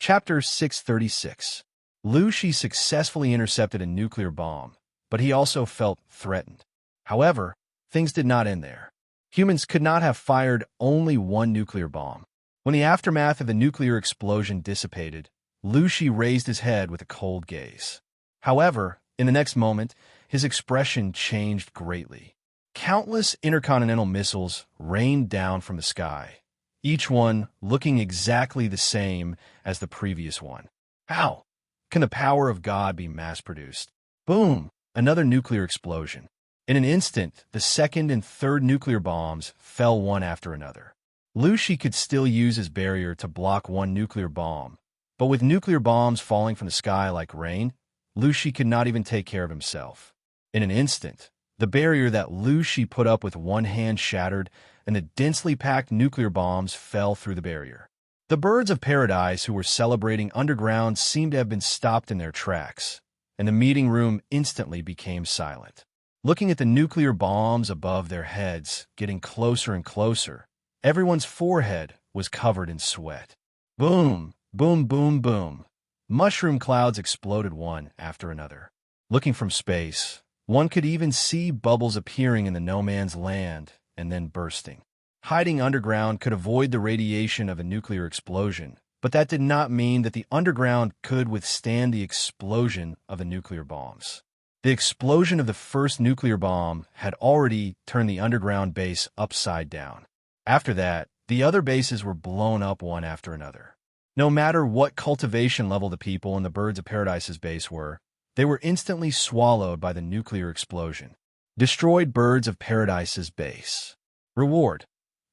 Chapter 636. Lu Shi successfully intercepted a nuclear bomb, but he also felt threatened. However, things did not end there. Humans could not have fired only one nuclear bomb. When the aftermath of the nuclear explosion dissipated, Lu Shi raised his head with a cold gaze. However, in the next moment, his expression changed greatly. Countless intercontinental missiles rained down from the sky, each one looking exactly the same as the previous one. How can the power of God be mass-produced? Boom! Another nuclear explosion. In an instant, the second and third nuclear bombs fell one after another. Lu Shi could still use his barrier to block one nuclear bomb, but with nuclear bombs falling from the sky like rain, Lu Shi could not even take care of himself. In an instant, the barrier that Lu Shi put up with one hand shattered, and the densely packed nuclear bombs fell through the barrier. The birds of paradise who were celebrating underground seemed to have been stopped in their tracks, and the meeting room instantly became silent. Looking at the nuclear bombs above their heads, getting closer and closer, everyone's forehead was covered in sweat. Boom, boom, boom, boom. Mushroom clouds exploded one after another. Looking from space, one could even see bubbles appearing in the no man's land and then bursting. Hiding underground could avoid the radiation of a nuclear explosion, but that did not mean that the underground could withstand the explosion of the nuclear bombs. The explosion of the first nuclear bomb had already turned the underground base upside down. After that, the other bases were blown up one after another. No matter what cultivation level the people in the Birds of Paradise's base were, they were instantly swallowed by the nuclear explosion. Destroyed Birds of Paradise's base. Reward: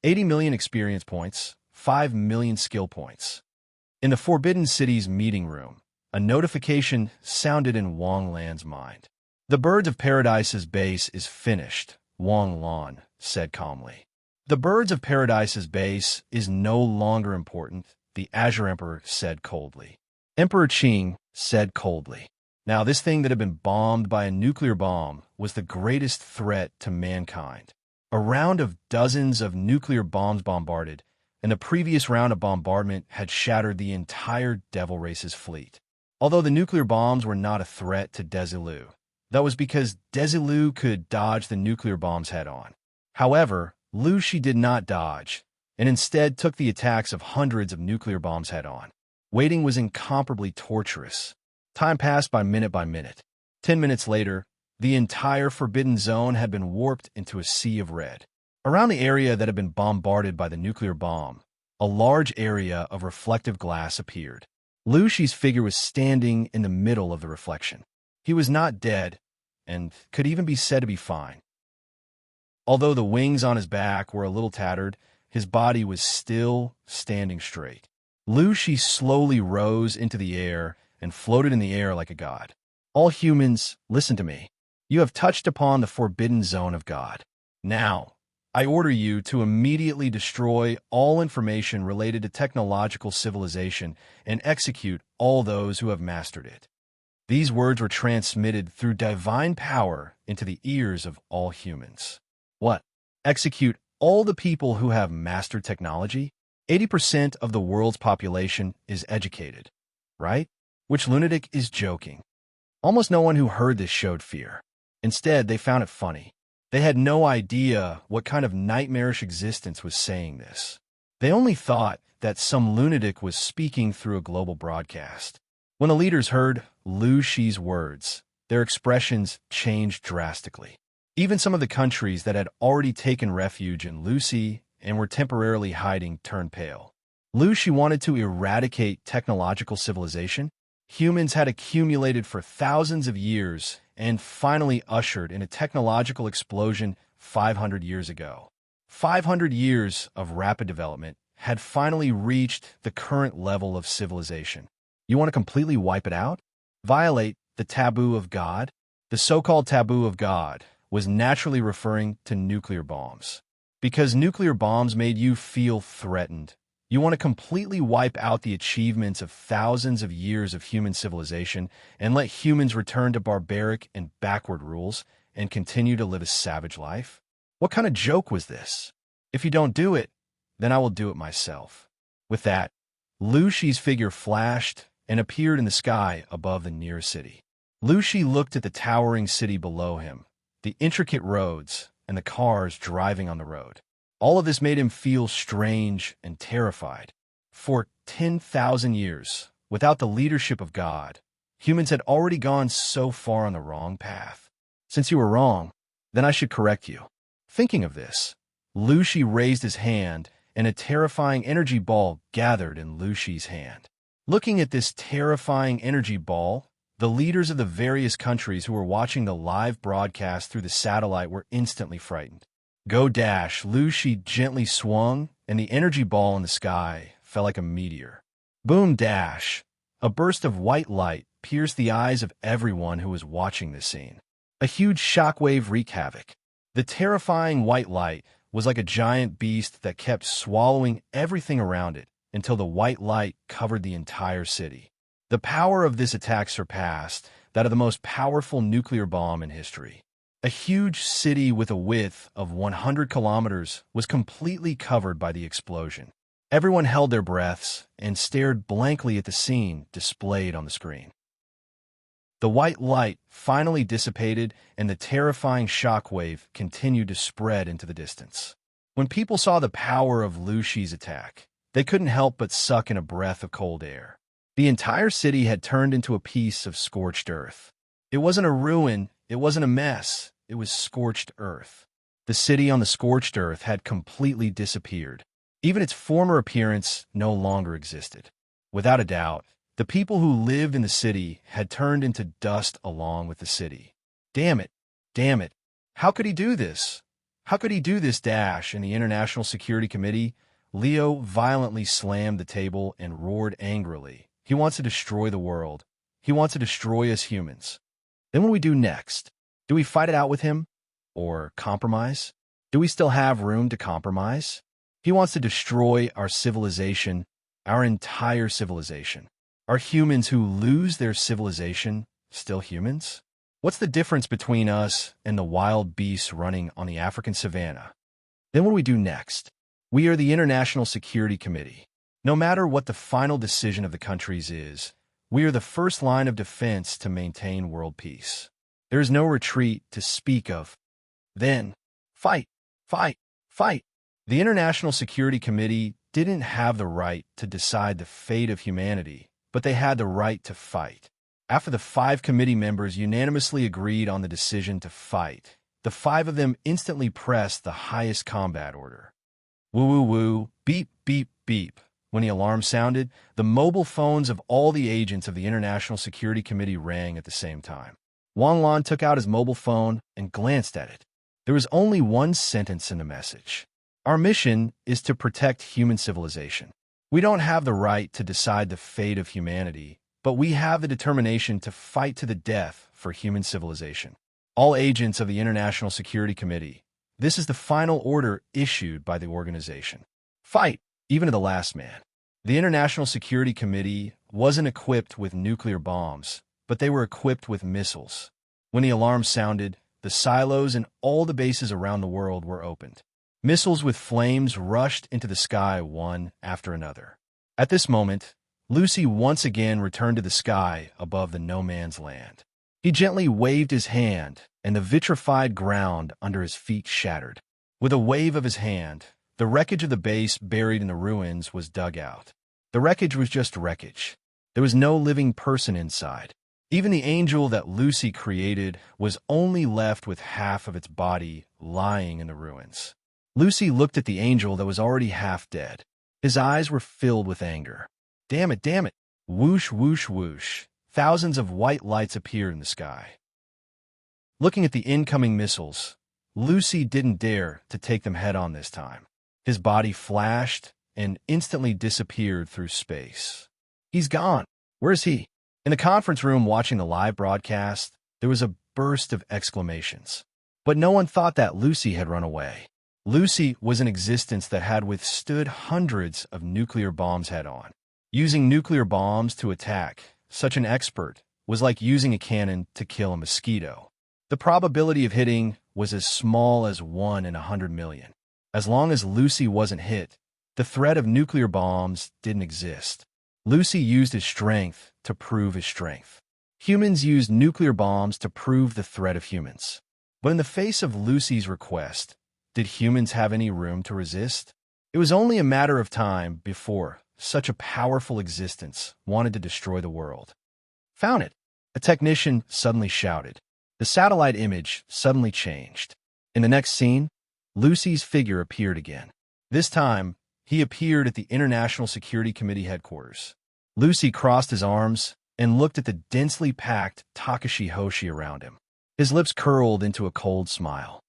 80 million experience points, 5 million skill points. In the Forbidden City's meeting room, a notification sounded in Wang Lan's mind. The Birds of Paradise's base is finished, Wang Lan said calmly. The Birds of Paradise's base is no longer important, the Azure Emperor said coldly. Emperor Qing said coldly. Now, this thing that had been bombed by a nuclear bomb was the greatest threat to mankind. A round of dozens of nuclear bombs bombarded, and the previous round of bombardment had shattered the entire Devil Race's fleet. Although the nuclear bombs were not a threat to Desilu, that was because Desilu could dodge the nuclear bombs head-on. However, Lu Shi did not dodge, and instead took the attacks of hundreds of nuclear bombs head-on. Waiting was incomparably torturous. Time passed by minute. 10 minutes later, the entire Forbidden Zone had been warped into a sea of red. Around the area that had been bombarded by the nuclear bomb, a large area of reflective glass appeared. Lu Shi's figure was standing in the middle of the reflection. He was not dead, and could even be said to be fine. Although the wings on his back were a little tattered, his body was still standing straight. Lu Shi slowly rose into the air and floated in the air like a god. All humans, listen to me. You have touched upon the forbidden zone of God. Now, I order you to immediately destroy all information related to technological civilization and execute all those who have mastered it. These words were transmitted through divine power into the ears of all humans. What? Execute all the people who have mastered technology? 80% of the world's population is educated, right? Which lunatic is joking? Almost no one who heard this showed fear. Instead, they found it funny. They had no idea what kind of nightmarish existence was saying this. They only thought that some lunatic was speaking through a global broadcast. When the leaders heard Lu Shi's words, their expressions changed drastically. Even some of the countries that had already taken refuge in Lu Shi and were temporarily hiding turned pale. Lu Shi wanted to eradicate technological civilization. Humans had accumulated for thousands of years and finally ushered in a technological explosion 500 years ago. 500 years of rapid development had finally reached the current level of civilization. You want to completely wipe it out? Violate the taboo of God? The so-called taboo of God was naturally referring to nuclear bombs. Because nuclear bombs made you feel threatened, you want to completely wipe out the achievements of thousands of years of human civilization and let humans return to barbaric and backward rules and continue to live a savage life? What kind of joke was this? If you don't do it, then I will do it myself. With that, Lucy's figure flashed and appeared in the sky above the nearest city. Lucy looked at the towering city below him, the intricate roads, and the cars driving on the road. All of this made him feel strange and terrified. For 10,000 years, without the leadership of God, humans had already gone so far on the wrong path. Since you were wrong, then I should correct you. Thinking of this, Lucy raised his hand, and a terrifying energy ball gathered in Lucy's hand. Looking at this terrifying energy ball, the leaders of the various countries who were watching the live broadcast through the satellite were instantly frightened. Go dash! Lucy gently swung, and the energy ball in the sky fell like a meteor. Boom dash! A burst of white light pierced the eyes of everyone who was watching this scene. A huge shockwave wreaked havoc. The terrifying white light was like a giant beast that kept swallowing everything around it until the white light covered the entire city. The power of this attack surpassed that of the most powerful nuclear bomb in history. A huge city with a width of 100 kilometers was completely covered by the explosion. Everyone held their breaths and stared blankly at the scene displayed on the screen. The white light finally dissipated, and the terrifying shockwave continued to spread into the distance. When people saw the power of Lucy's attack, they couldn't help but suck in a breath of cold air. The entire city had turned into a piece of scorched earth. It wasn't a ruin, it wasn't a mess, it was scorched earth. The city on the scorched earth had completely disappeared. Even its former appearance no longer existed. Without a doubt, the people who lived in the city had turned into dust along with the city. Damn it! Damn it! How could he do this? How could he do this dash? In the International Security Committee, Leo violently slammed the table and roared angrily. He wants to destroy the world. He wants to destroy us humans. Then what do we do next? Do we fight it out with him? Or compromise? Do we still have room to compromise? He wants to destroy our civilization, our entire civilization. Are humans who lose their civilization still humans? What's the difference between us and the wild beasts running on the African savanna? Then what do we do next? We are the International Security Committee. No matter what the final decision of the countries is, we are the first line of defense to maintain world peace. There is no retreat to speak of. Then, fight, fight, fight. The International Security Committee didn't have the right to decide the fate of humanity, but they had the right to fight. After the 5 committee members unanimously agreed on the decision to fight, the 5 of them instantly pressed the highest combat order. Woo woo woo, beep beep beep. When the alarm sounded, the mobile phones of all the agents of the International Security Committee rang at the same time. Wang Lan took out his mobile phone and glanced at it. There was only one sentence in the message. Our mission is to protect human civilization. We don't have the right to decide the fate of humanity, but we have the determination to fight to the death for human civilization. All agents of the International Security Committee, this is the final order issued by the organization. Fight, even to the last man. The International Security Committee wasn't equipped with nuclear bombs, but they were equipped with missiles. When the alarm sounded, the silos and all the bases around the world were opened. Missiles with flames rushed into the sky one after another. At this moment, Lucy once again returned to the sky above the no-man's land. He gently waved his hand, and the vitrified ground under his feet shattered. With a wave of his hand, the wreckage of the base buried in the ruins was dug out. The wreckage was just wreckage. There was no living person inside. Even the angel that Lucy created was only left with half of its body lying in the ruins. Lucy looked at the angel that was already half dead. His eyes were filled with anger. Damn it, damn it. Whoosh, whoosh, whoosh. Thousands of white lights appeared in the sky. Looking at the incoming missiles, Lucy didn't dare to take them head on this time. His body flashed and instantly disappeared through space. He's gone. Where is he? In the conference room watching the live broadcast, there was a burst of exclamations. But no one thought that Lucy had run away. Lucy was an existence that had withstood hundreds of nuclear bombs head-on. Using nuclear bombs to attack such an expert was like using a cannon to kill a mosquito. The probability of hitting was as small as 1 in 100 million. As long as Lucy wasn't hit, the threat of nuclear bombs didn't exist. Lucy used his strength to prove his strength. Humans used nuclear bombs to prove the threat of humans. But in the face of Lucy's request, did humans have any room to resist? It was only a matter of time before such a powerful existence wanted to destroy the world. "Found it!" A technician suddenly shouted. The satellite image suddenly changed. In the next scene, Lucy's figure appeared again. This time, he appeared at the International Security Committee headquarters. Lucy crossed his arms and looked at the densely packed Takashi Hoshi around him. His lips curled into a cold smile.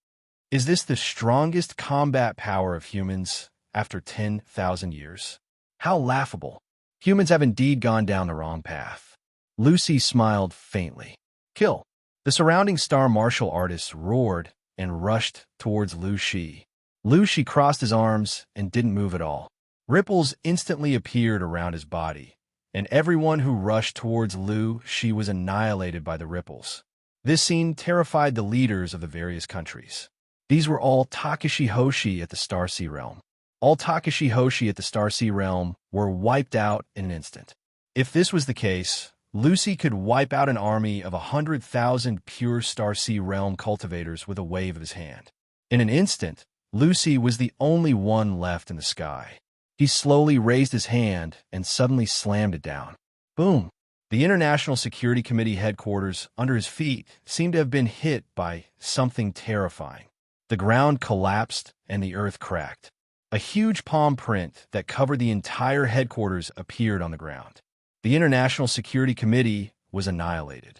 Is this the strongest combat power of humans after 10,000 years? How laughable. Humans have indeed gone down the wrong path. Lucy smiled faintly. "Kill." The surrounding star martial artists roared and rushed towards Lu Shi. Lu Shi crossed his arms and didn't move at all. Ripples instantly appeared around his body, and everyone who rushed towards Lu Shi was annihilated by the ripples. This scene terrified the leaders of the various countries. These were all Takashi Hoshi at the Star Sea Realm. All Takashi Hoshi at the Star Sea Realm were wiped out in an instant. If this was the case, Lucy could wipe out an army of 100,000 pure Star Sea Realm cultivators with a wave of his hand. In an instant, Lucy was the only one left in the sky. He slowly raised his hand and suddenly slammed it down. Boom! The International Security Committee headquarters under his feet seemed to have been hit by something terrifying. The ground collapsed and the earth cracked. A huge palm print that covered the entire headquarters appeared on the ground. The International Security Committee was annihilated.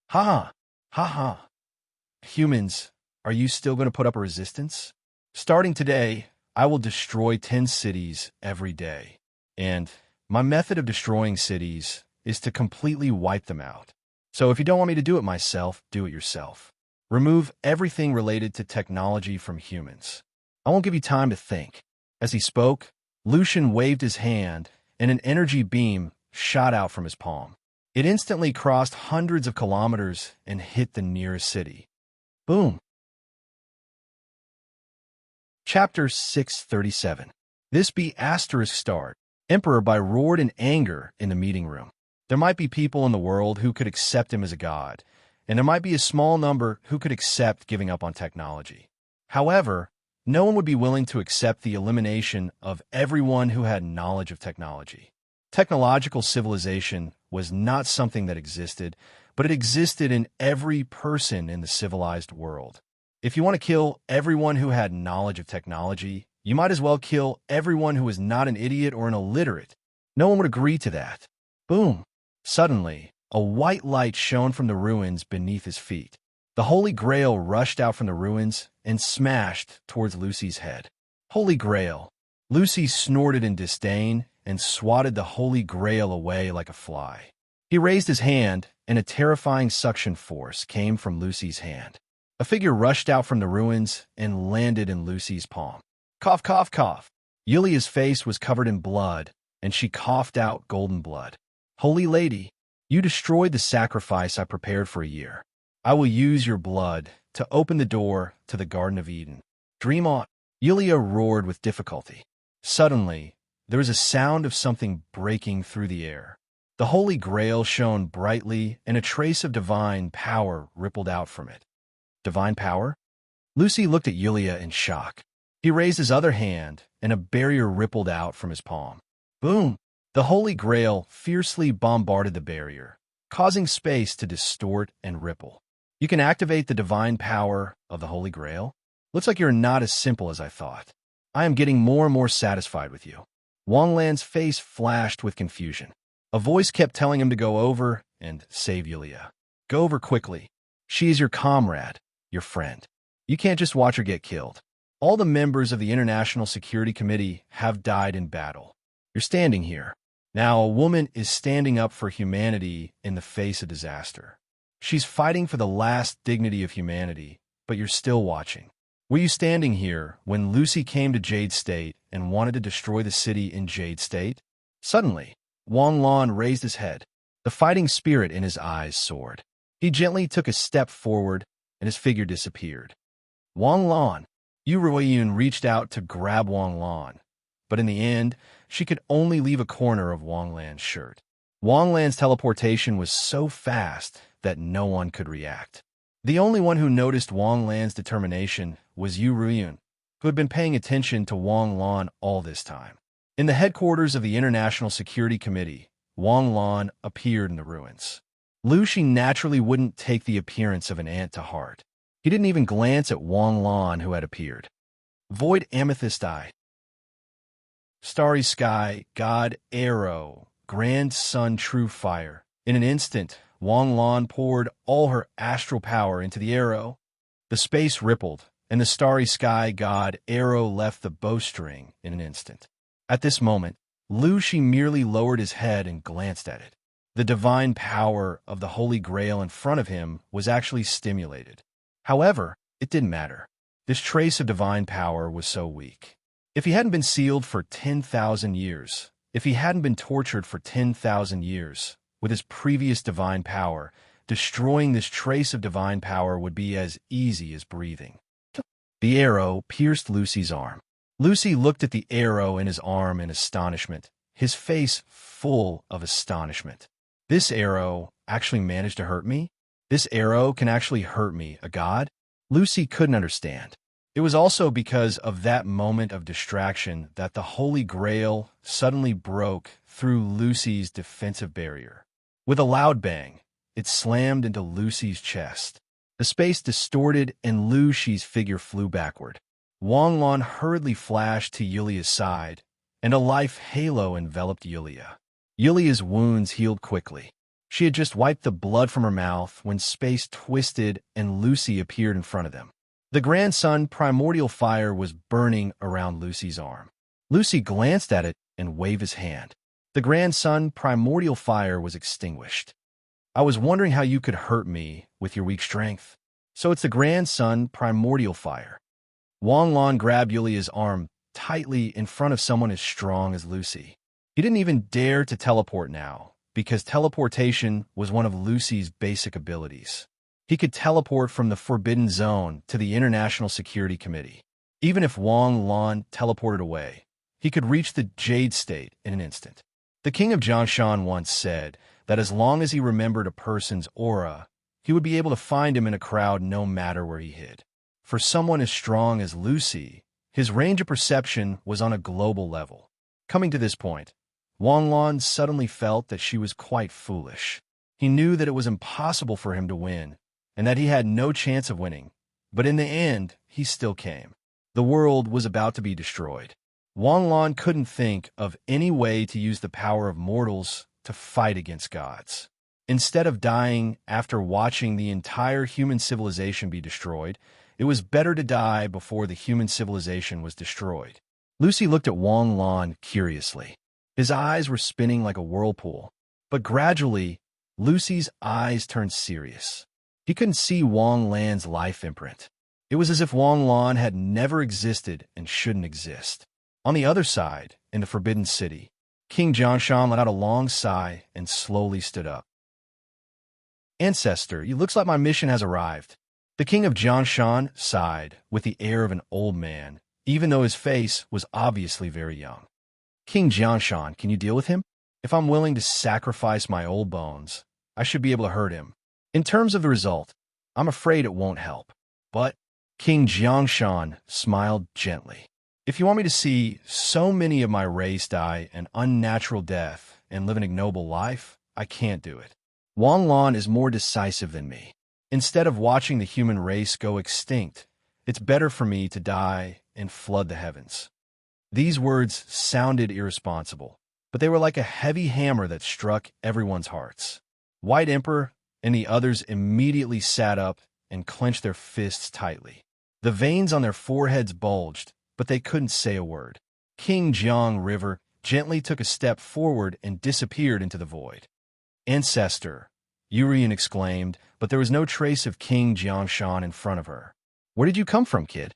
Ha ha! Ha ha! Humans, are you still going to put up a resistance? Starting today, I will destroy 10 cities every day. And my method of destroying cities is to completely wipe them out. So if you don't want me to do it myself, do it yourself. Remove everything related to technology from humans. I won't give you time to think. As he spoke, Lucian waved his hand, and an energy beam shot out from his palm. It instantly crossed hundreds of kilometers and hit the nearest city. Boom! Chapter 637. This be asterisk start. Emperor by roared in anger in the meeting room. There might be people in the world who could accept him as a god, and there might be a small number who could accept giving up on technology. However, no one would be willing to accept the elimination of everyone who had knowledge of technology. Technological civilization was not something that existed, but it existed in every person in the civilized world. If you want to kill everyone who had knowledge of technology, you might as well kill everyone who was not an idiot or an illiterate. No one would agree to that. Boom! Suddenly, a white light shone from the ruins beneath his feet. The Holy Grail rushed out from the ruins and smashed towards Lucy's head. Holy Grail! Lucy snorted in disdain and swatted the Holy Grail away like a fly. He raised his hand, and a terrifying suction force came from Lucy's hand. A figure rushed out from the ruins and landed in Lucy's palm. Cough, cough, cough. Yulia's face was covered in blood, and she coughed out golden blood. Holy Lady, you destroyed the sacrifice I prepared for a year. I will use your blood to open the door to the Garden of Eden. Dream on. Yulia roared with difficulty. Suddenly, there was a sound of something breaking through the air. The Holy Grail shone brightly, and a trace of divine power rippled out from it. Divine power? Lucy looked at Yulia in shock. He raised his other hand, and a barrier rippled out from his palm. Boom! The Holy Grail fiercely bombarded the barrier, causing space to distort and ripple. You can activate the divine power of the Holy Grail? Looks like you're not as simple as I thought. I am getting more and more satisfied with you. Wang Lan's face flashed with confusion. A voice kept telling him to go over and save Yulia. Go over quickly. She is your comrade, your friend. You can't just watch her get killed. All the members of the International Security Committee have died in battle. You're standing here. Now a woman is standing up for humanity in the face of disaster. She's fighting for the last dignity of humanity, but you're still watching. Were you standing here when Lucy came to Jade State and wanted to destroy the city in Jade State? Suddenly, Wang Lan raised his head. The fighting spirit in his eyes soared. He gently took a step forward, and his figure disappeared. Wang Lan. Yu Ruiyun reached out to grab Wang Lan, but in the end, she could only leave a corner of Wang Lan's shirt. Wang Lan's teleportation was so fast that no one could react. The only one who noticed Wang Lan's determination was Yu Ruyun, who had been paying attention to Wang Lan all this time. In the headquarters of the International Security Committee, Wang Lan appeared in the ruins. Lu Shi naturally wouldn't take the appearance of an ant to heart. He didn't even glance at Wang Lan, who had appeared. Void amethyst eye. Starry sky, God arrow, grand sun true fire. In an instant, Wang Lan poured all her astral power into the arrow. The space rippled, and the starry sky god arrow left the bowstring in an instant. At this moment, Lu Shi merely lowered his head and glanced at it. The divine power of the Holy Grail in front of him was actually stimulated. However, it didn't matter. This trace of divine power was so weak. If he hadn't been sealed for 10,000 years, if he hadn't been tortured for 10,000 years, with his previous divine power, destroying this trace of divine power would be as easy as breathing. The arrow pierced Lucy's arm. Lucy looked at the arrow in his arm in astonishment, his face full of astonishment. This arrow actually managed to hurt me? This arrow can actually hurt me, a god? Lucy couldn't understand. It was also because of that moment of distraction that the Holy Grail suddenly broke through Lucy's defensive barrier. With a loud bang, it slammed into Lucy's chest. The space distorted and Lucy's figure flew backward. Wang Lan hurriedly flashed to Yulia's side, and a life halo enveloped Yulia. Yulia's wounds healed quickly. She had just wiped the blood from her mouth when space twisted and Lucy appeared in front of them. The Grand Sun primordial fire was burning around Lucy's arm. Lucy glanced at it and waved his hand. The Grand Sun primordial fire was extinguished. I was wondering how you could hurt me with your weak strength. So it's the Grand Sun primordial fire. Wang Lan grabbed Yulia's arm tightly in front of someone as strong as Lucy. He didn't even dare to teleport now, because teleportation was one of Lucy's basic abilities. He could teleport from the Forbidden Zone to the International Security Committee. Even if Wang Lan teleported away, he could reach the Jade State in an instant. The king of Jiangshan once said that as long as he remembered a person's aura, he would be able to find him in a crowd no matter where he hid. For someone as strong as Lucy, his range of perception was on a global level. Coming to this point, Wang Lan suddenly felt that she was quite foolish. He knew that it was impossible for him to win, and that he had no chance of winning. But in the end, he still came. The world was about to be destroyed. Wang Lan couldn't think of any way to use the power of mortals to fight against gods. Instead of dying after watching the entire human civilization be destroyed, it was better to die before the human civilization was destroyed. Lucy looked at Wang Lan curiously. His eyes were spinning like a whirlpool, but gradually, Lucy's eyes turned serious. He couldn't see Wang Lan's life imprint. It was as if Wang Lan had never existed and shouldn't exist. On the other side, in the Forbidden City, King Jiangshan let out a long sigh and slowly stood up. Ancestor, it looks like my mission has arrived. The king of Jiangshan sighed with the air of an old man, even though his face was obviously very young. King Jiangshan, can you deal with him? If I'm willing to sacrifice my old bones, I should be able to hurt him. In terms of the result, I'm afraid it won't help. But King Jiangshan smiled gently. If you want me to see so many of my race die an unnatural death and live an ignoble life, I can't do it. Wang Lan is more decisive than me. Instead of watching the human race go extinct, it's better for me to die and flood the heavens. These words sounded irresponsible, but they were like a heavy hammer that struck everyone's hearts. White Emperor and the others immediately sat up and clenched their fists tightly. The veins on their foreheads bulged, but they couldn't say a word. King Jiang River gently took a step forward and disappeared into the void. Ancestor, Yurian exclaimed, but there was no trace of King Jiangshan in front of her. Where did you come from, kid?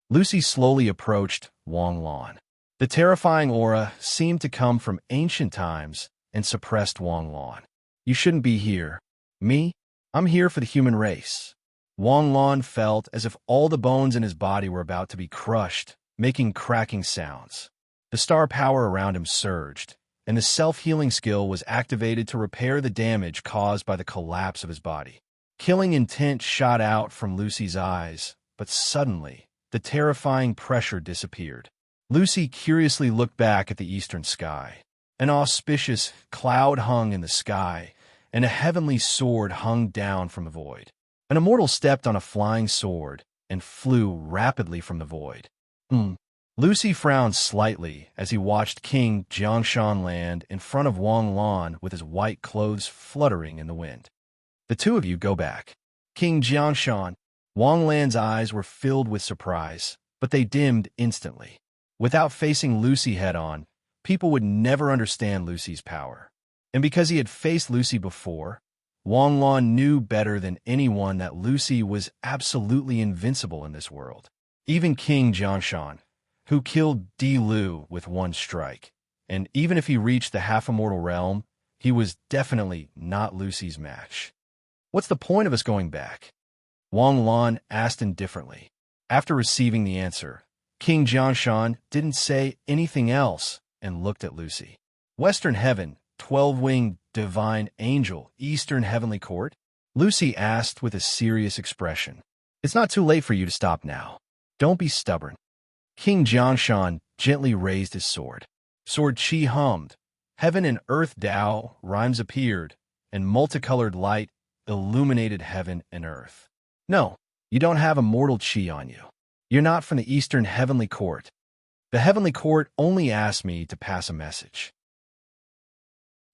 Lucy slowly approached Wang Lan. The terrifying aura seemed to come from ancient times and suppressed Wang Lan. You shouldn't be here. Me? I'm here for the human race. Wang Lan felt as if all the bones in his body were about to be crushed, making cracking sounds. The star power around him surged, and the self-healing skill was activated to repair the damage caused by the collapse of his body. Killing intent shot out from Lucy's eyes, but suddenly, the terrifying pressure disappeared. Lucy curiously looked back at the eastern sky. An auspicious cloud hung in the sky, and a heavenly sword hung down from the void. An immortal stepped on a flying sword and flew rapidly from the void. Lucy frowned slightly as he watched King Jiangshan land in front of Wang Lan with his white clothes fluttering in the wind. The two of you go back. King Jiangshan. Wang Lan's eyes were filled with surprise, but they dimmed instantly. Without facing Lucy head-on, people would never understand Lucy's power. And because he had faced Lucy before, Wang Lan knew better than anyone that Lucy was absolutely invincible in this world. Even King Jiangshan, who killed Di Lu with one strike, and even if he reached the half-immortal realm, he was definitely not Lucy's match. What's the point of us going back? Wang Lan asked indifferently. After receiving the answer, King Jiangshan didn't say anything else and looked at Lucy. Western Heaven, 12-winged divine angel, Eastern Heavenly Court? Lucy asked with a serious expression. It's not too late for you to stop now. Don't be stubborn. King Jiangshan gently raised his sword. Sword Qi hummed. Heaven and earth Tao rhymes appeared, and multicolored light illuminated heaven and earth. No, you don't have immortal Qi on you. You're not from the Eastern Heavenly Court. The Heavenly Court only asked me to pass a message.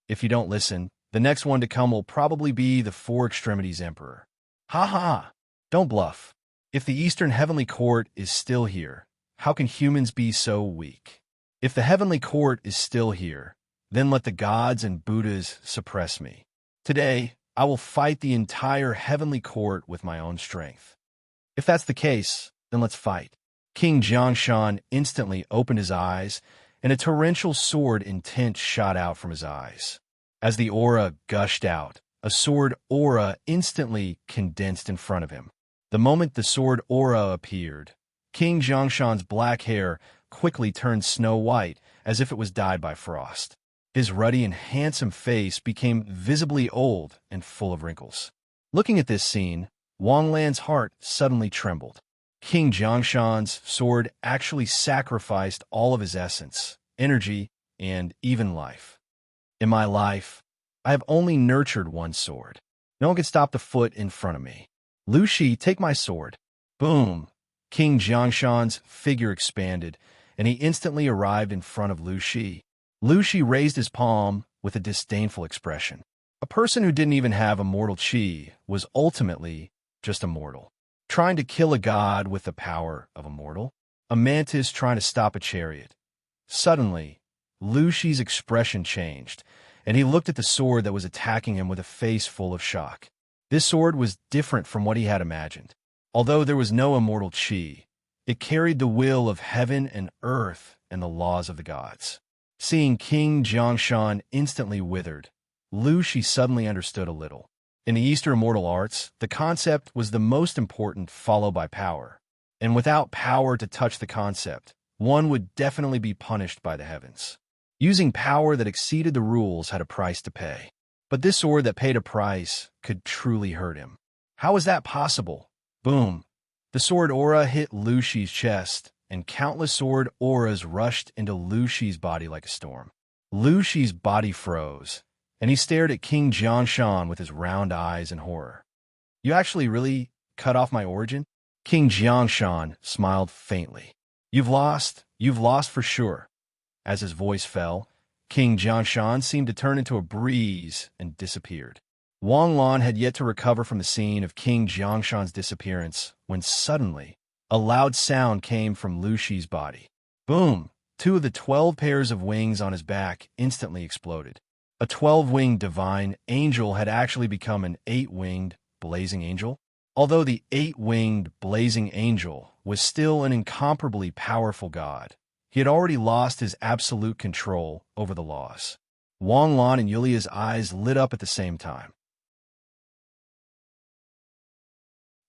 If you don't listen, the next one to come will probably be the Four Extremities Emperor. Ha ha! Don't bluff. If the Eastern Heavenly Court is still here, how can humans be so weak? If the Heavenly Court is still here, then let the gods and Buddhas suppress me. Today, I will fight the entire Heavenly Court with my own strength. If that's the case, then let's fight. King Jiangshan instantly opened his eyes, and a torrential sword intent shot out from his eyes. As the aura gushed out, a sword aura instantly condensed in front of him. The moment the sword aura appeared, King Jiangshan's black hair quickly turned snow white as if it was dyed by frost. His ruddy and handsome face became visibly old and full of wrinkles. Looking at this scene, Wang Lan's heart suddenly trembled. King Jiangshan's sword actually sacrificed all of his essence, energy, and even life. In my life, I have only nurtured one sword. No one can stop the foot in front of me. Lu Shi, take my sword. Boom! King Jiangshan's figure expanded, and he instantly arrived in front of Lu Shi. Lu Shi raised his palm with a disdainful expression. A person who didn't even have immortal Qi was ultimately just a mortal. Trying to kill a god with the power of a mortal? A mantis trying to stop a chariot. Suddenly, Lu Shi's expression changed, and he looked at the sword that was attacking him with a face full of shock. This sword was different from what he had imagined. Although there was no immortal Qi, it carried the will of heaven and earth and the laws of the gods. Seeing King Jiangshan instantly withered, Lu Shi suddenly understood a little. In the Eastern immortal arts, the concept was the most important, followed by power. And without power to touch the concept, one would definitely be punished by the heavens. Using power that exceeded the rules had a price to pay. But this sword that paid a price could truly hurt him. How was that possible? Boom! The sword aura hit Lu Shi's chest, and countless sword auras rushed into Lu Shi's body like a storm. Lu Shi's body froze, and he stared at King Jiangshan with his round eyes in horror. You actually really cut off my origin? King Jiangshan smiled faintly. You've lost for sure. As his voice fell, King Jiangshan seemed to turn into a breeze and disappeared. Wang Lan had yet to recover from the scene of King Jiangshan's disappearance when suddenly a loud sound came from Lu Shi's body. Boom! 2 of the 12 pairs of wings on his back instantly exploded. A 12-winged divine angel had actually become an 8-winged blazing angel. Although the 8-winged blazing angel was still an incomparably powerful god, he had already lost his absolute control over the laws. Wang Lan and Yulia's eyes lit up at the same time.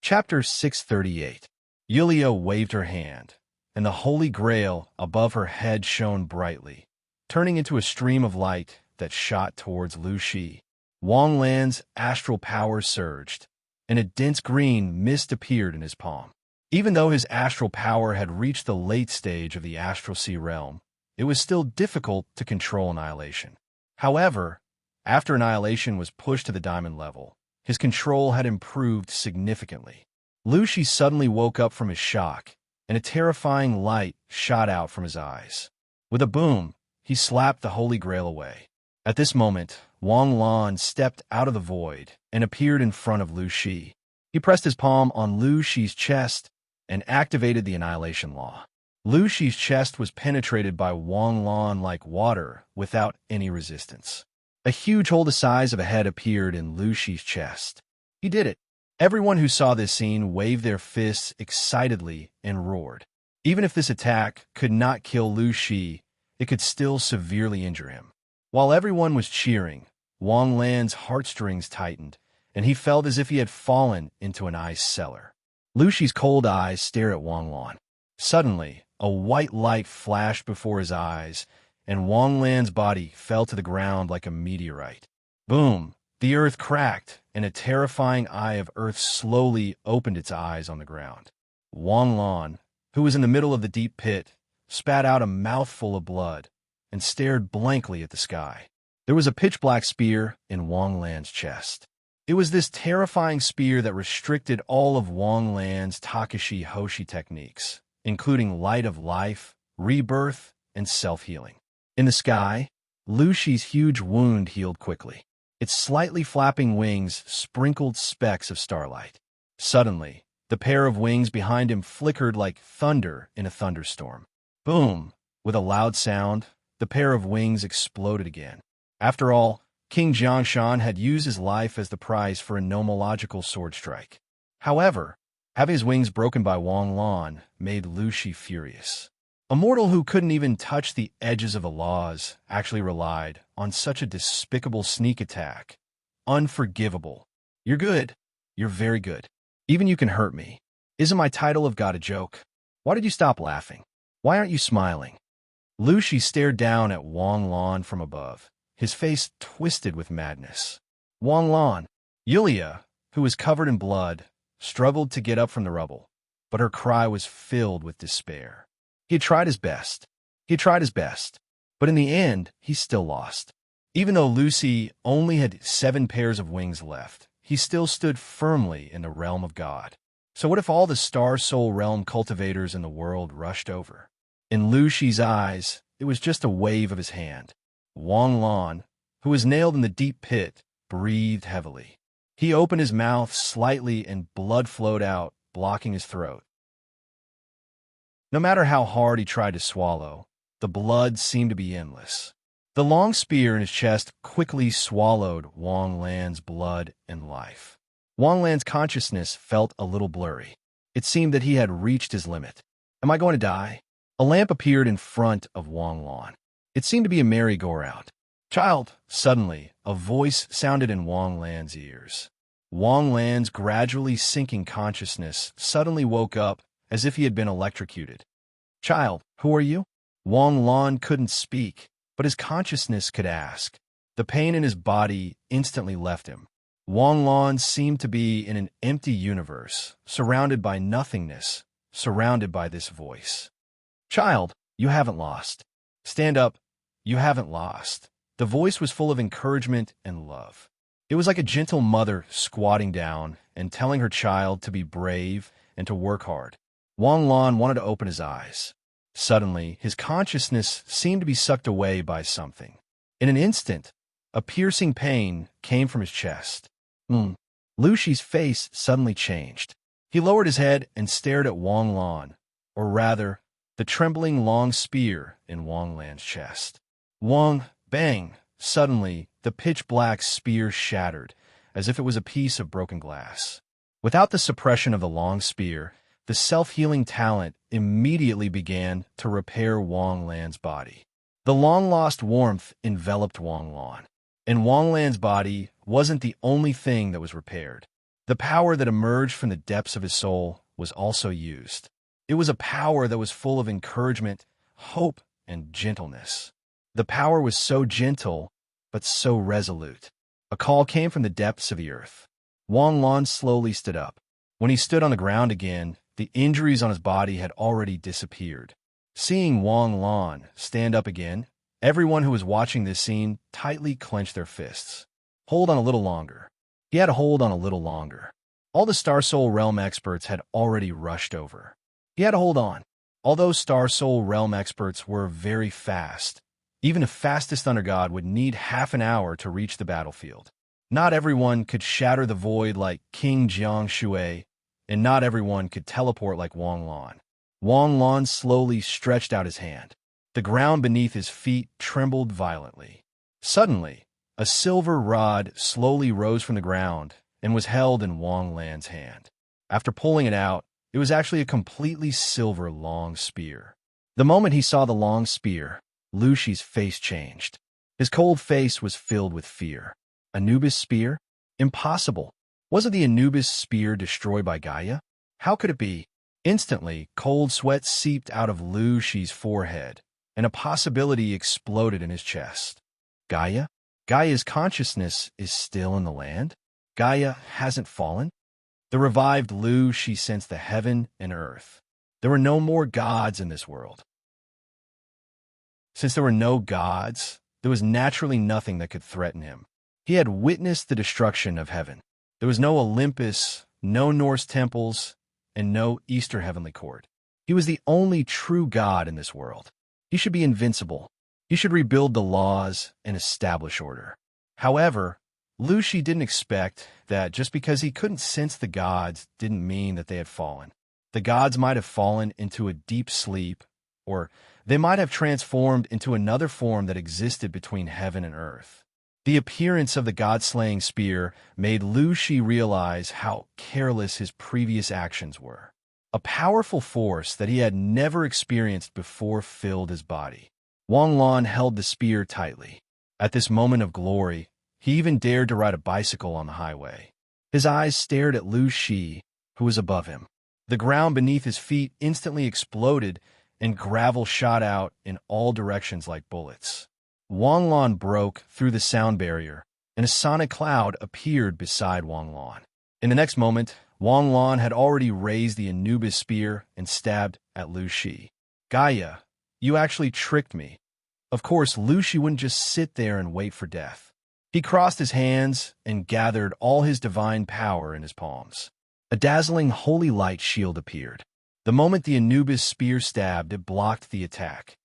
Chapter 638. Yulia waved her hand, and the Holy Grail above her head shone brightly, turning into a stream of light that shot towards Lu Shi. Wang Lan's astral power surged, and a dense green mist appeared in his palm. Even though his astral power had reached the late stage of the astral sea realm, it was still difficult to control annihilation. However, after annihilation was pushed to the diamond level, his control had improved significantly. Lu Shi suddenly woke up from his shock, and a terrifying light shot out from his eyes. With a boom, he slapped the Holy Grail away. At this moment, Wang Lan stepped out of the void and appeared in front of Lu Shi. He pressed his palm on Lu Shi's chest and activated the annihilation law. Lu Shi's chest was penetrated by Wang Lan like water without any resistance. A huge hole the size of a head appeared in Lu Shi's chest. He did it. Everyone who saw this scene waved their fists excitedly and roared. Even if this attack could not kill Lu Shi, it could still severely injure him. While everyone was cheering, Wang Lan's heartstrings tightened, and he felt as if he had fallen into an ice cellar. Lu Shi's cold eyes stared at Wang Lan. Suddenly, a white light flashed before his eyes, and Wang Lan's body fell to the ground like a meteorite. Boom! The earth cracked, and a terrifying eye of earth slowly opened its eyes on the ground. Wang Lan, who was in the middle of the deep pit, spat out a mouthful of blood and stared blankly at the sky. There was a pitch-black spear in Wang Lan's chest. It was this terrifying spear that restricted all of Wang Lan's Takashi Hoshi techniques, including light of life, rebirth, and self-healing. In the sky, Lu Shi's huge wound healed quickly. Its slightly flapping wings sprinkled specks of starlight. Suddenly, the pair of wings behind him flickered like thunder in a thunderstorm. Boom! With a loud sound, the pair of wings exploded again. After all, King Jiangshan had used his life as the price for a nomological sword strike. However, having his wings broken by Wang Lan made Lu Shi furious. A mortal who couldn't even touch the edges of the laws actually relied on such a despicable sneak attack. Unforgivable. You're good. You're very good. Even you can hurt me. Isn't my title of God a joke? Why did you stop laughing? Why aren't you smiling? Lu Shi stared down at Wang Lan from above, his face twisted with madness. Wang Lan, Yulia, who was covered in blood, struggled to get up from the rubble, but her cry was filled with despair. He had tried his best. But in the end, he still lost. Even though Lu Shi only had 7 pairs of wings left, he still stood firmly in the realm of God. So what if all the Star Soul Realm cultivators in the world rushed over? In Lu Shi's eyes, it was just a wave of his hand. Wang Lan, who was nailed in the deep pit, breathed heavily. He opened his mouth slightly and blood flowed out, blocking his throat. No matter how hard he tried to swallow, the blood seemed to be endless. The long spear in his chest quickly swallowed Wang Lan's blood and life. Wang Lan's consciousness felt a little blurry. It seemed that he had reached his limit. Am I going to die? A lamp appeared in front of Wang Lan. It seemed to be a merry-go-round. Child! Suddenly, a voice sounded in Wang Lan's ears. Wang Lan's gradually sinking consciousness suddenly woke up as if he had been electrocuted. Child, who are you? Wang Lan couldn't speak, but his consciousness could ask. The pain in his body instantly left him. Wang Lan seemed to be in an empty universe, surrounded by nothingness, surrounded by this voice. Child, you haven't lost. Stand up, you haven't lost. The voice was full of encouragement and love. It was like a gentle mother squatting down and telling her child to be brave and to work hard. Wang Lan wanted to open his eyes. Suddenly, his consciousness seemed to be sucked away by something. In an instant, a piercing pain came from his chest. Lu Shi's face suddenly changed. He lowered his head and stared at Wang Lan, or rather, the trembling long spear in Wang Lan's chest. Wang, bang! Suddenly, the pitch-black spear shattered, as if it was a piece of broken glass. Without the suppression of the long spear, the self-healing talent immediately began to repair Wang Lan's body. The long-lost warmth enveloped Wang Lan, and Wang Lan's body wasn't the only thing that was repaired. The power that emerged from the depths of his soul was also used. It was a power that was full of encouragement, hope, and gentleness. The power was so gentle, but so resolute. A call came from the depths of the earth. Wang Lan slowly stood up. When he stood on the ground again, the injuries on his body had already disappeared. Seeing Wang Lan stand up again, everyone who was watching this scene tightly clenched their fists. Hold on a little longer. He had to hold on a little longer. All the Star Soul Realm experts had already rushed over. He had to hold on. Although Star Soul Realm experts were very fast, even the fastest Thunder God would need half an hour to reach the battlefield. Not everyone could shatter the void like King Jiang Shui, and not everyone could teleport like Wang Lan. Wang Lan slowly stretched out his hand. The ground beneath his feet trembled violently. Suddenly, a silver rod slowly rose from the ground and was held in Wang Lan's hand. After pulling it out, it was actually a completely silver long spear. The moment he saw the long spear, Lu Shi's face changed. His cold face was filled with fear. Anubis spear? Impossible. Wasn't the Anubis spear destroyed by Gaia? How could it be? Instantly, cold sweat seeped out of Lu Shi's forehead, and a possibility exploded in his chest. Gaia? Gaia's consciousness is still in the land? Gaia hasn't fallen? The revived Lu Shi sensed the heaven and earth. There were no more gods in this world. Since there were no gods, there was naturally nothing that could threaten him. He had witnessed the destruction of heaven. There was no Olympus, no Norse temples, and no Eastern heavenly court. He was the only true god in this world. He should be invincible. He should rebuild the laws and establish order. However, Lu Shi didn't expect that just because he couldn't sense the gods didn't mean that they had fallen. The gods might have fallen into a deep sleep, or they might have transformed into another form that existed between heaven and earth. The appearance of the god-slaying spear made Lu Shi realize how careless his previous actions were. A powerful force that he had never experienced before filled his body. Wang Lan held the spear tightly. At this moment of glory, he even dared to ride a bicycle on the highway. His eyes stared at Lu Shi, who was above him. The ground beneath his feet instantly exploded, and gravel shot out in all directions like bullets. Wang Lan broke through the sound barrier, and a sonic cloud appeared beside Wang Lan. In the next moment, Wang Lan had already raised the Anubis spear and stabbed at Lu Shi. Gaia, you actually tricked me. Of course, Lu Shi wouldn't just sit there and wait for death. He crossed his hands and gathered all his divine power in his palms. A dazzling holy light shield appeared. The moment the Anubis spear stabbed, it blocked the attack.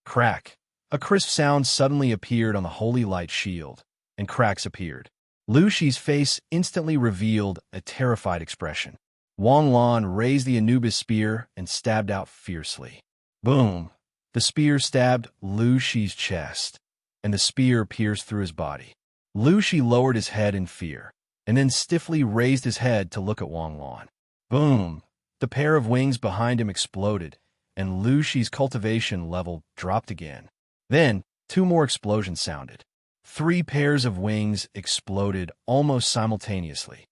Crack! A crisp sound suddenly appeared on the holy light shield, and cracks appeared. Lu Shi's face instantly revealed a terrified expression. Wang Lan raised the Anubis spear and stabbed out fiercely. Boom! The spear stabbed Lu Shi's chest, and the spear pierced through his body. Lu Shi lowered his head in fear, and then stiffly raised his head to look at Wang Lan. Boom! The pair of wings behind him exploded, and Lu Shi's cultivation level dropped again. Then, 2 more explosions sounded. 3 pairs of wings exploded almost simultaneously.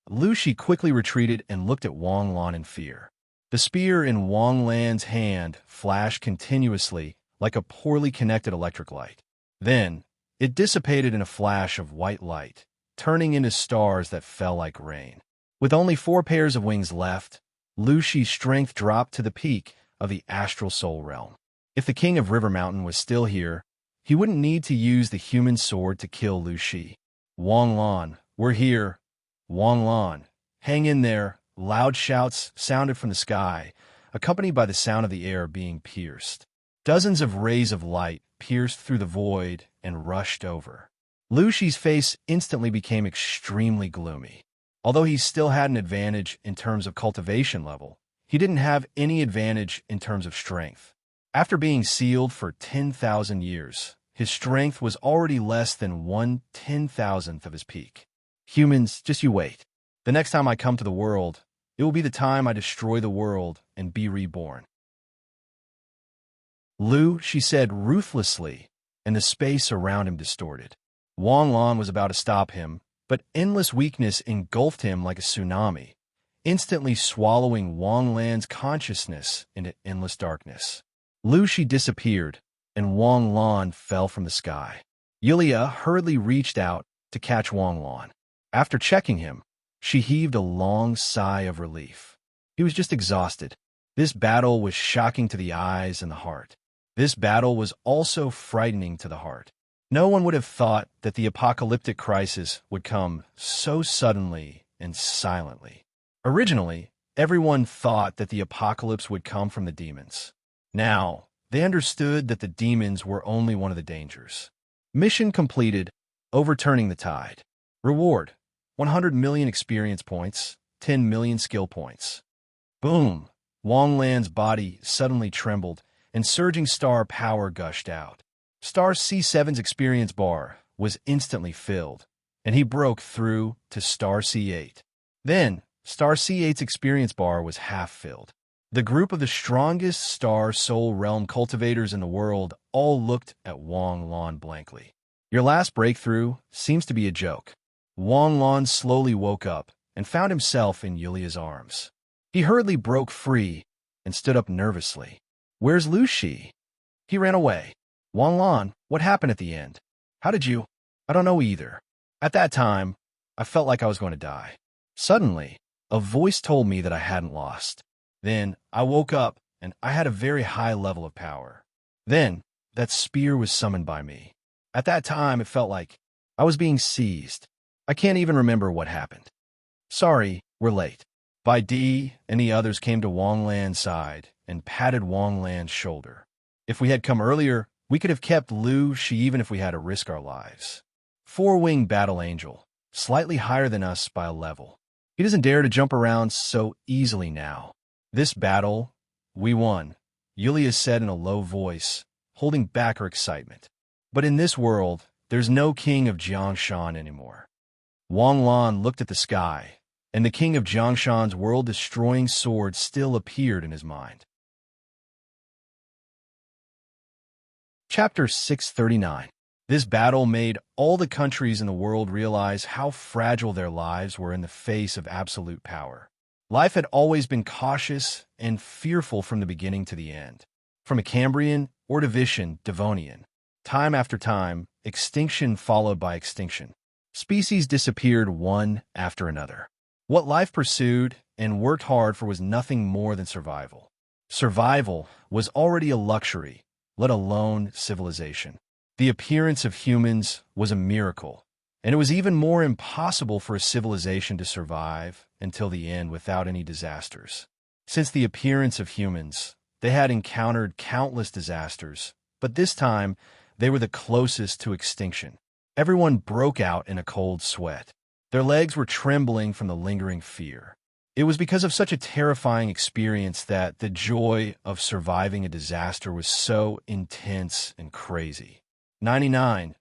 Lu Shi quickly retreated and looked at Wang Lan in fear. The spear in Wang Lan's hand flashed continuously like a poorly connected electric light. Then, it dissipated in a flash of white light, turning into stars that fell like rain. With only 4 pairs of wings left, Lu Shi's strength dropped to the peak of the astral soul realm. If the king of River Mountain was still here, he wouldn't need to use the human sword to kill Lu Shi. Wang Lan, we're here. Wang Lan, hang in there. Loud shouts sounded from the sky, accompanied by the sound of the air being pierced. Dozens of rays of light pierced through the void and rushed over. Lu Shi's face instantly became extremely gloomy. Although he still had an advantage in terms of cultivation level, he didn't have any advantage in terms of strength. After being sealed for 10,000 years, his strength was already less than 1/10,000th of his peak. Humans, just you wait. The next time I come to the world, it will be the time I destroy the world and be reborn. Lu, she said ruthlessly, and the space around him distorted. Wang Lan was about to stop him, but endless weakness engulfed him like a tsunami. instantly swallowing Wang Lan's consciousness into endless darkness. Lu Shi disappeared, and Wang Lan fell from the sky. Yulia hurriedly reached out to catch Wang Lan. After checking him, she heaved a long sigh of relief. He was just exhausted. This battle was shocking to the eyes and the heart. This battle was also frightening to the heart. No one would have thought that the apocalyptic crisis would come so suddenly and silently. Originally, everyone thought that the apocalypse would come from the demons. Now, they understood that the demons were only one of the dangers. Mission completed, overturning the tide. Reward, 100 million experience points, 10 million skill points. Boom! Wang Lan's body suddenly trembled, and surging star power gushed out. Star C7's experience bar was instantly filled, and he broke through to Star C8. Then, Star C8's experience bar was half filled. The group of the strongest Star Soul Realm cultivators in the world all looked at Wang Lan blankly. Your last breakthrough seems to be a joke. Wang Lan slowly woke up and found himself in Yulia's arms. He hurriedly broke free and stood up nervously. Where's Lu Shi? He ran away. Wang Lan, what happened at the end? How did you? I don't know either. At that time, I felt like I was going to die. Suddenly, a voice told me that I hadn't lost. Then I woke up and I had a very high level of power. Then that spear was summoned by me. At that time, it felt like I was being seized. I can't even remember what happened. Sorry, we're late. Bai Di and the others came to Wang Lan's side and patted Wang Lan's shoulder. If we had come earlier, we could have kept Lu Shi even if we had to risk our lives. Four-winged battle angel, slightly higher than us by a level. He doesn't dare to jump around so easily now. This battle, we won, Yulia said in a low voice, holding back her excitement. But in this world, there's no king of Jiangshan anymore. Wang Lan looked at the sky, and the king of Jiangshan's world-destroying sword still appeared in his mind. Chapter 639. This battle made all the countries in the world realize how fragile their lives were in the face of absolute power. Life had always been cautious and fearful from the beginning to the end. From a Cambrian, Ordovician, Devonian. Time after time, extinction followed by extinction. Species disappeared one after another. What life pursued and worked hard for was nothing more than survival. Survival was already a luxury, let alone civilization. The appearance of humans was a miracle, and it was even more impossible for a civilization to survive until the end without any disasters. Since the appearance of humans, they had encountered countless disasters, but this time they were the closest to extinction. Everyone broke out in a cold sweat. Their legs were trembling from the lingering fear. It was because of such a terrifying experience that the joy of surviving a disaster was so intense and crazy. 99%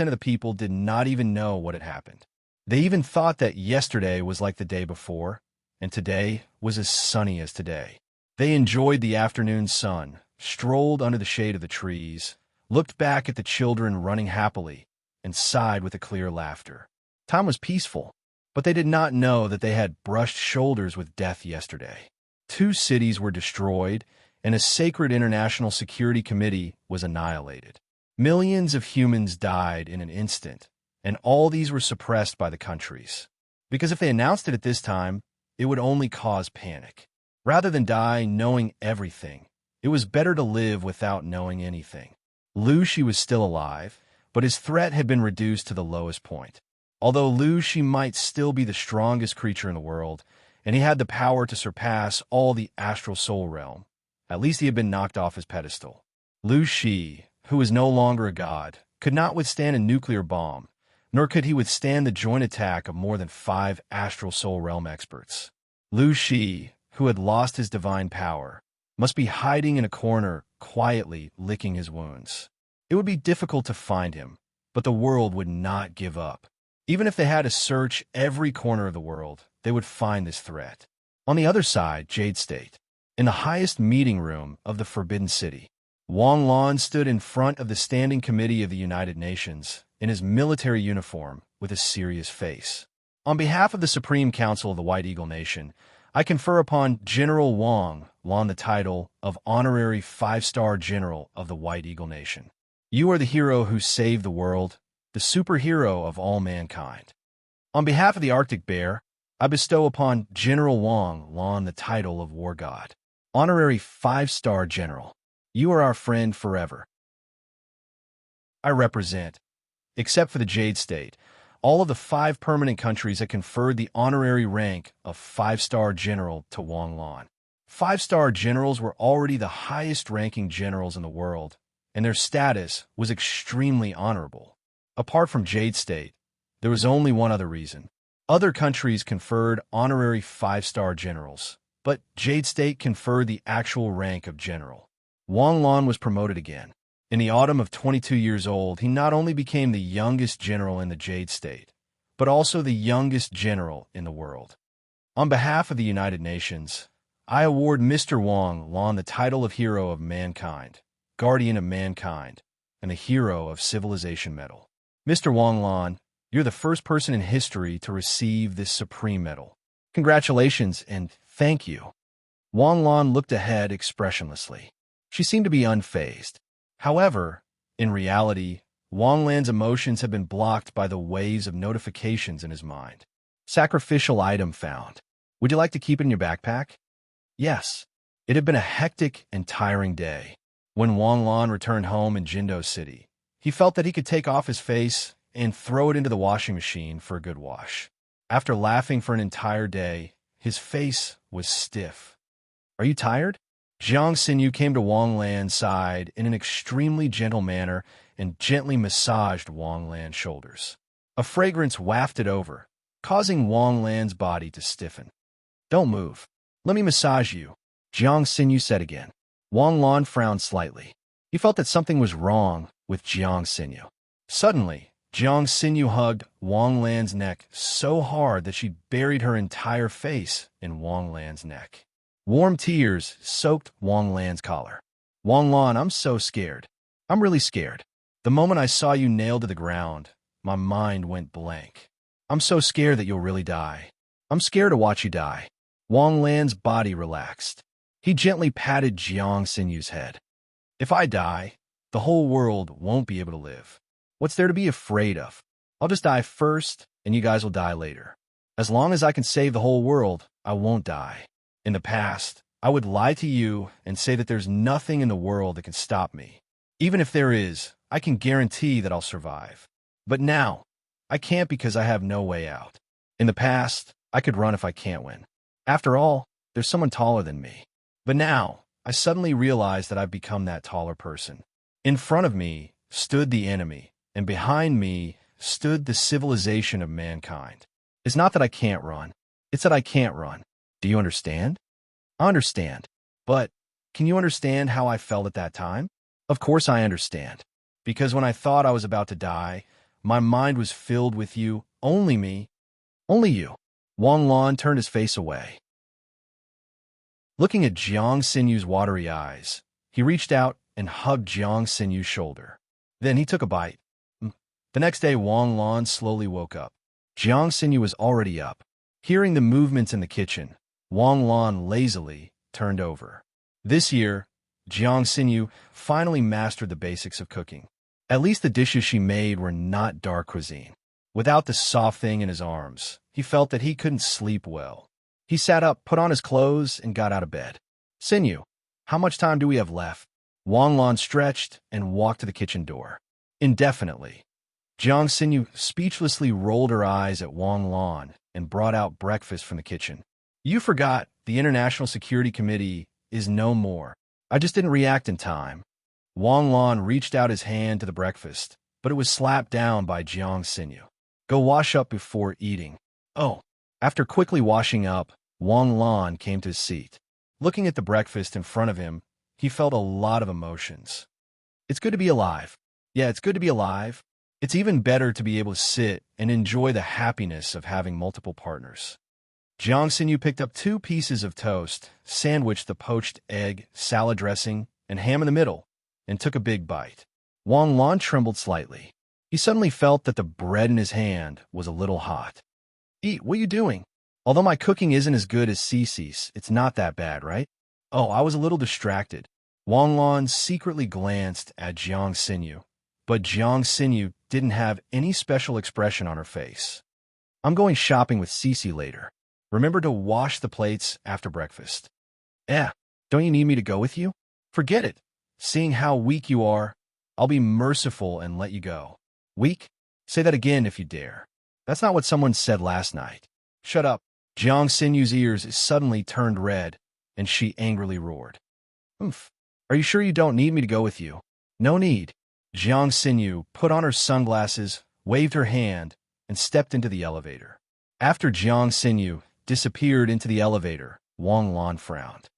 of the people did not even know what had happened. They even thought that yesterday was like the day before, and today was as sunny as today. They enjoyed the afternoon sun, strolled under the shade of the trees, looked back at the children running happily, and sighed with a clear laughter. Time was peaceful, but they did not know that they had brushed shoulders with death yesterday. 2 cities were destroyed, and a sacred international security committee was annihilated. Millions of humans died in an instant, and all these were suppressed by the countries. Because if they announced it at this time, it would only cause panic. Rather than die knowing everything, it was better to live without knowing anything. Lu Shi was still alive, but his threat had been reduced to the lowest point. Although Lu Shi might still be the strongest creature in the world, and he had the power to surpass all the astral soul realm, at least he had been knocked off his pedestal. Lu Shi, who was no longer a god, could not withstand a nuclear bomb, nor could he withstand the joint attack of more than 5 astral soul realm experts. Lu Shi, who had lost his divine power, must be hiding in a corner, quietly licking his wounds. It would be difficult to find him, but the world would not give up. Even if they had to search every corner of the world, they would find this threat. On the other side, Jade State, in the highest meeting room of the Forbidden City, Wang Lan stood in front of the Standing Committee of the United Nations in his military uniform with a serious face. On behalf of the Supreme Council of the White Eagle Nation, I confer upon General Wang Lan the title of Honorary 5-Star General of the White Eagle Nation. You are the hero who saved the world, the superhero of all mankind. On behalf of the Arctic Bear, I bestow upon General Wang Lan the title of War God, Honorary 5-Star General. You are our friend forever. I represent, except for the Jade State, all of the 5 permanent countries that conferred the honorary rank of 5-Star General to Wang Lan. 5-Star Generals were already the highest-ranking generals in the world, and their status was extremely honorable. Apart from Jade State, there was only one other reason. Other countries conferred honorary 5-Star Generals, but Jade State conferred the actual rank of General. Wang Lan was promoted again. In the autumn of 22 years old, he not only became the youngest general in the Jade State, but also the youngest general in the world. On behalf of the United Nations, I award Mr. Wang Lan the title of Hero of Mankind, Guardian of Mankind, and the Hero of Civilization Medal. Mr. Wang Lan, you're the first person in history to receive this supreme medal. Congratulations and thank you. Wang Lan looked ahead expressionlessly. She seemed to be unfazed. However, in reality, Wang Lan's emotions had been blocked by the waves of notifications in his mind. Sacrificial item found. Would you like to keep it in your backpack? Yes. It had been a hectic and tiring day. When Wang Lan returned home in Jindo City, he felt that he could take off his face and throw it into the washing machine for a good wash. After laughing for an entire day, his face was stiff. Are you tired? Jiang Xinyu came to Wang Lan's side in an extremely gentle manner and gently massaged Wang Lan's shoulders. A fragrance wafted over, causing Wang Lan's body to stiffen. Don't move. Let me massage you, Jiang Xinyu said again. Wang Lan frowned slightly. He felt that something was wrong with Jiang Xinyu. Suddenly, Jiang Xinyu hugged Wang Lan's neck so hard that she buried her entire face in Wang Lan's neck. Warm tears soaked Wang Lan's collar. Wang Lan, I'm so scared. I'm really scared. The moment I saw you nailed to the ground, my mind went blank. I'm so scared that you'll really die. I'm scared to watch you die. Wang Lan's body relaxed. He gently patted Jiang Xinyu's head. If I die, the whole world won't be able to live. What's there to be afraid of? I'll just die first, and you guys will die later. As long as I can save the whole world, I won't die. In the past, I would lie to you and say that there's nothing in the world that can stop me. Even if there is, I can guarantee that I'll survive. But now, I can't because I have no way out. In the past, I could run if I can't win. After all, there's someone taller than me. But now, I suddenly realized that I've become that taller person. In front of me stood the enemy, and behind me stood the civilization of mankind. It's not that I can't run. It's that I can't run. Do you understand? I understand. But can you understand how I felt at that time? Of course I understand. Because when I thought I was about to die, my mind was filled with you, only me, only you. Wang Lan turned his face away. Looking at Jiang Xinyu's watery eyes, he reached out and hugged Jiang Xinyu's shoulder. Then he took a bite. The next day, Wang Lan slowly woke up. Jiang Xinyu was already up. Hearing the movements in the kitchen, Wang Lan lazily turned over. This year, Jiang Xinyu finally mastered the basics of cooking. At least the dishes she made were not dark cuisine. Without the soft thing in his arms, he felt that he couldn't sleep well. He sat up, put on his clothes, and got out of bed. Xinyu, how much time do we have left? Wang Lan stretched and walked to the kitchen door. Indefinitely. Jiang Xinyu speechlessly rolled her eyes at Wang Lan and brought out breakfast from the kitchen. You forgot the International Security Committee is no more. I just didn't react in time. Wang Lan reached out his hand to the breakfast, but it was slapped down by Jiang Xinyu. Go wash up before eating. Oh. After quickly washing up, Wang Lan came to his seat. Looking at the breakfast in front of him, he felt a lot of emotions. It's good to be alive. Yeah, it's good to be alive. It's even better to be able to sit and enjoy the happiness of having multiple partners. Jiang Xinyu picked up 2 pieces of toast, sandwiched the poached egg, salad dressing, and ham in the middle, and took a big bite. Wang Lan trembled slightly. He suddenly felt that the bread in his hand was a little hot. Eat, what are you doing? Although my cooking isn't as good as Cece's, it's not that bad, right? Oh, I was a little distracted. Wang Lan secretly glanced at Jiang Xinyu, but Jiang Xinyu didn't have any special expression on her face. I'm going shopping with Cece later. Remember to wash the plates after breakfast. Don't you need me to go with you? Forget it. Seeing how weak you are, I'll be merciful and let you go. Weak? Say that again if you dare. That's not what someone said last night. Shut up. Jiang Xinyu's ears suddenly turned red, and she angrily roared. Oof. Are you sure you don't need me to go with you? No need. Jiang Xinyu put on her sunglasses, waved her hand, and stepped into the elevator. After Jiang Xinyu disappeared into the elevator, Wang Lan frowned.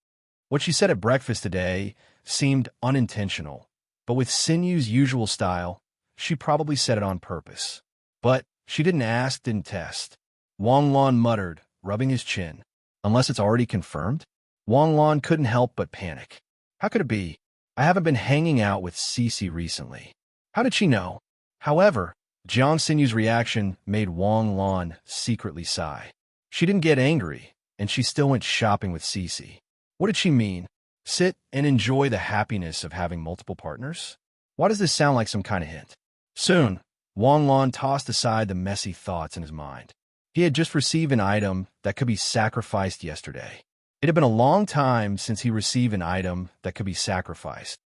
What she said at breakfast today seemed unintentional, but with Xinyu's usual style, she probably said it on purpose. But she didn't ask, didn't test. Wang Lan muttered, rubbing his chin. Unless it's already confirmed? Wang Lan couldn't help but panic. How could it be? I haven't been hanging out with Cece recently. How did she know? However, Jiang Xinyu's reaction made Wang Lan secretly sigh. She didn't get angry, and she still went shopping with Cece. What did she mean? Sit and enjoy the happiness of having multiple partners? Why does this sound like some kind of hint? Soon, Wang Lan tossed aside the messy thoughts in his mind. He had just received an item that could be sacrificed yesterday. It had been a long time since he received an item that could be sacrificed.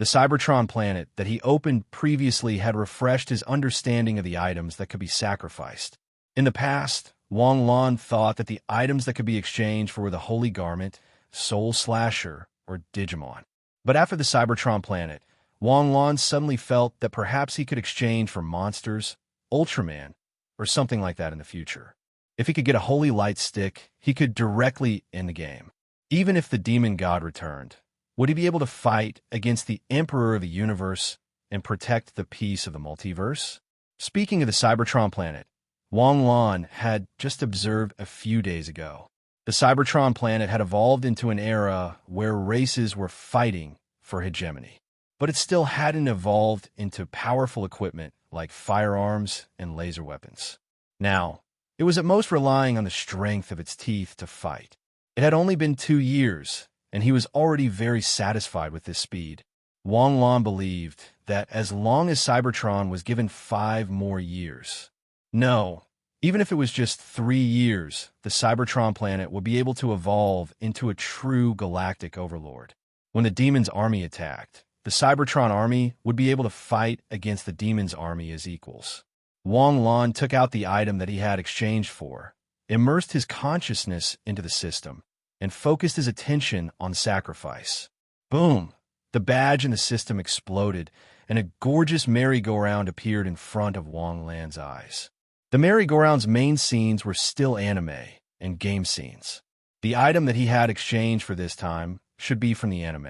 The Cybertron planet that he opened previously had refreshed his understanding of the items that could be sacrificed. In the past, Wang Lan thought that the items that could be exchanged for were the Holy Garment, Soul Slasher, or Digimon. But after the Cybertron planet, Wang Lan suddenly felt that perhaps he could exchange for monsters, Ultraman, or something like that in the future. If he could get a Holy Light Stick, he could directly end the game. Even if the Demon God returned, would he be able to fight against the Emperor of the Universe and protect the peace of the multiverse? Speaking of the Cybertron planet, Wang Lan had just observed a few days ago. The Cybertron planet had evolved into an era where races were fighting for hegemony, but it still hadn't evolved into powerful equipment like firearms and laser weapons. Now, it was at most relying on the strength of its teeth to fight. It had only been 2 years, and he was already very satisfied with this speed. Wang Lan believed that as long as Cybertron was given 5 more years, no, even if it was just 3 years, the Cybertron planet would be able to evolve into a true galactic overlord. When the demon's army attacked, the Cybertron army would be able to fight against the demon's army as equals. Wang Lan took out the item that he had exchanged for, immersed his consciousness into the system, and focused his attention on sacrifice. Boom! The badge in the system exploded, and a gorgeous merry-go-round appeared in front of Wang Lan's eyes. The merry-go-round's main scenes were still anime and game scenes. The item that he had exchanged for this time should be from the anime.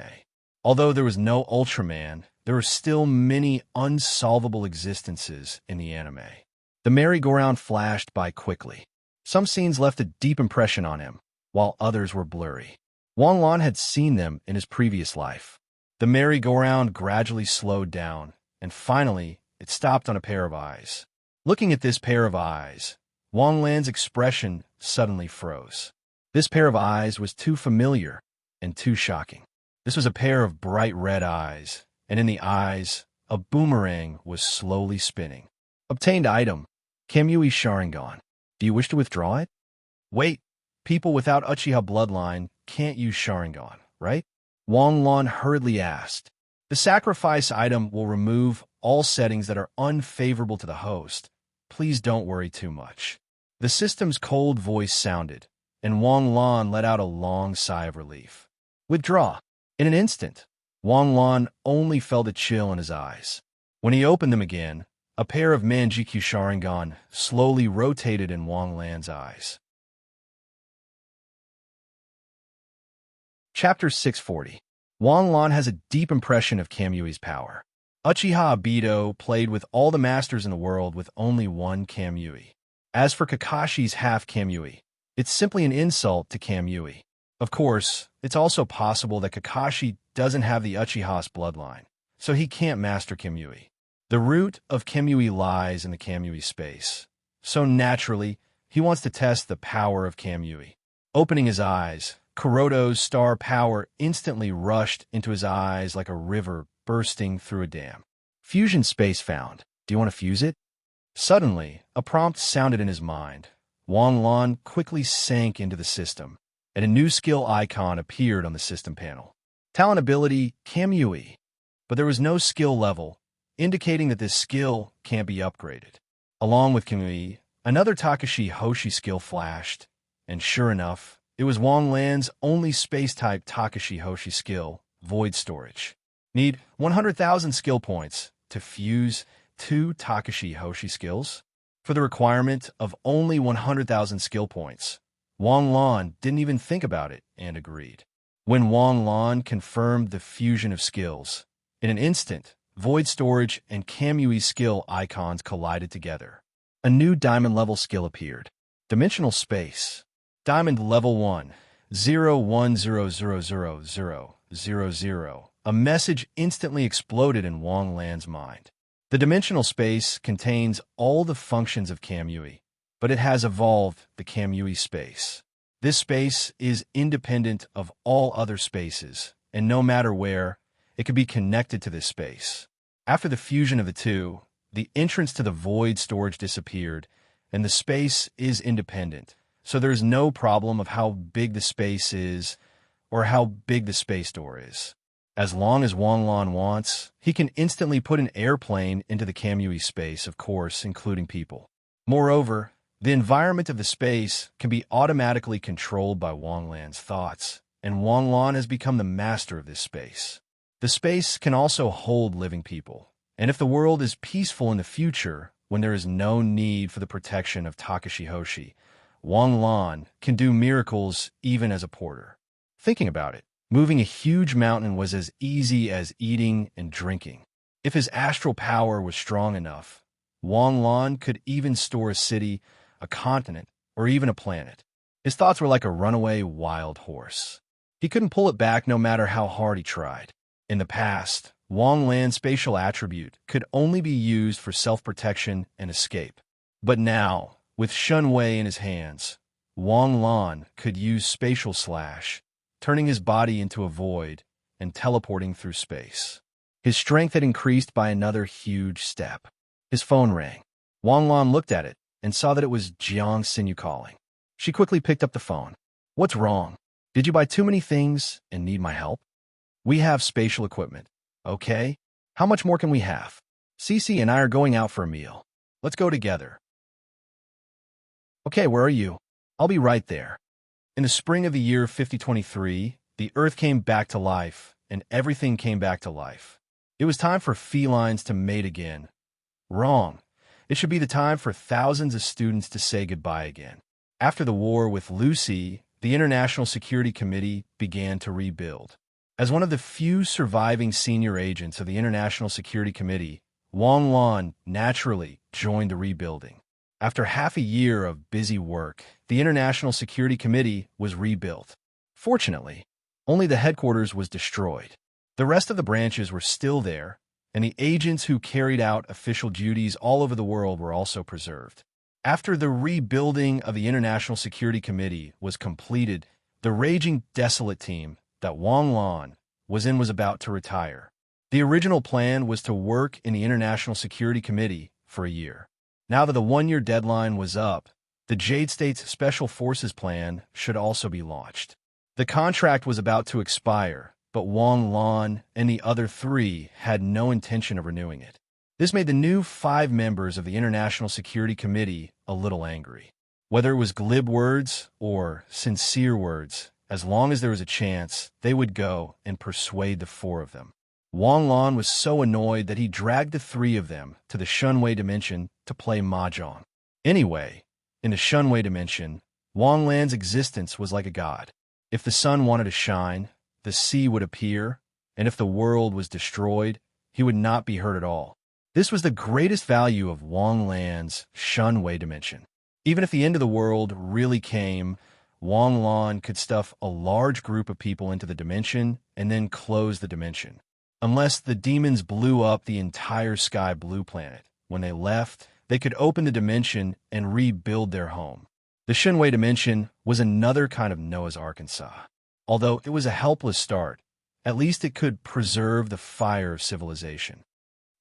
Although there was no Ultraman, there were still many unsolvable existences in the anime. The merry-go-round flashed by quickly. Some scenes left a deep impression on him, while others were blurry. Wang Lan had seen them in his previous life. The merry-go-round gradually slowed down, and finally, it stopped on a pair of eyes. Looking at this pair of eyes, Wang Lan's expression suddenly froze. This pair of eyes was too familiar and too shocking. This was a pair of bright red eyes, and in the eyes, a boomerang was slowly spinning. Obtained item, Kamui Sharingan. Do you wish to withdraw it? Wait, people without Uchiha bloodline can't use Sharingan, right? Wang Lan hurriedly asked. The sacrifice item will remove all settings that are unfavorable to the host. Please don't worry too much. The system's cold voice sounded, and Wang Lan let out a long sigh of relief. Withdraw. In an instant, Wang Lan only felt a chill in his eyes. When he opened them again, a pair of Manjikyu Sharingan slowly rotated in Wang Lan's eyes. Chapter 640. Wang Lan has a deep impression of Kamui's power. Uchiha Obito played with all the masters in the world with only one Kamui. As for Kakashi's half Kamui, it's simply an insult to Kamui. Of course, it's also possible that Kakashi doesn't have the Uchiha's bloodline, so he can't master Kamui. The root of Kamui lies in the Kamui space, so naturally, he wants to test the power of Kamui. Opening his eyes, Kuroto's star power instantly rushed into his eyes like a river bursting through a dam. Fusion space found. Do you want to fuse it? Suddenly, a prompt sounded in his mind. Wang Lan quickly sank into the system, and a new skill icon appeared on the system panel. Talent ability, Kamui. But there was no skill level, indicating that this skill can't be upgraded. Along with Kamui, another Takashi Hoshi skill flashed, and sure enough, it was Wang Lan's only space-type Takashi Hoshi skill, Void Storage. Need 100,000 skill points to fuse 2 Takashi Hoshi skills? For the requirement of only 100,000 skill points, Wang Lan didn't even think about it and agreed. When Wang Lan confirmed the fusion of skills, in an instant, Void Storage and Kamui skill icons collided together. A new diamond-level skill appeared. Dimensional Space. Diamond Level 1, 010000000. A message instantly exploded in Wang Lan's mind. The dimensional space contains all the functions of Kamui, but it has evolved the Kamui space. This space is independent of all other spaces, and no matter where, it could be connected to this space. After the fusion of the two, the entrance to the void storage disappeared, and the space is independent, so there's no problem of how big the space is or how big the space door is. As long as Wang Lan wants, he can instantly put an airplane into the Kamui space, of course, including people. Moreover, the environment of the space can be automatically controlled by Wang Lan's thoughts, and Wang Lan has become the master of this space. The space can also hold living people, and if the world is peaceful in the future, when there is no need for the protection of Takashi Hoshi, Wang Lan can do miracles even as a porter. Thinking about it, moving a huge mountain was as easy as eating and drinking. If his astral power was strong enough, Wang Lan could even store a city, a continent, or even a planet. His thoughts were like a runaway wild horse. He couldn't pull it back no matter how hard he tried. In the past, Wang Lan's spatial attribute could only be used for self-protection and escape. But now, with Shunwei in his hands, Wang Lan could use spatial slash, turning his body into a void and teleporting through space. His strength had increased by another huge step. His phone rang. Wang Lan looked at it and saw that it was Jiang Xinyu calling. She quickly picked up the phone. What's wrong? Did you buy too many things and need my help? We have spatial equipment. Okay? How much more can we have? Cece and I are going out for a meal. Let's go together. Okay, where are you? I'll be right there. In the spring of the year 5023, the Earth came back to life, and everything came back to life. It was time for felines to mate again. Wrong. It should be the time for thousands of students to say goodbye again. After the war with Lucy, the International Security Committee began to rebuild. As one of the few surviving senior agents of the International Security Committee, Wang Lan naturally joined the rebuilding. After half a year of busy work, the International Security Committee was rebuilt. Fortunately, only the headquarters was destroyed. The rest of the branches were still there, and the agents who carried out official duties all over the world were also preserved. After the rebuilding of the International Security Committee was completed, the raging desolate team that Wang Lan was in was about to retire. The original plan was to work in the International Security Committee for a year. Now that the one-year deadline was up, the Jade State's Special Forces plan should also be launched. The contract was about to expire, but Wang Lan and the other 3 had no intention of renewing it. This made the new 5 members of the International Security Committee a little angry. Whether it was glib words or sincere words, as long as there was a chance, they would go and persuade the 4 of them. Wang Lan was so annoyed that he dragged the 3 of them to the Shunwei dimension to play mahjong. Anyway, in the Shunwei dimension, Wang Lan's existence was like a god. If the sun wanted to shine, the sea would appear, and if the world was destroyed, he would not be hurt at all. This was the greatest value of Wang Lan's Shunwei dimension. Even if the end of the world really came, Wang Lan could stuff a large group of people into the dimension and then close the dimension. Unless the demons blew up the entire Sky Blue planet. When they left, they could open the dimension and rebuild their home. The Shenwei dimension was another kind of Noah's Arkansas. Although it was a helpless start, at least it could preserve the fire of civilization.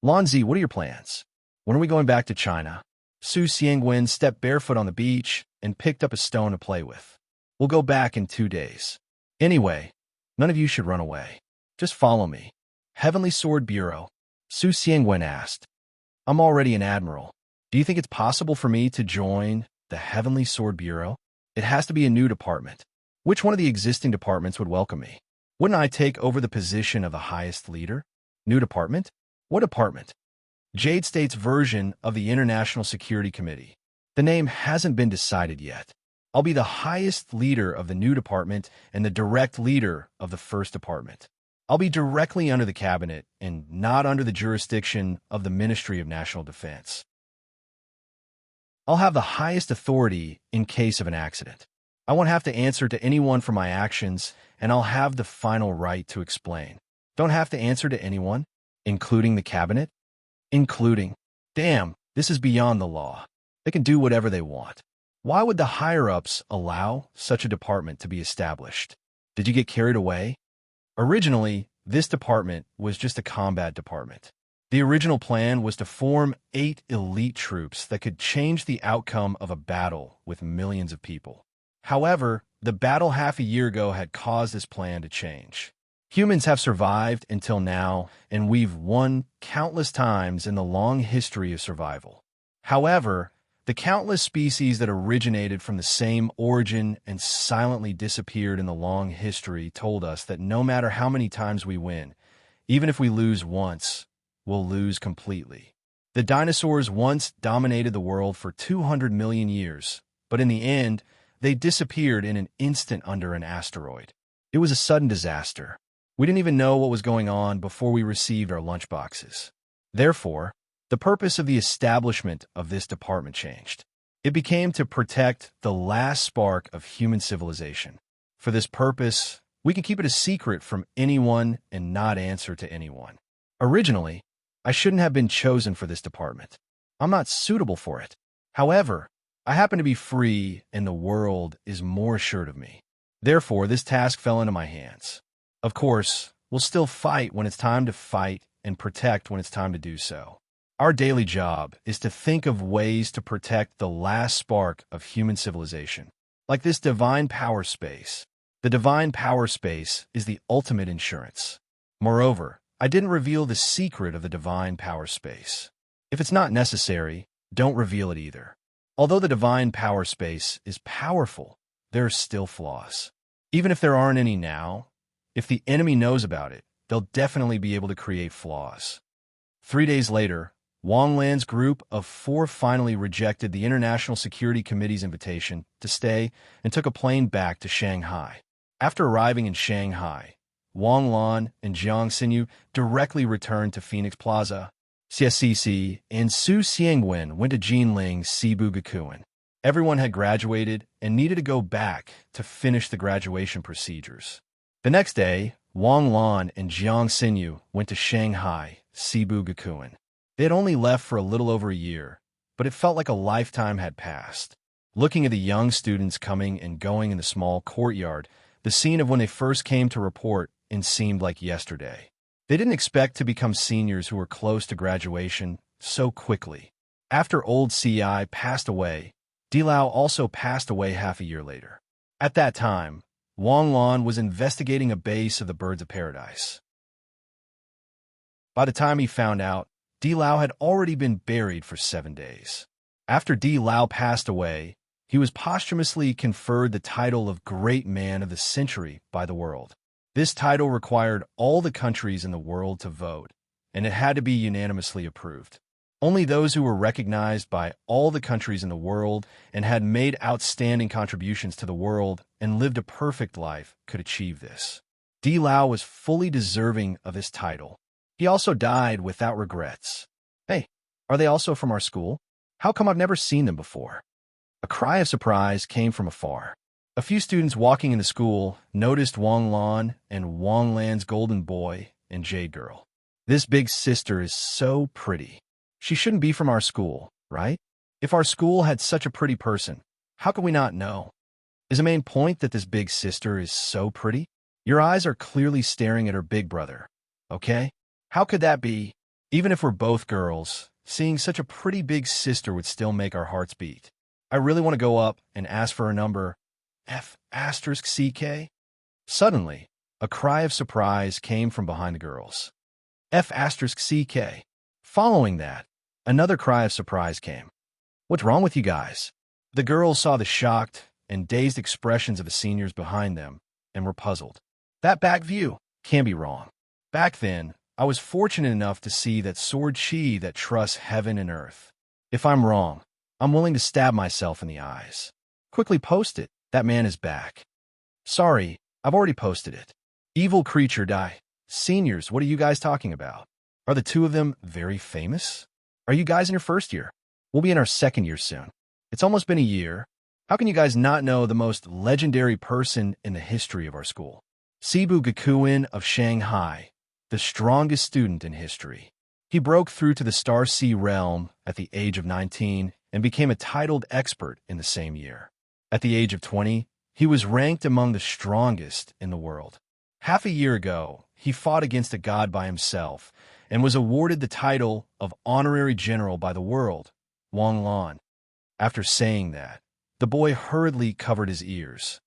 Lanzi, what are your plans? When are we going back to China? Su Xiangwen stepped barefoot on the beach and picked up a stone to play with. We'll go back in 2 days. Anyway, none of you should run away. Just follow me. Heavenly Sword Bureau. Su Xiangwen asked. I'm already an admiral. Do you think it's possible for me to join the Heavenly Sword Bureau? It has to be a new department. Which one of the existing departments would welcome me? Wouldn't I take over the position of the highest leader? New department? What department? Jade State's version of the International Security Committee. The name hasn't been decided yet. I'll be the highest leader of the new department and the direct leader of the first department. I'll be directly under the cabinet and not under the jurisdiction of the Ministry of National Defense. I'll have the highest authority in case of an accident. I won't have to answer to anyone for my actions, and I'll have the final right to explain. Don't have to answer to anyone, including the cabinet? Including. Damn, this is beyond the law. They can do whatever they want. Why would the higher-ups allow such a department to be established? Did you get carried away? Originally, this department was just a combat department. The original plan was to form 8 elite troops that could change the outcome of a battle with millions of people. However, the battle half a year ago had caused this plan to change. Humans have survived until now, and we've won countless times in the long history of survival. However, the countless species that originated from the same origin and silently disappeared in the long history told us that no matter how many times we win, even if we lose once, we'll lose completely. The dinosaurs once dominated the world for 200 million years, but in the end, they disappeared in an instant under an asteroid. It was a sudden disaster. We didn't even know what was going on before we received our lunchboxes. Therefore, the purpose of the establishment of this department changed. It became to protect the last spark of human civilization. For this purpose, we can keep it a secret from anyone and not answer to anyone. Originally, I shouldn't have been chosen for this department. I'm not suitable for it. However, I happen to be free and the world is more assured of me. Therefore, this task fell into my hands. Of course, we'll still fight when it's time to fight and protect when it's time to do so. Our daily job is to think of ways to protect the last spark of human civilization. Like this divine power space. The divine power space is the ultimate insurance. Moreover, I didn't reveal the secret of the divine power space. If it's not necessary, don't reveal it either. Although the divine power space is powerful, there are still flaws. Even if there aren't any now, if the enemy knows about it, they'll definitely be able to create flaws. 3 days later, Wang Lan's group of 4 finally rejected the International Security Committee's invitation to stay and took a plane back to Shanghai. After arriving in Shanghai, Wang Lan and Jiang Xinyu directly returned to Phoenix Plaza. CSCC and Su Xiangwen went to Jinling's Cebu Gakuen. Everyone had graduated and needed to go back to finish the graduation procedures. The next day, Wang Lan and Jiang Xinyu went to Shanghai, Cebu Gakuen. They had only left for a little over a year, but it felt like a lifetime had passed. Looking at the young students coming and going in the small courtyard, the scene of when they first came to report seemed like yesterday. They didn't expect to become seniors who were close to graduation so quickly. After old CI passed away, Dilao also passed away half a year later. At that time, Wang Lan was investigating a base of the birds of paradise. By the time he found out, Dilao had already been buried for 7 days. After Dilao passed away, he was posthumously conferred the title of Great Man of the Century by the world. This title required all the countries in the world to vote, and it had to be unanimously approved. Only those who were recognized by all the countries in the world and had made outstanding contributions to the world and lived a perfect life could achieve this. Dilao was fully deserving of this title. He also died without regrets. Hey, are they also from our school? How come I've never seen them before? A cry of surprise came from afar. A few students walking into school noticed Wang Lan and Wang Lan's golden boy and jade girl. This big sister is so pretty. She shouldn't be from our school. right? If our school had such a pretty person, how could we not know? Is the main point that this big sister is so pretty? Your eyes are clearly staring at her big brother, okay? How could that be? Even if we're both girls, seeing such a pretty big sister would still make our hearts beat. I really want to go up and ask for her number. F***CK? Suddenly, a cry of surprise came from behind the girls. F***CK. Following that, another cry of surprise came. What's wrong with you guys? The girls saw the shocked and dazed expressions of the seniors behind them and were puzzled. That back view can't be wrong. Back then, I was fortunate enough to see that sword chi that trusts heaven and earth. If I'm wrong, I'm willing to stab myself in the eyes. Quickly post it. That man is back. Sorry, I've already posted it. Evil creature die. Seniors, what are you guys talking about? Are the two of them very famous? Are you guys in your first year? We'll be in our second year soon. It's almost been a year. How can you guys not know the most legendary person in the history of our school? Sibu Gakuin of Shanghai, the strongest student in history. He broke through to the Star Sea realm at the age of 19 and became a titled expert in the same year. At the age of 20, he was ranked among the strongest in the world. Half a year ago, he fought against a god by himself and was awarded the title of Honorary General by the world, Wang Lan. After saying that, the boy hurriedly covered his ears.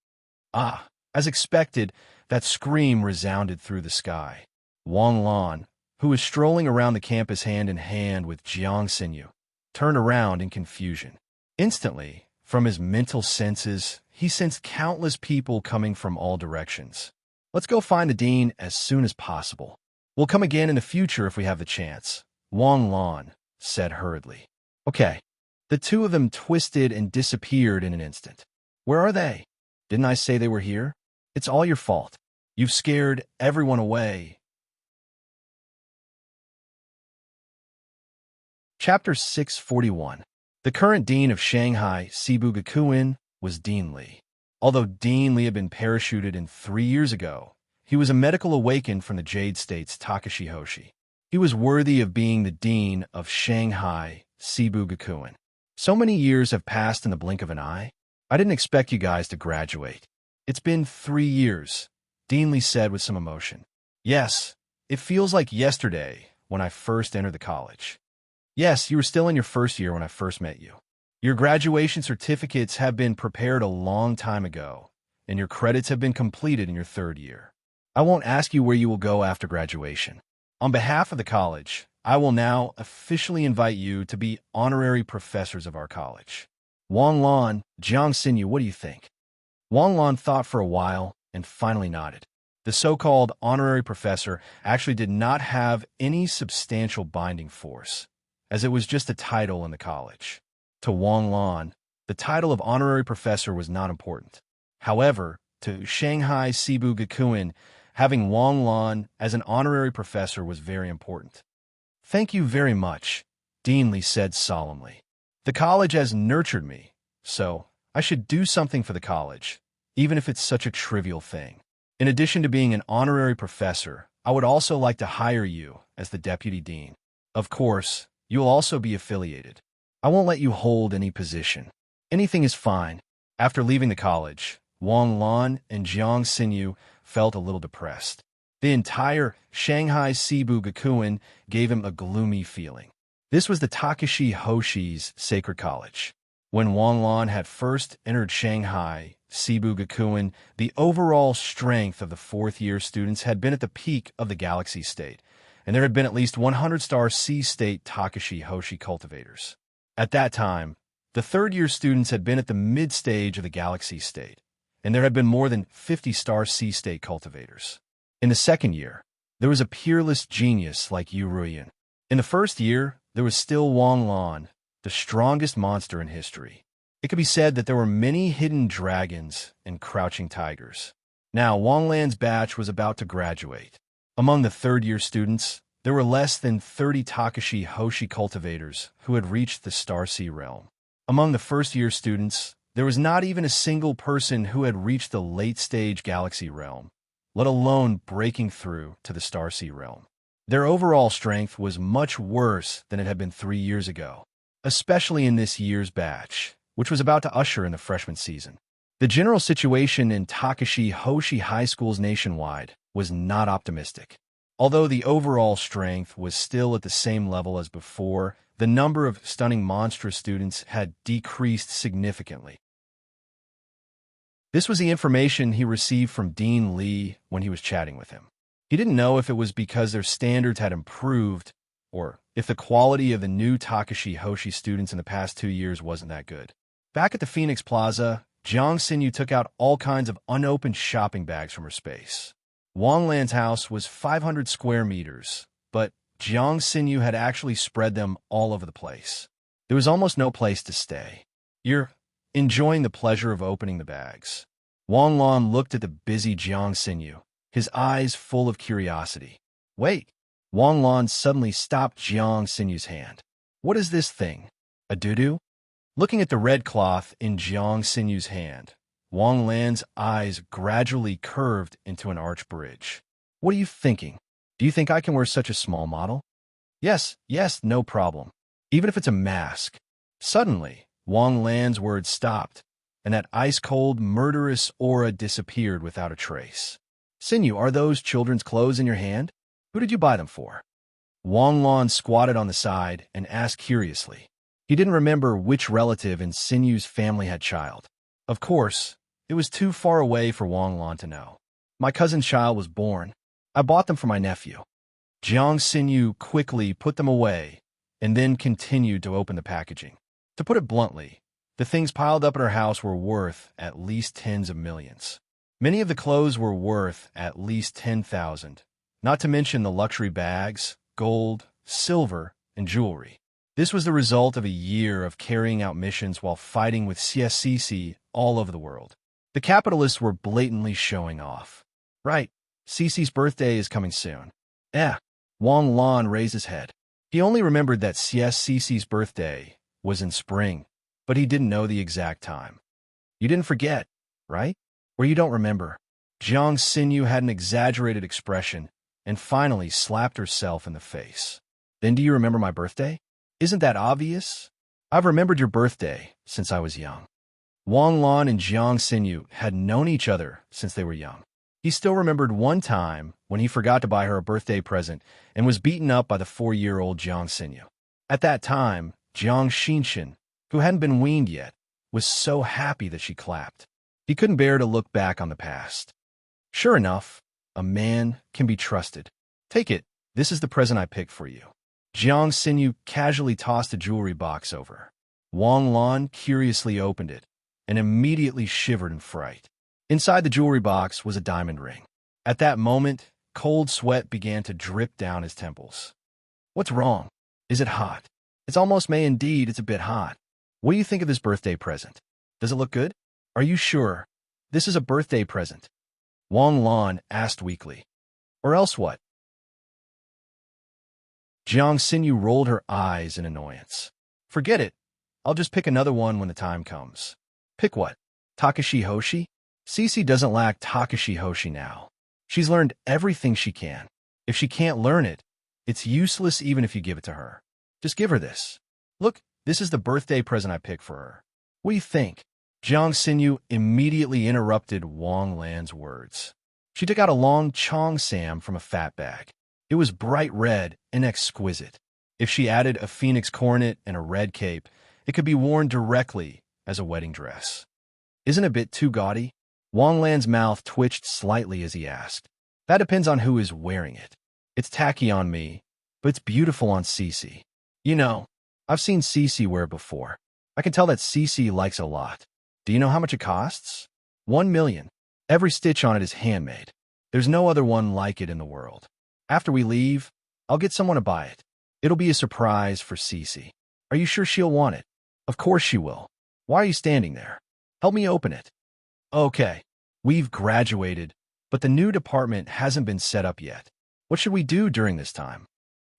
As expected, that scream resounded through the sky. Wang Lan, who was strolling around the campus hand in hand with Jiang Xinyu, turned around in confusion. Instantly, from his mental senses, he sensed countless people coming from all directions. Let's go find the dean as soon as possible. We'll come again in the future if we have the chance, Wang Lan said hurriedly. Okay. The two of them twisted and disappeared in an instant. Where are they? Didn't I say they were here? It's all your fault. You've scared everyone away. Chapter 641. The current dean of Shanghai, Sibu Gakuin, was Dean Li. Although Dean Li had been parachuted in 3 years ago, he was a medical awakened from the Jade State's Takashi Hoshi. He was worthy of being the dean of Shanghai, Sibu Gakuin. So many years have passed in the blink of an eye. I didn't expect you guys to graduate. It's been 3 years, Dean Li said with some emotion. Yes, it feels like yesterday when I first entered the college. Yes, you were still in your first year when I first met you. Your graduation certificates have been prepared a long time ago, and your credits have been completed in your 3rd year. I won't ask you where you will go after graduation. On behalf of the college, I will now officially invite you to be honorary professors of our college. Wang Lan, Jiang Xinyu, what do you think? Wang Lan thought for a while and finally nodded. The so-called honorary professor actually did not have any substantial binding force, as it was just a title in the college. To Wang Lan, the title of honorary professor was not important. However, to Shanghai Sibu Gakuin, having Wang Lan as an honorary professor was very important. Thank you very much, Dean Li said solemnly. The college has nurtured me, so I should do something for the college, even if it's such a trivial thing. In addition to being an honorary professor, I would also like to hire you as the deputy dean. Of course, you'll also be affiliated. I won't let you hold any position. Anything is fine. After leaving the college, Wang Lan and Jiang Xinyu felt a little depressed. The entire Shanghai Sibu Gakuin gave him a gloomy feeling. This was the Takashi Hoshi's sacred college. When Wang Lan had first entered Shanghai Sibu Gakuin, the overall strength of the 4th-year students had been at the peak of the Galaxy State, and there had been at least 100-star C-State Takashi Hoshi cultivators. At that time, the 3rd-year students had been at the mid-stage of the Galaxy State, and there had been more than 50-star C-State cultivators. In the 2nd year, there was a peerless genius like Yu Ruiyan. In the 1st year, there was still Wang Lan, the strongest monster in history. It could be said that there were many hidden dragons and crouching tigers. Now, Wang Lan's batch was about to graduate. Among the 3rd-year students, there were less than 30 Takashi Hoshi cultivators who had reached the Star Sea realm. Among the 1st-year students, there was not even a single person who had reached the late-stage Galaxy realm, let alone breaking through to the Star Sea realm. Their overall strength was much worse than it had been 3 years ago. especially in this year's batch, which was about to usher in the freshman season. The general situation in Takashi Hoshi high schools nationwide was not optimistic. Although the overall strength was still at the same level as before, the number of stunning monstrous students had decreased significantly. This was the information he received from Dean Lee when he was chatting with him. He didn't know if it was because their standards had improved or if the quality of the new Takashi Hoshi students in the past 2 years wasn't that good. Back at the Phoenix Plaza, Jiang Xinyu took out all kinds of unopened shopping bags from her space. Wang Lan's house was 500 square meters, but Jiang Xinyu had actually spread them all over the place. There was almost no place to stay. You're enjoying the pleasure of opening the bags. Wang Lan looked at the busy Jiang Xinyu, his eyes full of curiosity. Wait! Wang Lan suddenly stopped Jiang Xinyu's hand. What is this thing? A doo-doo? Looking at the red cloth in Jiang Xinyu's hand, Wang Lan's eyes gradually curved into an arch bridge. What are you thinking? Do you think I can wear such a small model? Yes, no problem. Even if it's a mask. Suddenly, Wang Lan's words stopped, and that ice-cold, murderous aura disappeared without a trace. Xinyu, are those children's clothes in your hand? Who did you buy them for? Wang Lan squatted on the side and asked curiously. He didn't remember which relative in Xinyu's family had child. Of course, it was too far away for Wang Lan to know. My cousin's child was born. I bought them for my nephew. Jiang Xinyu quickly put them away and then continued to open the packaging. To put it bluntly, the things piled up at her house were worth at least tens of millions. Many of the clothes were worth at least 10,000, not to mention the luxury bags, gold, silver, and jewelry. This was the result of a year of carrying out missions while fighting with CSCC all over the world. The capitalists were blatantly showing off. Right, Cece's birthday is coming soon. Wang Lan raised his head. He only remembered that CSCC's birthday was in spring, but he didn't know the exact time. You didn't forget, right? Or you don't remember? Jiang Xinyu had an exaggerated expression and finally slapped herself in the face. Then do you remember my birthday? Isn't that obvious? I've remembered your birthday since I was young. Wang Lan and Jiang Xinyu had known each other since they were young. He still remembered one time when he forgot to buy her a birthday present and was beaten up by the 4-year-old Jiang Xinyu. At that time, Jiang Xinshin, who hadn't been weaned yet, was so happy that she clapped. He couldn't bear to look back on the past. Sure enough, a man can be trusted. Take it. This is the present I picked for you. Jiang Xinyu casually tossed a jewelry box over. Wang Lan curiously opened it and immediately shivered in fright. Inside the jewelry box was a diamond ring. At that moment, cold sweat began to drip down his temples. What's wrong? Is it hot? It's almost May indeed, it's a bit hot. What do you think of this birthday present? Does it look good? Are you sure? This is a birthday present. Wang Lan asked weakly. Or else what? Jiang Xinyu rolled her eyes in annoyance. Forget it. I'll just pick another one when the time comes. Pick what? Takashi Hoshi? Cece doesn't lack Takashi Hoshi now. She's learned everything she can. If she can't learn it, it's useless even if you give it to her. Just give her this. Look, this is the birthday present I picked for her. What do you think? Jiang Xinyu immediately interrupted Wang Lan's words. She took out a long cheongsam from a fat bag. It was bright red and exquisite. If she added a phoenix coronet and a red cape, it could be worn directly as a wedding dress. Isn't it a bit too gaudy? Wang Lan's mouth twitched slightly as he asked. That depends on who is wearing it. It's tacky on me, but it's beautiful on Cece. You know, I've seen Cece wear it before. I can tell that Cece likes it a lot. Do you know how much it costs? 1 million. Every stitch on it is handmade. There's no other one like it in the world. After we leave, I'll get someone to buy it. It'll be a surprise for Cece. Are you sure she'll want it? Of course she will. Why are you standing there? Help me open it. Okay, we've graduated, but the new department hasn't been set up yet. What should we do during this time?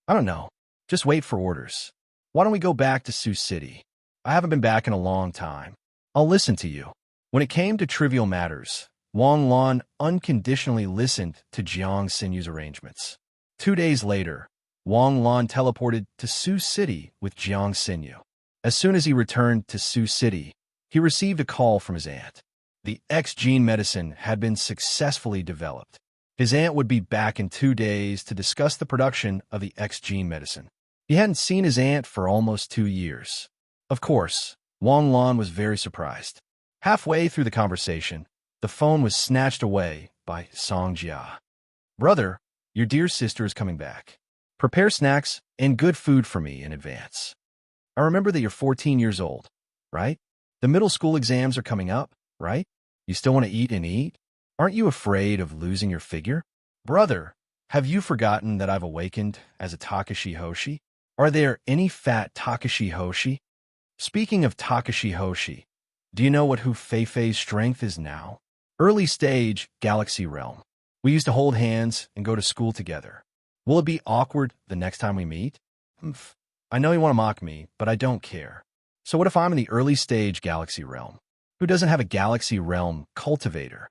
I don't know. Just wait for orders. Why don't we go back to Sioux City? I haven't been back in a long time. I'll listen to you. When it came to trivial matters, Wang Lan unconditionally listened to Jiang Xinyu's arrangements. 2 days later, Wang Lan teleported to Sioux City with Jiang Xinyu. As soon as he returned to Sioux City, he received a call from his aunt. The X-gene medicine had been successfully developed. His aunt would be back in 2 days to discuss the production of the X-gene medicine. He hadn't seen his aunt for almost 2 years. Of course, Wang Lan was very surprised. Halfway through the conversation, the phone was snatched away by Song Jia. "Brother, your dear sister is coming back. Prepare snacks and good food for me in advance. I remember that you're 14 years old, right? The middle school exams are coming up, right? You still want to eat and eat? Aren't you afraid of losing your figure? Brother, have you forgotten that I've awakened as a Takashi Hoshi? Are there any fat Takashi Hoshi? Speaking of Takashi Hoshi, do you know what Hu Feifei's strength is now? Early stage Galaxy Realm. We used to hold hands and go to school together. Will it be awkward the next time we meet? I know you want to mock me, but I don't care. So what if I'm in the early stage Galaxy Realm? Who doesn't have a Galaxy Realm cultivator?"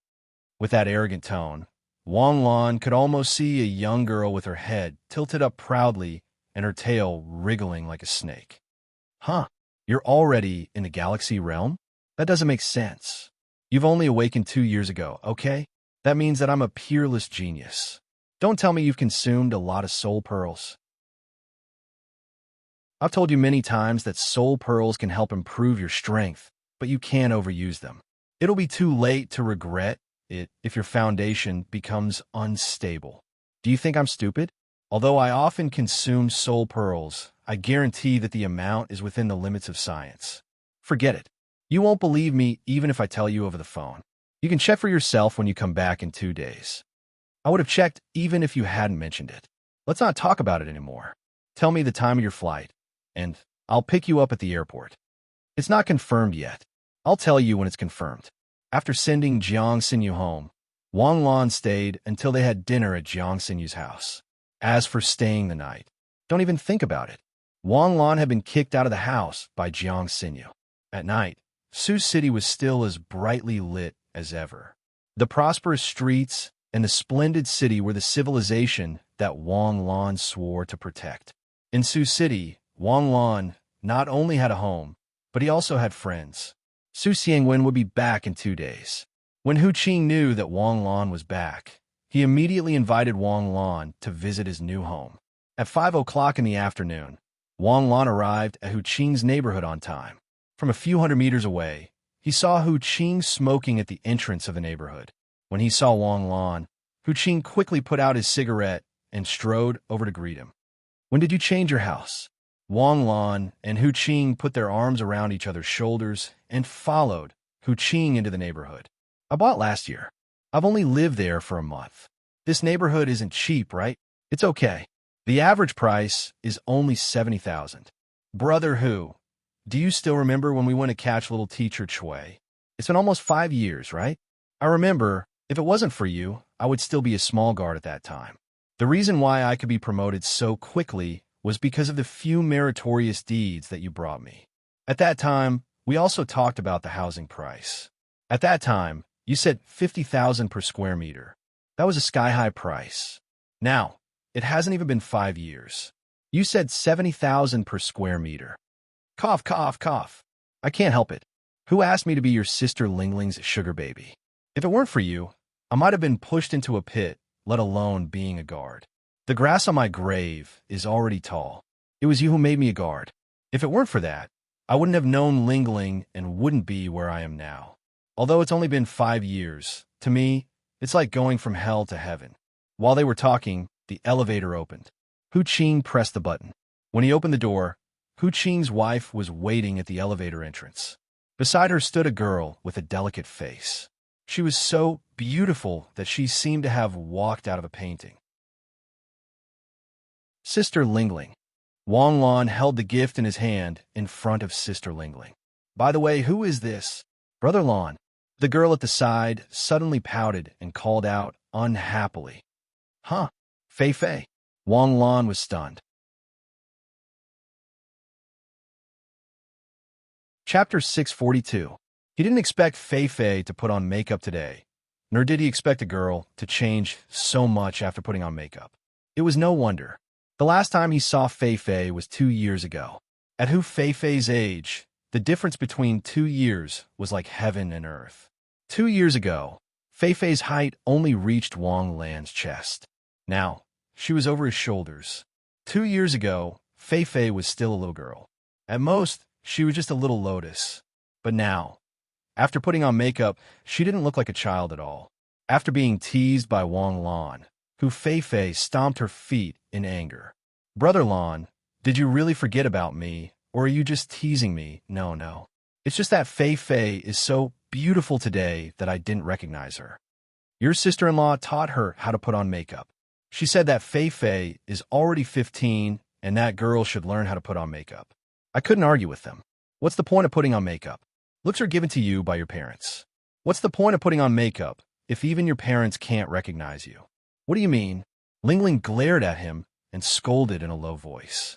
With that arrogant tone, Wang Lan could almost see a young girl with her head tilted up proudly and her tail wriggling like a snake. "Huh, you're already in the Galaxy Realm? That doesn't make sense. You've only awakened 2 years ago, okay? That means that I'm a peerless genius. Don't tell me you've consumed a lot of soul pearls." I've told you many times that soul pearls can help improve your strength, but you can't overuse them. It'll be too late to regret it if your foundation becomes unstable. Do you think I'm stupid? Although I often consume soul pearls, I guarantee that the amount is within the limits of science. Forget it. You won't believe me even if I tell you over the phone. You can check for yourself when you come back in 2 days. I would have checked even if you hadn't mentioned it. Let's not talk about it anymore. Tell me the time of your flight, and I'll pick you up at the airport. It's not confirmed yet. I'll tell you when it's confirmed. After sending Jiang Xinyu home, Wang Lan stayed until they had dinner at Jiang Xinyu's house. As for staying the night, don't even think about it. Wang Lan had been kicked out of the house by Jiang Xinyu. At night, Sioux City was still as brightly lit as ever. The prosperous streets and the splendid city were the civilization that Wang Lan swore to protect. In Sioux City, Wang Lan not only had a home, but he also had friends. Su Xiangwen would be back in 2 days. When Hu Qing knew that Wang Lan was back, he immediately invited Wang Lan to visit his new home. At 5 o'clock in the afternoon, Wang Lan arrived at Hu Qing's neighborhood on time. From a few hundred meters away, he saw Hu Qing smoking at the entrance of the neighborhood. When he saw Wang Lan, Hu Qing quickly put out his cigarette and strode over to greet him. "When did you change your house?" Wang Lan and Hu Qing put their arms around each other's shoulders and followed Hu Qing into the neighborhood. "I bought last year. I've only lived there for a month. This neighborhood isn't cheap, right? It's okay. The average price is only 70,000. Brother Hu, do you still remember when we went to catch little teacher Chui? It's been almost 5 years, right? I remember, if it wasn't for you, I would still be a small guard at that time. The reason why I could be promoted so quickly was because of the few meritorious deeds that you brought me. At that time, we also talked about the housing price. At that time, you said 50,000 per square meter. That was a sky-high price. Now, it hasn't even been 5 years. You said 70,000 per square meter. Cough, cough, cough. I can't help it. Who asked me to be your sister Lingling's sugar baby? If it weren't for you, I might have been pushed into a pit, let alone being a guard. The grass on my grave is already tall. It was you who made me a guard. If it weren't for that, I wouldn't have known Lingling and wouldn't be where I am now. Although it's only been 5 years, to me, it's like going from hell to heaven." While they were talking, the elevator opened. Hu Qing pressed the button. When he opened the door, Hu Qing's wife was waiting at the elevator entrance. Beside her stood a girl with a delicate face. She was so beautiful that she seemed to have walked out of a painting. Sister Lingling. Wang Lan held the gift in his hand in front of Sister Lingling. "By the way, who is this?" "Brother Lan." The girl at the side suddenly pouted and called out unhappily. "Huh? Fei Fei." Wang Lan was stunned. Chapter 642. He didn't expect Fei Fei to put on makeup today, nor did he expect a girl to change so much after putting on makeup. It was no wonder. The last time he saw Fei Fei was 2 years ago. At Hu Feifei's age, the difference between 2 years was like heaven and earth. 2 years ago, Feifei's height only reached Wang Lan's chest. Now, she was over his shoulders. 2 years ago, Feifei was still a little girl. At most, she was just a little lotus. But now, after putting on makeup, she didn't look like a child at all. After being teased by Wang Lan, Hu Feifei stomped her feet in anger. "Brother Lan, did you really forget about me, or are you just teasing me?" No. It's just that Feifei is so beautiful today that I didn't recognize her. Your sister-in-law taught her how to put on makeup. She said that Feifei is already 15 and that girl should learn how to put on makeup. I couldn't argue with them. What's the point of putting on makeup? Looks are given to you by your parents. What's the point of putting on makeup if even your parents can't recognize you? What do you mean? Lingling glared at him and scolded in a low voice.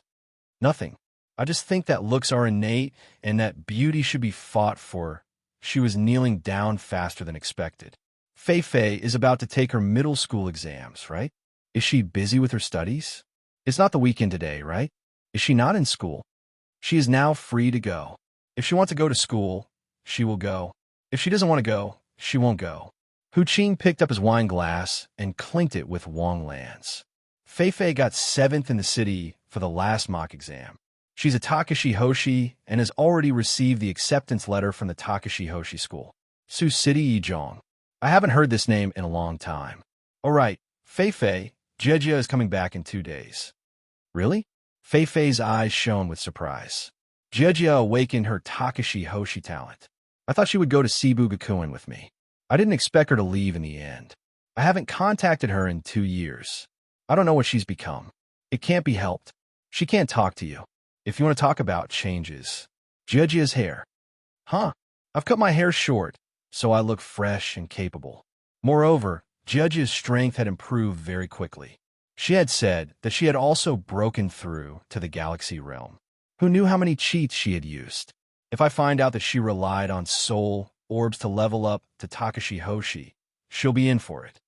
Nothing. I just think that looks are innate and that beauty should be fought for. She was kneeling down faster than expected. Feifei is about to take her middle school exams, right? Is she busy with her studies? It's not the weekend today, right? Is she not in school? She is now free to go. If she wants to go to school, she will go. If she doesn't want to go, she won't go. Hu Qing picked up his wine glass and clinked it with Wang Lan's. Feifei got 7th in the city for the last mock exam. She's a Takashi Hoshi and has already received the acceptance letter from the Takashi Hoshi school. Sioux City Yizhong. I haven't heard this name in a long time. All right, Feifei, Jejia is coming back in 2 days. Really? Feifei's eyes shone with surprise. Jejia awakened her Takashi Hoshi talent. I thought she would go to Cebu Gakuen with me. I didn't expect her to leave in the end. I haven't contacted her in 2 years. I don't know what she's become. It can't be helped. She can't talk to you. If you want to talk about changes. Jejia's hair. Huh? I've cut my hair short, so I look fresh and capable. Moreover, Jejia's strength had improved very quickly. She had said that she had also broken through to the galaxy realm. Who knew how many cheats she had used? If I find out that she relied on soul orbs to level up to Takashi Hoshi, she'll be in for it.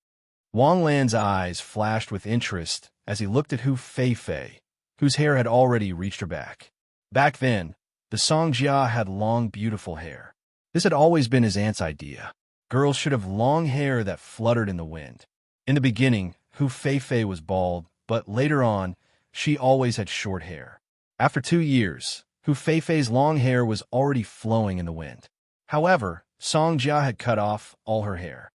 Wang Lan's eyes flashed with interest as he looked at Hu Feifei, whose hair had already reached her back. Back then, the Songjia had long, beautiful hair. This had always been his aunt's idea. Girls should have long hair that fluttered in the wind. In the beginning, Hu Feifei was bald, but later on, she always had short hair. After 2 years, Hu Feifei's long hair was already flowing in the wind. However, Songjia had cut off all her hair.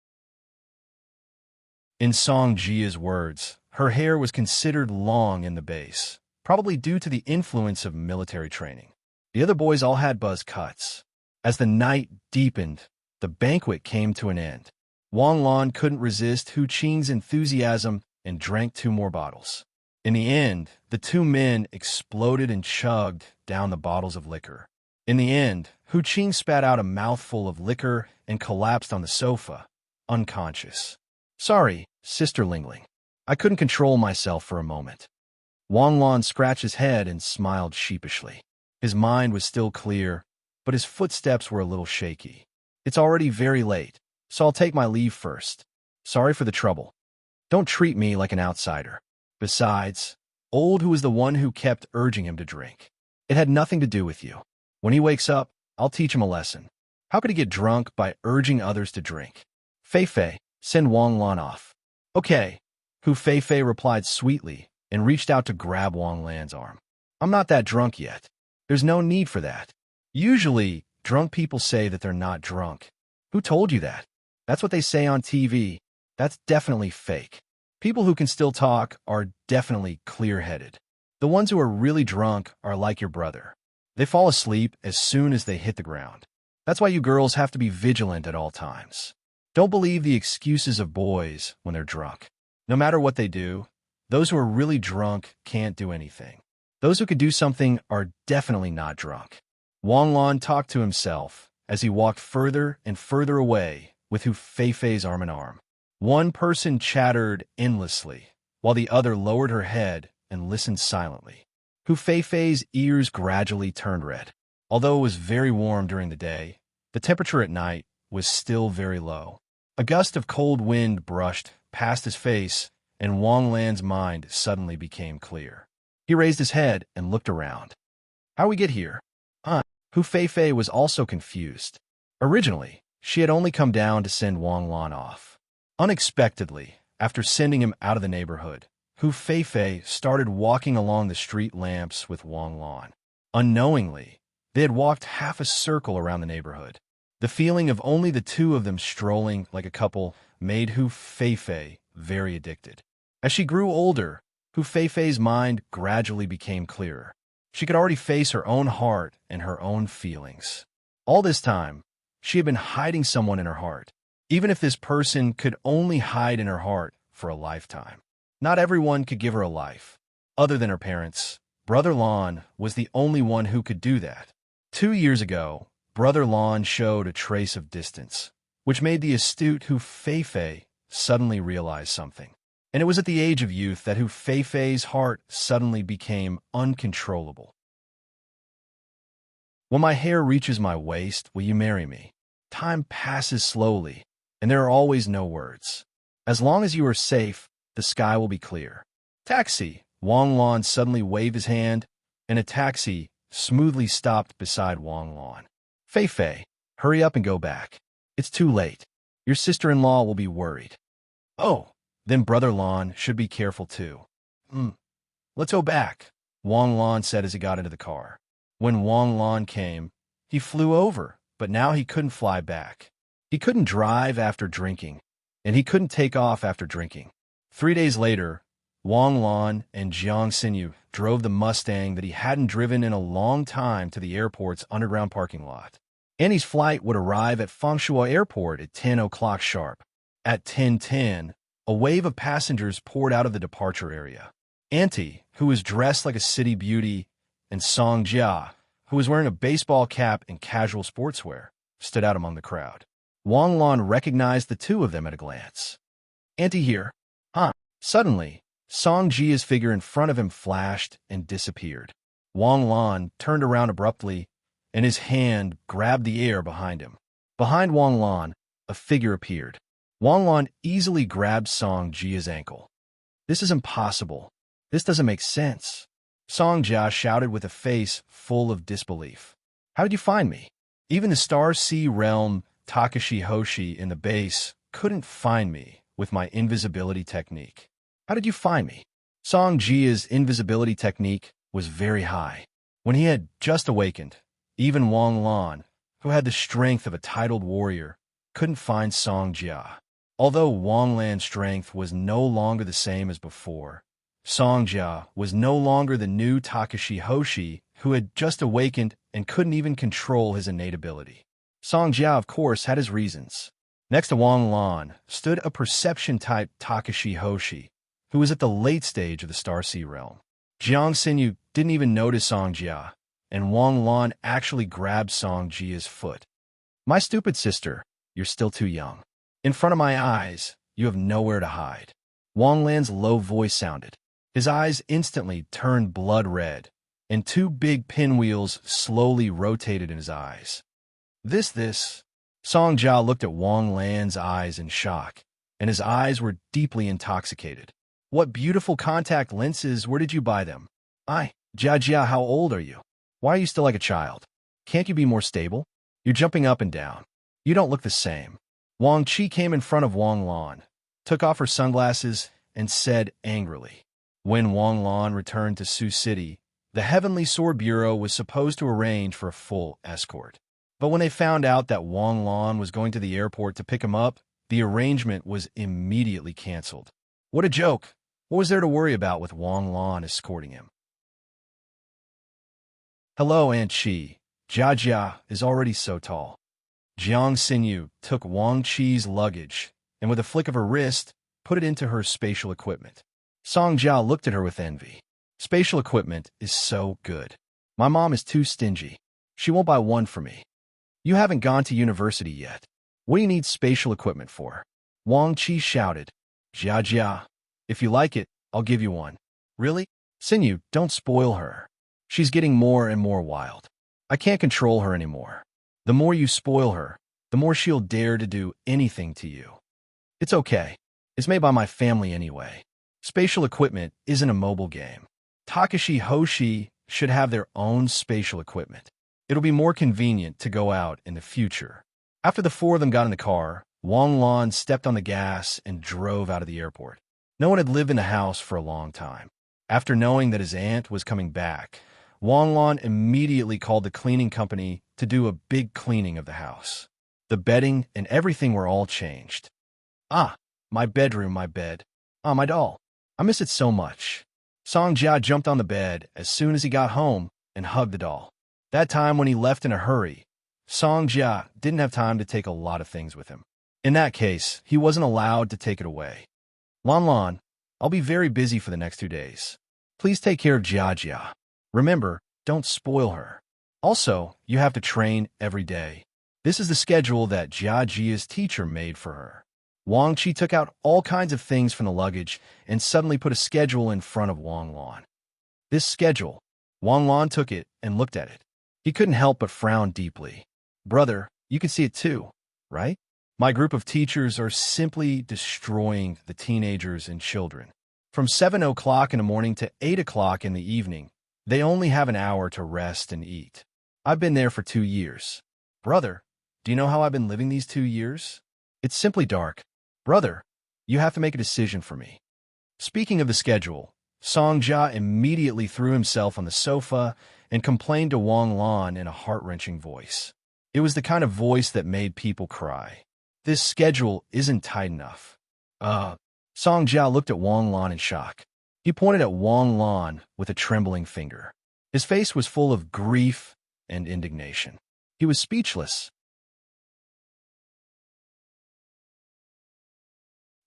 In Songjia's words, her hair was considered long in the base, probably due to the influence of military training. The other boys all had buzz cuts. As the night deepened, the banquet came to an end. Wang Lan couldn't resist Hu Qing's enthusiasm and drank 2 more bottles. In the end, the 2 men exploded and chugged down the bottles of liquor. In the end, Hu Qing spat out a mouthful of liquor and collapsed on the sofa, unconscious. Sorry, Sister Lingling. I couldn't control myself for a moment. Wang Lan scratched his head and smiled sheepishly. His mind was still clear, but his footsteps were a little shaky. It's already very late, so I'll take my leave first. Sorry for the trouble. Don't treat me like an outsider. Besides, Old Who was the one who kept urging him to drink. It had nothing to do with you. When he wakes up, I'll teach him a lesson. How could he get drunk by urging others to drink? Feifei, send Wang Lan off. Okay, Hu Feifei replied sweetly and reached out to grab Wang Lan's arm. I'm not that drunk yet. There's no need for that. Usually, drunk people say that they're not drunk. Who told you that? That's what they say on TV. That's definitely fake. People who can still talk are definitely clear-headed. The ones who are really drunk are like your brother. They fall asleep as soon as they hit the ground. That's why you girls have to be vigilant at all times. Don't believe the excuses of boys when they're drunk. No matter what they do, those who are really drunk can't do anything. Those who could do something are definitely not drunk. Wang Lan talked to himself as he walked further and further away with Hu Feifei's arm in arm. One person chattered endlessly, while the other lowered her head and listened silently. Hu Feifei's ears gradually turned red. Although it was very warm during the day, the temperature at night was still very low. A gust of cold wind brushed past his face, and Wang Lan's mind suddenly became clear. He raised his head and looked around. How we get here? Hu Feifei was also confused. Originally, she had only come down to send Wang Lan off. Unexpectedly, after sending him out of the neighborhood, Hu Feifei started walking along the street lamps with Wang Lan. Unknowingly, they had walked half a circle around the neighborhood. The feeling of only the two of them strolling like a couple made Hu Feifei very addicted. As she grew older, Hu Feifei's mind gradually became clearer. She could already face her own heart and her own feelings. All this time, she had been hiding someone in her heart, even if this person could only hide in her heart for a lifetime. Not everyone could give her a life. Other than her parents, Brother Lon was the only one who could do that. 2 years ago, Brother Lon showed a trace of distance, which made the astute Hu Feifei suddenly realize something. And it was at the age of youth that Hu Feifei's heart suddenly became uncontrollable. When my hair reaches my waist, will you marry me? Time passes slowly, and there are always no words. As long as you are safe, the sky will be clear. Taxi! Wang Lan suddenly waved his hand, and a taxi smoothly stopped beside Wang Lan. Feifei, hurry up and go back. It's too late. Your sister-in-law will be worried. Oh, then Brother Lon should be careful too. Let's go back, Wang Lan said as he got into the car. When Wang Lan came, he flew over, but now he couldn't fly back. He couldn't drive after drinking, and he couldn't take off after drinking. 3 days later, Wang Lan and Jiang Xinyu drove the Mustang that he hadn't driven in a long time to the airport's underground parking lot. Annie's flight would arrive at Fengshuo Airport at 10 o'clock sharp. At 10:10, a wave of passengers poured out of the departure area. Auntie, who was dressed like a city beauty, and Song Jia, who was wearing a baseball cap and casual sportswear, stood out among the crowd. Wang Lan recognized the two of them at a glance. Auntie here. Suddenly, Song Jia's figure in front of him flashed and disappeared. Wang Lan turned around abruptly, and his hand grabbed the air behind him. Behind Wang Lan, a figure appeared. Wang Lan easily grabbed Song Jia's ankle. This is impossible. This doesn't make sense. Song Jia shouted with a face full of disbelief. How did you find me? Even the Star Sea Realm Takashi Hoshi in the base couldn't find me with my invisibility technique. How did you find me? Song Jia's invisibility technique was very high. When he had just awakened, even Wang Lan, who had the strength of a titled warrior, couldn't find Song Jia. Although Wang Lan's strength was no longer the same as before, Song Jia was no longer the new Takashi Hoshi who had just awakened and couldn't even control his innate ability. Song Jia, of course, had his reasons. Next to Wang Lan stood a perception-type Takashi Hoshi, who was at the late stage of the Star Sea Realm. Jiang Xinyu didn't even notice Song Jia, and Wang Lan actually grabbed Song Jia's foot. My stupid sister, you're still too young. In front of my eyes, you have nowhere to hide. Wang Lan's low voice sounded. His eyes instantly turned blood red, and 2 big pinwheels slowly rotated in his eyes. This. Song Jia looked at Wang Lan's eyes in shock, and his eyes were deeply intoxicated. What beautiful contact lenses, where did you buy them? Jia, how old are you? Why are you still like a child? Can't you be more stable? You're jumping up and down. You don't look the same. Wang Qi came in front of Wang Lan, took off her sunglasses, and said angrily. When Wang Lan returned to Sioux City, the Heavenly Sword Bureau was supposed to arrange for a full escort. But when they found out that Wang Lan was going to the airport to pick him up, the arrangement was immediately canceled. What a joke! What was there to worry about with Wang Lan escorting him? Hello, Aunt Qi. Jia is already so tall. Jiang Xinyu took Wang Qi's luggage and with a flick of her wrist, put it into her spatial equipment. Song Jia looked at her with envy. Spatial equipment is so good. My mom is too stingy. She won't buy one for me. You haven't gone to university yet. What do you need spatial equipment for? Wang Qi shouted. Jia, if you like it, I'll give you one. Really? Xinyu, don't spoil her. She's getting more and more wild. I can't control her anymore. The more you spoil her, the more she'll dare to do anything to you. It's okay. It's made by my family anyway. Spatial equipment isn't a mobile game. Takashi Hoshi should have their own spatial equipment. It'll be more convenient to go out in the future. After the four of them got in the car, Wang Lan stepped on the gas and drove out of the airport. No one had lived in the house for a long time. After knowing that his aunt was coming back, Wang Lan immediately called the cleaning company to do a big cleaning of the house. The bedding and everything were all changed. Ah, my bedroom, my bed. Ah, my doll. I miss it so much. Song Jia jumped on the bed as soon as he got home and hugged the doll. That time when he left in a hurry, Song Jia didn't have time to take a lot of things with him. In that case, he wasn't allowed to take it away. Lan Lan, I'll be very busy for the next 2 days. Please take care of Jia Jia. Remember, don't spoil her. Also, you have to train every day. This is the schedule that Jia Jia's teacher made for her. Wang Qi took out all kinds of things from the luggage and suddenly put a schedule in front of Wang Lan. This schedule, Wang Lan took it and looked at it. He couldn't help but frown deeply. Brother, you can see it too, right? My group of teachers are simply destroying the teenagers and children. From 7 o'clock in the morning to 8 o'clock in the evening, they only have an hour to rest and eat. I've been there for 2 years. Brother, do you know how I've been living these 2 years? It's simply dark. Brother, you have to make a decision for me. Speaking of the schedule, Song Jia immediately threw himself on the sofa and complained to Wang Lan in a heart-wrenching voice. It was the kind of voice that made people cry. This schedule isn't tight enough. Song Jia looked at Wang Lan in shock. He pointed at Wang Lan with a trembling finger. His face was full of grief and indignation. He was speechless.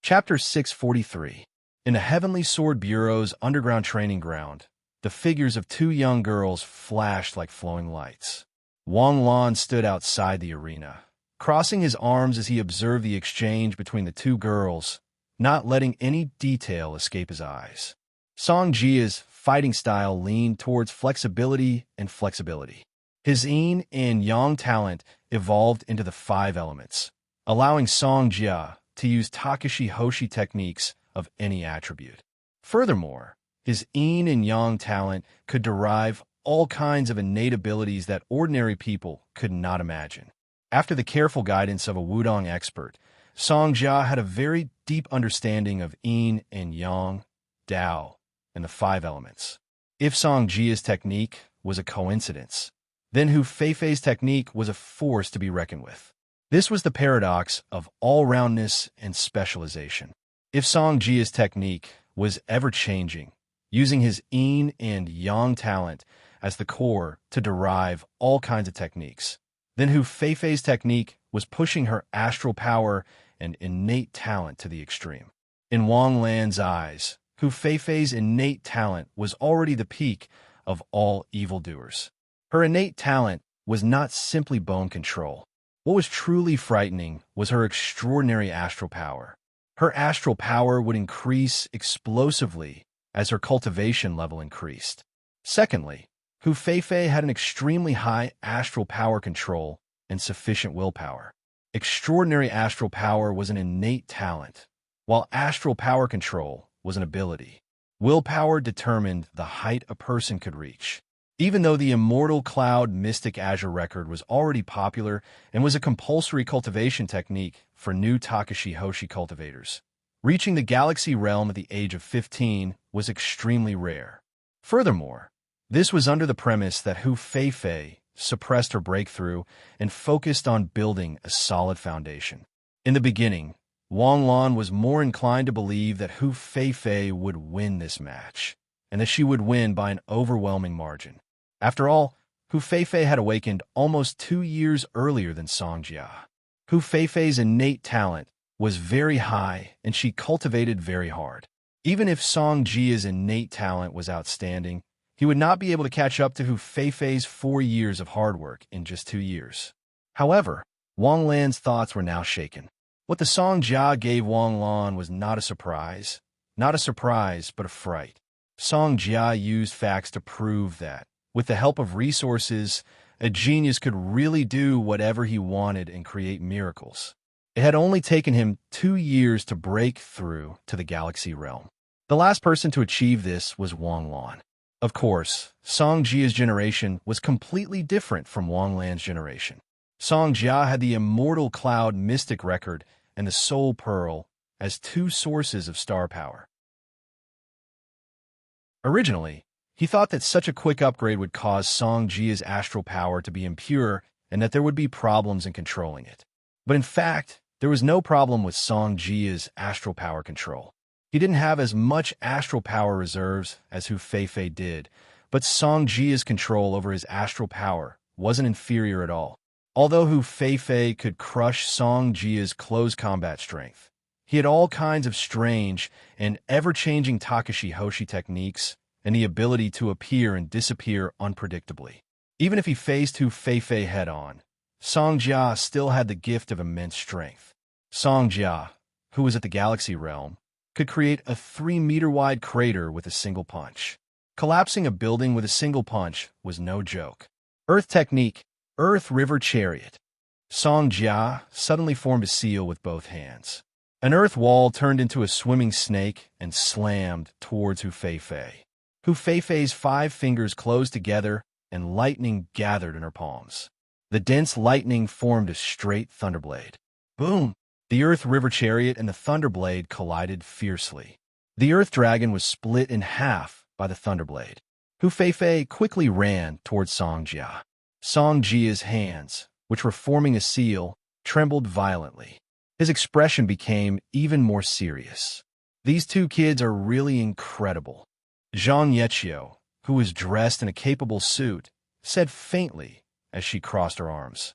Chapter 643. In the Heavenly Sword Bureau's underground training ground, the figures of 2 young girls flashed like flowing lights. Wang Lan stood outside the arena, crossing his arms as he observed the exchange between the 2 girls, not letting any detail escape his eyes. Song Jia's fighting style leaned towards flexibility and flexibility. His yin and yang talent evolved into the 5 elements, allowing Song Jia to use Takashi Hoshi techniques of any attribute. Furthermore, his yin and yang talent could derive all kinds of innate abilities that ordinary people could not imagine. After the careful guidance of a Wudong expert, Song Jia had a very deep understanding of yin and yang, Tao, and the 5 elements. If Song Jia's technique was a coincidence, then Hu Feifei's technique was a force to be reckoned with. This was the paradox of all-roundness and specialization. If Song Jia's technique was ever-changing, using his yin and yang talent as the core to derive all kinds of techniques, then Hu Feifei's technique was pushing her astral power and innate talent to the extreme. In Wang Lan's eyes, Hu Feifei's innate talent was already the peak of all evildoers. Her innate talent was not simply bone control. What was truly frightening was her extraordinary astral power. Her astral power would increase explosively as her cultivation level increased. Secondly, Hu Feifei had an extremely high astral power control and sufficient willpower. Extraordinary astral power was an innate talent, while astral power control was an ability. Willpower determined the height a person could reach. Even though the Immortal Cloud Mystic Azure record was already popular and was a compulsory cultivation technique for new Takashi Hoshi cultivators, reaching the Galaxy Realm at the age of 15 was extremely rare. Furthermore, this was under the premise that Hu Feifei suppressed her breakthrough and focused on building a solid foundation. In the beginning, Wang Lan was more inclined to believe that Hu Feifei would win this match, and that she would win by an overwhelming margin. After all, Hu Feifei had awakened almost 2 years earlier than Song Jia. Hu Feifei's innate talent was very high, and she cultivated very hard. Even if Song Jia's innate talent was outstanding, he would not be able to catch up to Hu Feifei's 4 years of hard work in just 2 years. However, Wang Lan's thoughts were now shaken. What the Song Jia gave Wang Lan was not a surprise, but a fright. Song Jia used facts to prove that, with the help of resources, a genius could really do whatever he wanted and create miracles. It had only taken him 2 years to break through to the Galaxy Realm. The last person to achieve this was Wang Lan. Of course, Song Jia's generation was completely different from Wang Lan's generation. Song Jia had the immortal cloud mystic record and the soul pearl as two sources of star power. Originally, he thought that such a quick upgrade would cause Song Jia's astral power to be impure and that there would be problems in controlling it. But in fact, there was no problem with Song Jia's astral power control. He didn't have as much astral power reserves as Hu Feifei did, but Song Jia's control over his astral power wasn't inferior at all. Although Hu Feifei could crush Song Jia's close combat strength, he had all kinds of strange and ever-changing Takashi Hoshi techniques and the ability to appear and disappear unpredictably. Even if he faced Hu Feifei head-on, Song Jia still had the gift of immense strength. Song Jia, who was at the Galaxy Realm, could create a 3-meter-wide crater with a single punch. Collapsing a building with a single punch was no joke. Earth Technique, Earth River Chariot. Song Jia suddenly formed a seal with both hands. An earth wall turned into a swimming snake and slammed towards Hu Feifei. Hu Feifei's 5 fingers closed together and lightning gathered in her palms. The dense lightning formed a straight thunderblade. Boom! The Earth River Chariot and the thunderblade collided fiercely. The Earth Dragon was split in half by the thunderblade. Hu Feifei quickly ran towards Song Jia. Song Jia's hands, which were forming a seal, trembled violently. His expression became even more serious. These two kids are really incredible. Zhang Yeqiu, who was dressed in a capable suit, said faintly as she crossed her arms.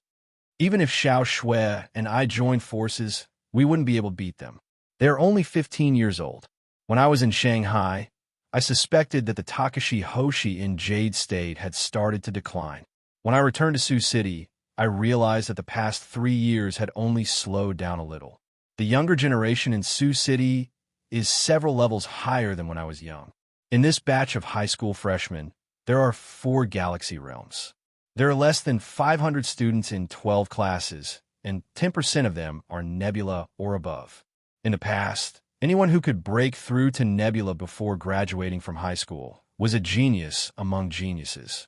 Even if Xiao Shui and I joined forces, we wouldn't be able to beat them. They are only 15 years old. When I was in Shanghai, I suspected that the Takashi Hoshi in Jade State had started to decline. When I returned to Sioux City, I realized that the past 3 years had only slowed down a little. The younger generation in Sioux City is several levels higher than when I was young. In this batch of high school freshmen, there are 4 Galaxy Realms. There are less than 500 students in 12 classes, and 10% of them are Nebula or above. In the past, anyone who could break through to Nebula before graduating from high school was a genius among geniuses.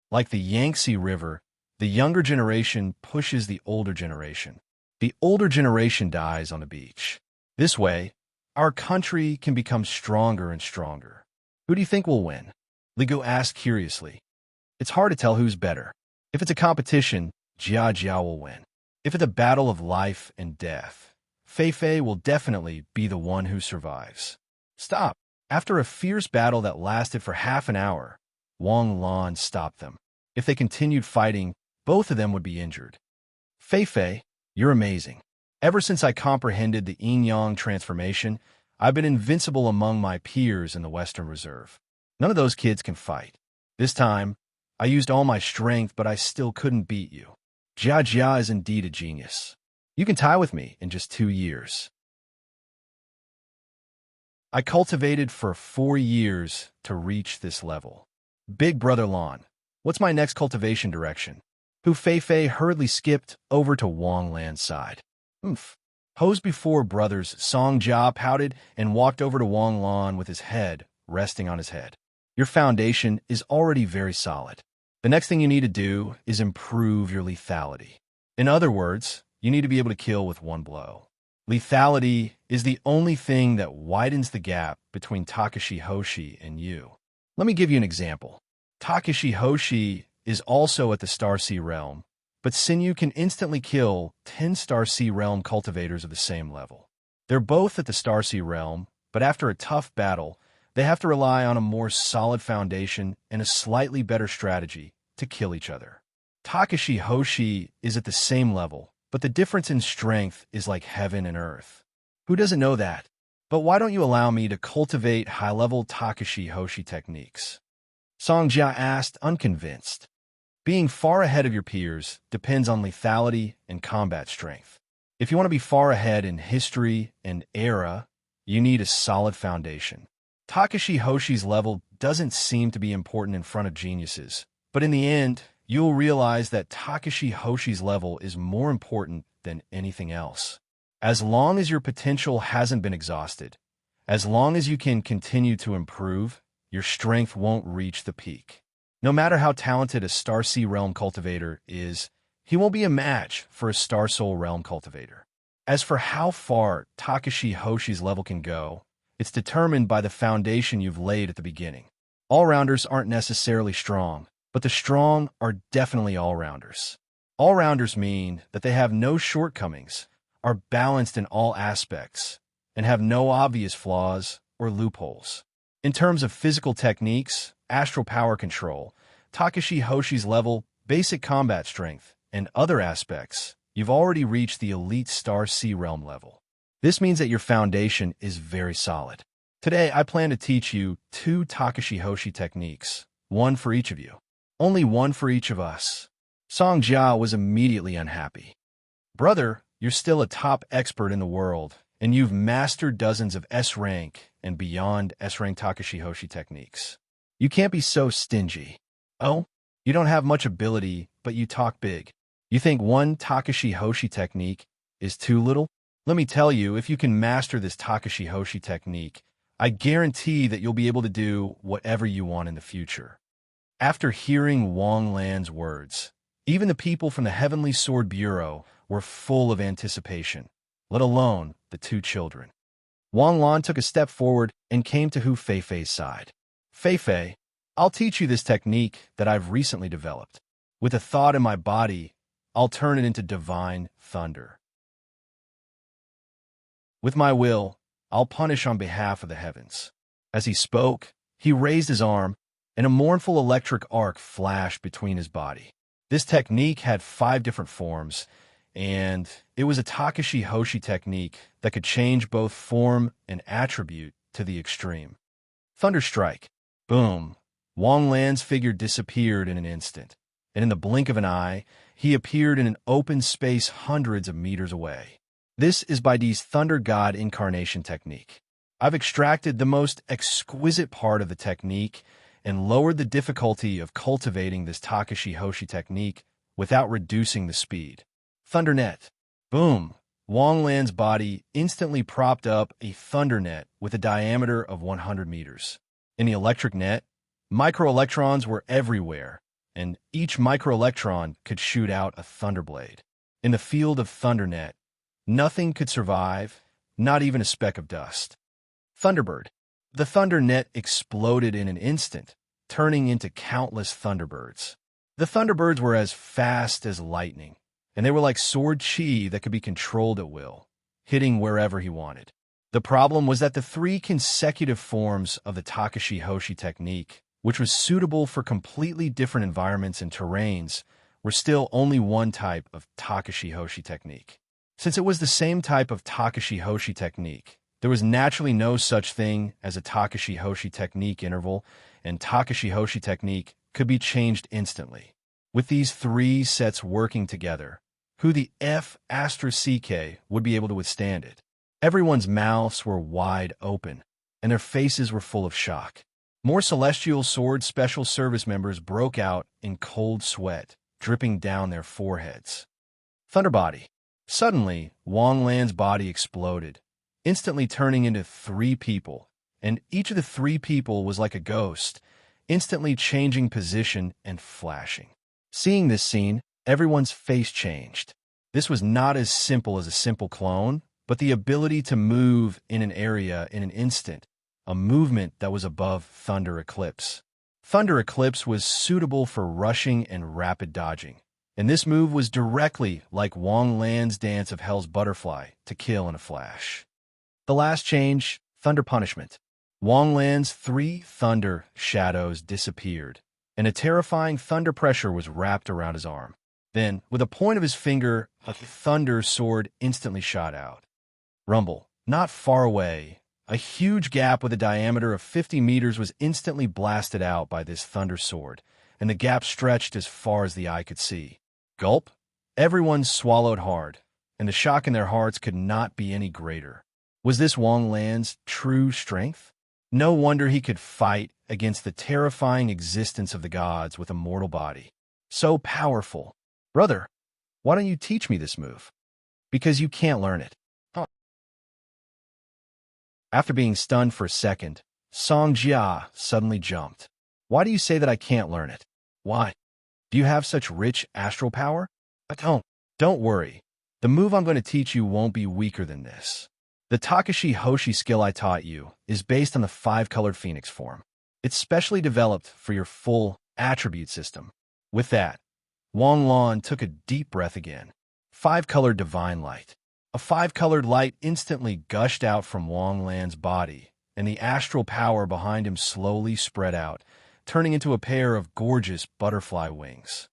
Like the Yangtze River, the younger generation pushes the older generation. The older generation dies on the beach. This way, our country can become stronger and stronger. Who do you think will win? Ligu asked curiously. It's hard to tell who's better. If it's a competition, Jia Jia will win. If it's a battle of life and death, Feifei will definitely be the one who survives. Stop. After a fierce battle that lasted for half an hour, Wang Lan stopped them. If they continued fighting, both of them would be injured. Feifei, you're amazing. Ever since I comprehended the yin-yang transformation, I've been invincible among my peers in the Western Reserve. None of those kids can fight. This time, I used all my strength, but I still couldn't beat you. Jia Jia is indeed a genius. You can tie with me in just 2 years. I cultivated for 4 years to reach this level. Big Brother Lan, what's my next cultivation direction? Hu Feifei hurriedly skipped over to Wang Lan's side. Hosed before brothers, Song Jia pouted and walked over to Wang Lan with his head resting on his head. Your foundation is already very solid. The next thing you need to do is improve your lethality. In other words, you need to be able to kill with one blow. Lethality is the only thing that widens the gap between Takashi Hoshi and you. Let me give you an example. Takashi Hoshi is also at the Star Sea Realm, but Sinyu can instantly kill 10 Star Sea Realm cultivators of the same level. They're both at the Star Sea Realm, but after a tough battle, they have to rely on a more solid foundation and a slightly better strategy to kill each other. Takashi Hoshi is at the same level, but the difference in strength is like heaven and earth. Who doesn't know that? But why don't you allow me to cultivate high-level Takashi Hoshi techniques? Song Jia asked, unconvinced. Being far ahead of your peers depends on lethality and combat strength. If you want to be far ahead in history and era, you need a solid foundation. Takashi Hoshi's level doesn't seem to be important in front of geniuses, but in the end, you'll realize that Takashi Hoshi's level is more important than anything else. As long as your potential hasn't been exhausted, as long as you can continue to improve, your strength won't reach the peak. No matter how talented a Star Sea Realm cultivator is, he won't be a match for a Star Soul Realm cultivator. As for how far Takashi Hoshi's level can go, it's determined by the foundation you've laid at the beginning. All-rounders aren't necessarily strong, but the strong are definitely all-rounders. All-rounders mean that they have no shortcomings, are balanced in all aspects, and have no obvious flaws or loopholes. In terms of physical techniques, astral power control, Takashi Hoshi's level, basic combat strength, and other aspects, you've already reached the elite Star Sea Realm level. This means that your foundation is very solid. Today, I plan to teach you 2 Takashi Hoshi techniques, one for each of you. Only one for each of us. Song Jia was immediately unhappy. Brother, you're still a top expert in the world, and you've mastered dozens of S-rank and beyond S-rank Takashi Hoshi techniques. You can't be so stingy. Oh, you don't have much ability, but you talk big. You think one Takashi Hoshi technique is too little? Let me tell you, if you can master this Takashi Hoshi technique, I guarantee that you'll be able to do whatever you want in the future. After hearing Wang Lan's words, even the people from the Heavenly Sword Bureau were full of anticipation, let alone the 2 children. Wang Lan took a step forward and came to Hu Feifei's side. Feifei, I'll teach you this technique that I've recently developed. With a thought in my body, I'll turn it into divine thunder. With my will, I'll punish on behalf of the heavens. As he spoke, he raised his arm, and a mournful electric arc flashed between his body. This technique had 5 different forms, and it was a Takashi Hoshi technique that could change both form and attribute to the extreme. Thunderstrike. Boom. Wang Lan's figure disappeared in an instant, and in the blink of an eye, he appeared in an open space hundreds of meters away. This is Baidi's Thunder God Incarnation technique. I've extracted the most exquisite part of the technique and lowered the difficulty of cultivating this Takashi Hoshi technique without reducing the speed. Thundernet. Boom. Wang Lan's body instantly propped up a thundernet with a diameter of 100 meters. In the electric net, microelectrons were everywhere, and each microelectron could shoot out a thunderblade. In the field of thundernet, nothing could survive, not even a speck of dust. Thunderbird. The thundernet exploded in an instant, turning into countless thunderbirds. The thunderbirds were as fast as lightning, and they were like sword chi that could be controlled at will, hitting wherever he wanted. The problem was that the 3 consecutive forms of the Takashi Hoshi technique, which was suitable for completely different environments and terrains, were still only one type of Takashi Hoshi technique. Since it was the same type of Takashi Hoshi technique, there was naturally no such thing as a Takashi Hoshi technique interval, and Takashi Hoshi technique could be changed instantly. With these 3 sets working together, who the F Astra CK would be able to withstand it? Everyone's mouths were wide open, and their faces were full of shock. More Celestial Sword Special Service members broke out in cold sweat, dripping down their foreheads. Thunderbody. Suddenly, Wang Lan's body exploded, instantly turning into 3 people, and each of the 3 people was like a ghost, instantly changing position and flashing. Seeing this scene, everyone's face changed. This was not as simple as a simple clone, but the ability to move in an area in an instant, a movement that was above Thunder Eclipse. Thunder Eclipse was suitable for rushing and rapid dodging, and this move was directly like Wang Lan's dance of Hell's Butterfly to kill in a flash. The last change, Thunder Punishment. Wang Lan's 3 thunder shadows disappeared, and a terrifying thunder pressure was wrapped around his arm. Then, with a point of his finger, a thunder sword instantly shot out. Rumble. Not far away, a huge gap with a diameter of 50 meters was instantly blasted out by this thunder sword, and the gap stretched as far as the eye could see. Gulp. Everyone swallowed hard, and the shock in their hearts could not be any greater. Was this Wang Lan's true strength? No wonder he could fight against the terrifying existence of the gods with a mortal body. So powerful. Brother, why don't you teach me this move? Because you can't learn it. After being stunned for a second, Song Jia suddenly jumped. Why do you say that I can't learn it? Why? Do you have such rich astral power? I don't. Don't worry. The move I'm going to teach you won't be weaker than this. The Takashi Hoshi skill I taught you is based on the 5-colored phoenix form. It's specially developed for your full attribute system. With that, Wang Lan took a deep breath again. 5-colored divine light. A 5-colored light instantly gushed out from Wang Lan's body, and the astral power behind him slowly spread out, turning into a pair of gorgeous butterfly wings.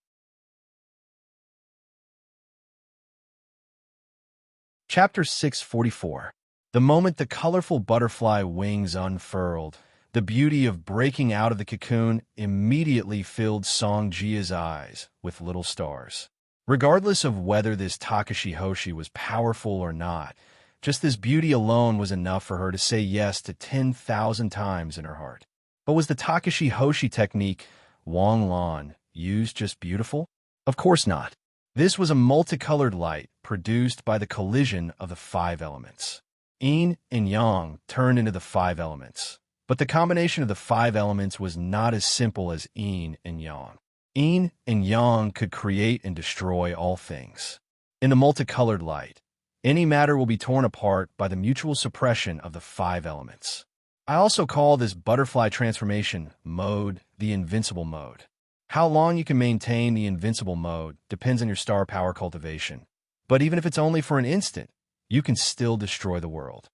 Chapter 644. The moment the colorful butterfly wings unfurled, the beauty of breaking out of the cocoon immediately filled Song Jia's eyes with little stars. Regardless of whether this Takashi Hoshi was powerful or not, just this beauty alone was enough for her to say yes to 10,000 times in her heart. But was the Takashi Hoshi technique Wang Lan used just beautiful? Of course not. This was a multicolored light produced by the collision of the 5 elements. Yin and Yang turned into the 5 elements. But the combination of the 5 elements was not as simple as yin and yang. Yin and yang could create and destroy all things. In the multicolored light, any matter will be torn apart by the mutual suppression of the 5 elements. I also call this butterfly transformation mode the invincible mode. How long you can maintain the invincible mode depends on your star power cultivation. But even if it's only for an instant, you can still destroy the world.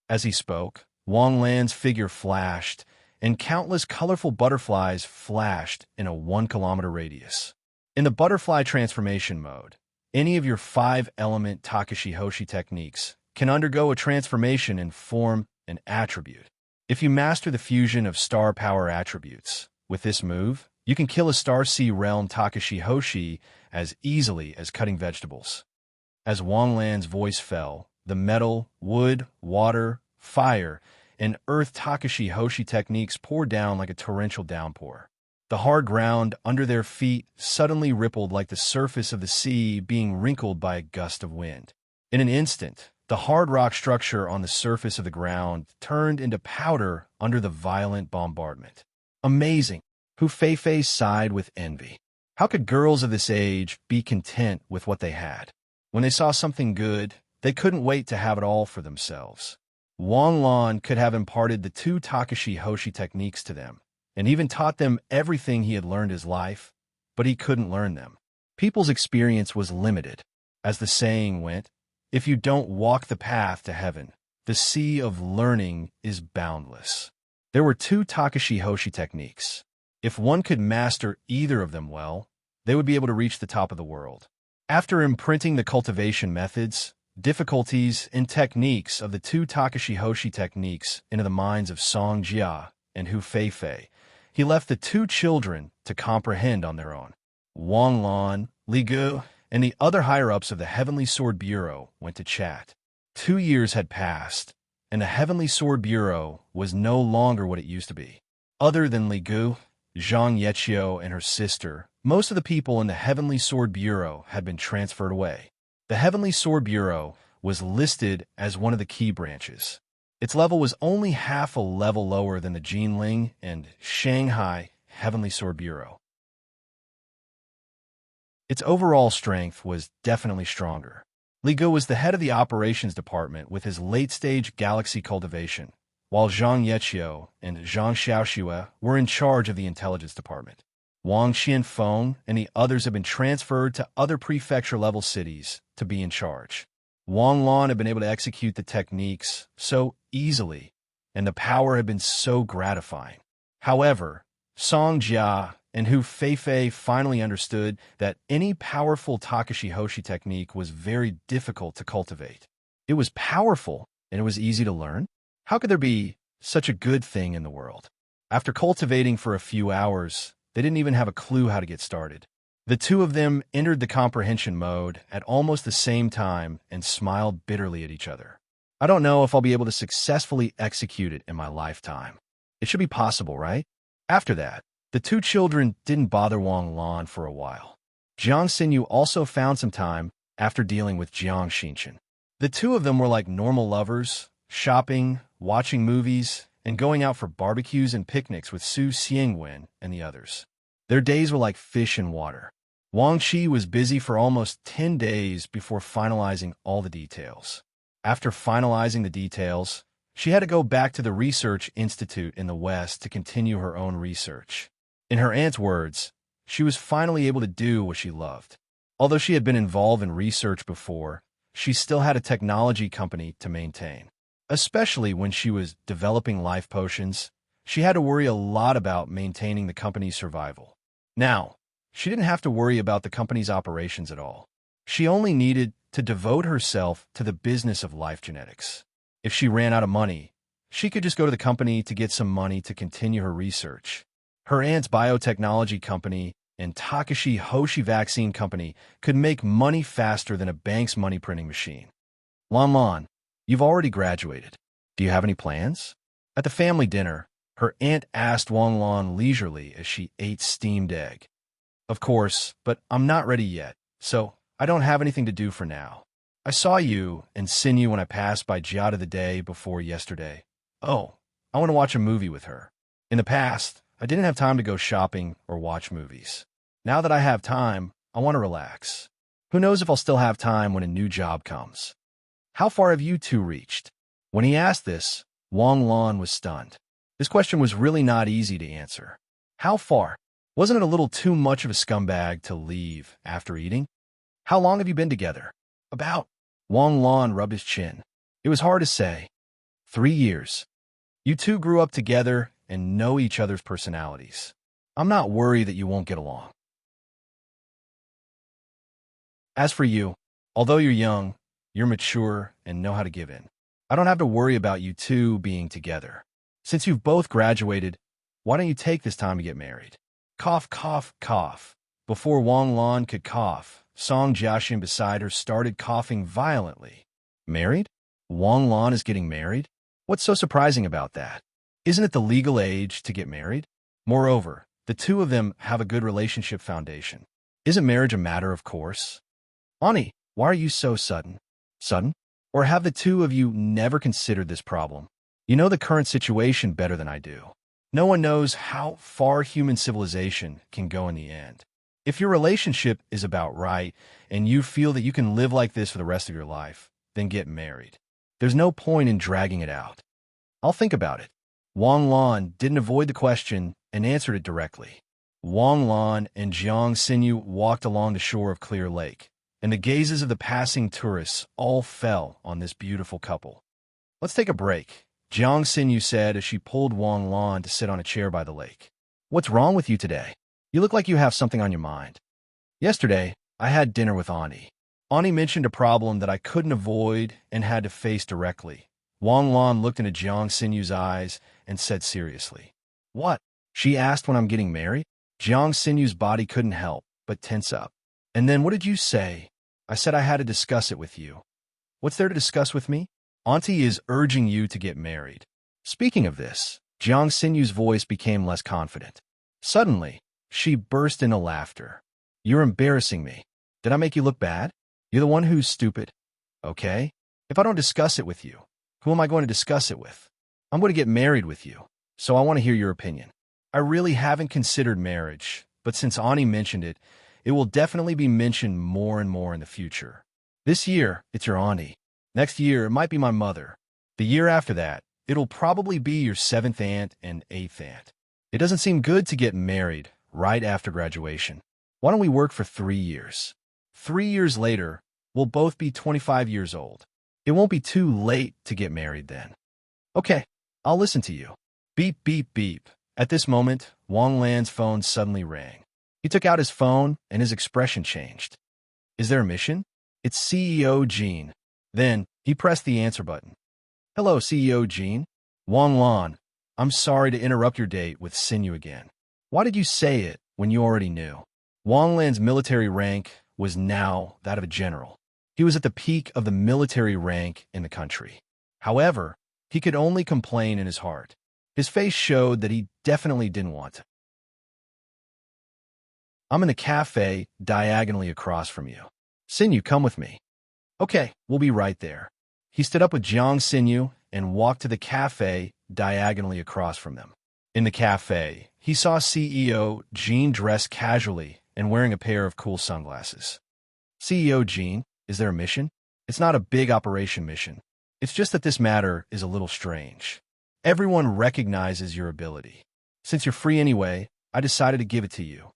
As he spoke, Wang Lan's figure flashed, and countless colorful butterflies flashed in a 1-kilometer radius. In the butterfly transformation mode, any of your 5-element Takashi Hoshi techniques can undergo a transformation and form an attribute. If you master the fusion of star power attributes, with this move, you can kill a Star Sea Realm Takashi Hoshi as easily as cutting vegetables. As Wang Lan's voice fell, the metal, wood, water, fire, and earth Takashi Hoshi techniques poured down like a torrential downpour. The hard ground under their feet suddenly rippled like the surface of the sea being wrinkled by a gust of wind. In an instant, the hard rock structure on the surface of the ground turned into powder under the violent bombardment. Amazing! Hu Feifei sighed with envy. How could girls of this age be content with what they had? When they saw something good, they couldn't wait to have it all for themselves. Wang Lan could have imparted the 2 Takashi Hoshi techniques to them, and even taught them everything he had learned his life, but he couldn't learn them. People's experience was limited. As the saying went, if you don't walk the path to heaven, the sea of learning is boundless. There were 2 Takashi Hoshi techniques. If one could master either of them well, they would be able to reach the top of the world. After imprinting the cultivation methods, difficulties, and techniques of the 2 Takashi Hoshi techniques into the minds of Song Jia and Hu Feifei, he left the 2 children to comprehend on their own. Wang Lan, Li Gu, and the other higher-ups of the Heavenly Sword Bureau went to chat. 2 years had passed, and the Heavenly Sword Bureau was no longer what it used to be. Other than Li Gu, Zhang Yeqiu and her sister, most of the people in the Heavenly Sword Bureau had been transferred away. The Heavenly Sword Bureau was listed as one of the key branches. Its level was only half a level lower than the Jinling and Shanghai Heavenly Sword Bureau. Its overall strength was definitely stronger. Li Gu was the head of the operations department with his late-stage galaxy cultivation, while Zhang Yeqiu and Zhang Xiaoxue were in charge of the intelligence department. Wang Xianfeng and the others had been transferred to other prefecture-level cities to be in charge. Wang Lan had been able to execute the techniques so easily, and the power had been so gratifying. However, Song Jia and Hu Feifei finally understood that any powerful Takashi Hoshi technique was very difficult to cultivate. It was powerful, and it was easy to learn. How could there be such a good thing in the world? After cultivating for a few hours, they didn't even have a clue how to get started. The 2 of them entered the comprehension mode at almost the same time and smiled bitterly at each other. I don't know if I'll be able to successfully execute it in my lifetime. It should be possible, right? After that, the 2 children didn't bother Wang Lan for a while. Jiang Xinyu also found some time after dealing with Jiang Xinchen. The 2 of them were like normal lovers, shopping, watching movies, and going out for barbecues and picnics with Su Xiangwen and the others. Their days were like fish in water. Wang Qi was busy for almost 10 days before finalizing all the details. After finalizing the details, she had to go back to the research institute in the West to continue her own research. In her aunt's words, she was finally able to do what she loved. Although she had been involved in research before, she still had a technology company to maintain. Especially when she was developing life potions, she had to worry a lot about maintaining the company's survival. Now, she didn't have to worry about the company's operations at all. She only needed to devote herself to the business of life genetics. If she ran out of money, she could just go to the company to get some money to continue her research. Her aunt's biotechnology company and Takashi Hoshi vaccine company could make money faster than a bank's money printing machine. Lan, you've already graduated. Do you have any plans? At the family dinner, her aunt asked Wang Lan leisurely as she ate steamed egg. Of course, but I'm not ready yet, so I don't have anything to do for now. I saw you and Sinew when I passed by Giada the day before yesterday. Oh, I want to watch a movie with her. In the past, I didn't have time to go shopping or watch movies. Now that I have time, I want to relax. Who knows if I'll still have time when a new job comes. How far have you two reached? When he asked this, Wang Lan was stunned. This question was really not easy to answer. How far? Wasn't it a little too much of a scumbag to leave after eating? How long have you been together? About. Wang Lan rubbed his chin. It was hard to say. 3 years. You two grew up together and know each other's personalities. I'm not worried that you won't get along. As for you, although you're young, you're mature and know how to give in. I don't have to worry about you two being together. Since you've both graduated, why don't you take this time to get married? Cough, cough, cough. Before Wang Lan could cough, Song Jiaxin beside her started coughing violently. Married? Wang Lan is getting married? What's so surprising about that? Isn't it the legal age to get married? Moreover, the two of them have a good relationship foundation. Isn't marriage a matter of course? Ani, why are you so sudden? Sudden? Or have the two of you never considered this problem? You know the current situation better than I do. No one knows how far human civilization can go in the end. If your relationship is about right and you feel that you can live like this for the rest of your life, then get married. There's no point in dragging it out. I'll think about it. Wang Lan didn't avoid the question and answered it directly. Wang Lan and Jiang Sinew walked along the shore of Clear Lake, and the gazes of the passing tourists all fell on this beautiful couple. Let's take a break, Jiang Sinew said as she pulled Wang Lan to sit on a chair by the lake. What's wrong with you today? You look like you have something on your mind. Yesterday, I had dinner with Ani. Ani mentioned a problem that I couldn't avoid and had to face directly. Wang Lan looked into Jiang Sinew's eyes and said seriously, What? She asked when I'm getting married? Jiang Sinew's body couldn't help but tense up. And then what did you say? I said I had to discuss it with you. What's there to discuss with me? Auntie is urging you to get married. Speaking of this, Jiang Sinew's voice became less confident. Suddenly, she burst into laughter. You're embarrassing me. Did I make you look bad? You're the one who's stupid. Okay? If I don't discuss it with you, who am I going to discuss it with? I'm going to get married with you, so I want to hear your opinion. I really haven't considered marriage, but since Ani mentioned it, it will definitely be mentioned more and more in the future. This year, it's your auntie. Next year, it might be my mother. The year after that, it'll probably be your 7th aunt and 8th aunt. It doesn't seem good to get married right after graduation. Why don't we work for 3 years? 3 years later, we'll both be 25 years old. It won't be too late to get married then. Okay, I'll listen to you. Beep, beep, beep. At this moment, Wang Lan's phone suddenly rang. He took out his phone and his expression changed. Is there a mission? It's CEO Jean. Then, he pressed the answer button. Hello, CEO Jean. Wang Lan, I'm sorry to interrupt your date with Sinew again. Why did you say it when you already knew? Wang Lan's military rank was now that of a general. He was at the peak of the military rank in the country. However, he could only complain in his heart. His face showed that he definitely didn't want to. I'm in the cafe diagonally across from you. Sinew, come with me. Okay, we'll be right there. He stood up with Jiang Sinew and walked to the cafe diagonally across from them. In the cafe, he saw CEO Jean dressed casually and wearing a pair of cool sunglasses. CEO Jean, is there a mission? It's not a big operation mission. It's just that this matter is a little strange. Everyone recognizes your ability. Since you're free anyway, I decided to give it to you.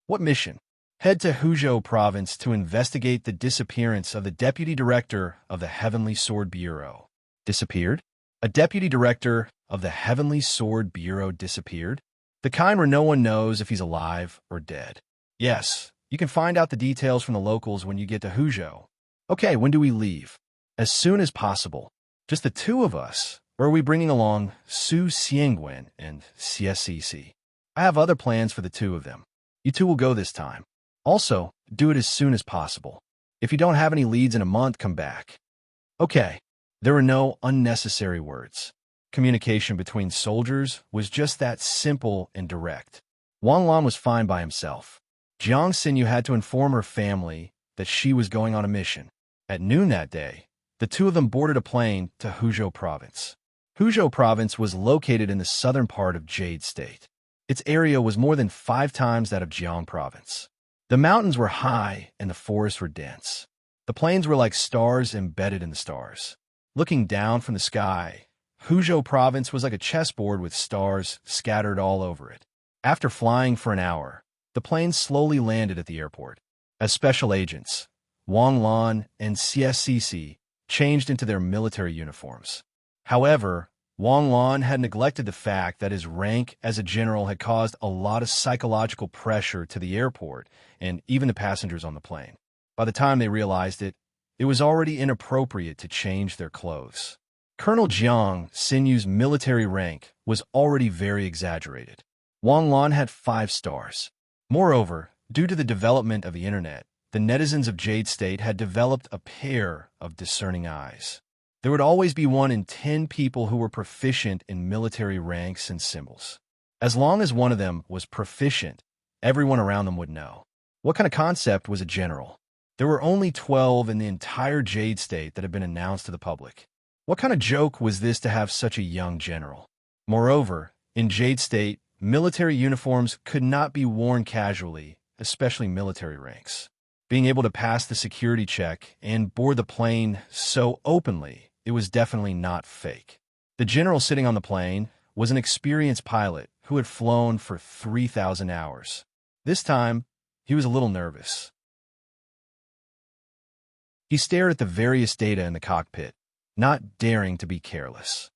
What mission? Head to Huzhou province to investigate the disappearance of the deputy director of the Heavenly Sword Bureau. Disappeared? A deputy director of the Heavenly Sword Bureau disappeared? The kind where no one knows if he's alive or dead. Yes, you can find out the details from the locals when you get to Huzhou. Okay, when do we leave? As soon as possible. Just the two of us. Or are we bringing along Su Xiangwen and CSCC? I have other plans for the two of them. You two will go this time. Also, do it as soon as possible. If you don't have any leads in a month, come back. Okay. There were no unnecessary words. Communication between soldiers was just that simple and direct. Wang Lan was fine by himself. Jiang Xinyu had to inform her family that she was going on a mission. At noon that day, the two of them boarded a plane to Huzhou province. Huzhou province was located in the southern part of Jade State. Its area was more than 5 times that of Jiang province. The mountains were high and the forests were dense. The plains were like stars embedded in the stars. Looking down from the sky, Huzhou province was like a chessboard with stars scattered all over it. After flying for an hour, the plane slowly landed at the airport. As special agents, Wang Lan and CSCC changed into their military uniforms. However, Wang Lan had neglected the fact that his rank as a general had caused a lot of psychological pressure to the airport and even the passengers on the plane. By the time they realized it, it was already inappropriate to change their clothes. Colonel Jiang Xinyu's military rank was already very exaggerated. Wang Lan had 5 stars. Moreover, due to the development of the internet, the netizens of Jade State had developed a pair of discerning eyes. There would always be 1 in 10 people who were proficient in military ranks and symbols. As long as one of them was proficient, everyone around them would know. What kind of concept was a general? There were only 12 in the entire Jade State that had been announced to the public. What kind of joke was this to have such a young general? Moreover, in Jade State, military uniforms could not be worn casually, especially military ranks. Being able to pass the security check and board the plane so openly, it was definitely not fake. The general sitting on the plane was an experienced pilot who had flown for 3,000 hours. This time, he was a little nervous. He stared at the various data in the cockpit, not daring to be careless.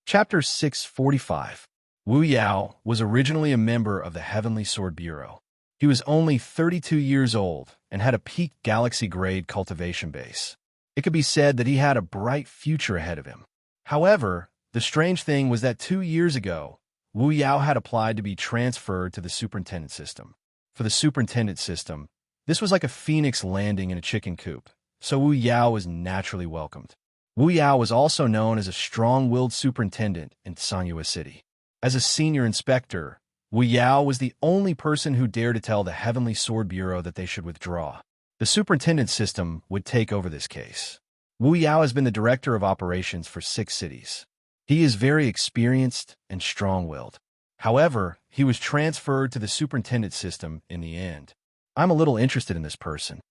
Chapter 645. Wu Yao was originally a member of the Heavenly Sword Bureau. He was only 32 years old and had a peak galaxy-grade cultivation base. It could be said that he had a bright future ahead of him. However, the strange thing was that 2 years ago, Wu Yao had applied to be transferred to the superintendent system. For the superintendent system, this was like a phoenix landing in a chicken coop, so Wu Yao was naturally welcomed. Wu Yao was also known as a strong-willed superintendent in Sanyue City. As a senior inspector, Wu Yao was the only person who dared to tell the Heavenly Sword Bureau that they should withdraw. The superintendent system would take over this case. Wu Yao has been the director of operations for 6 cities. He is very experienced and strong-willed. However, he was transferred to the superintendent system in the end. I'm a little interested in this person.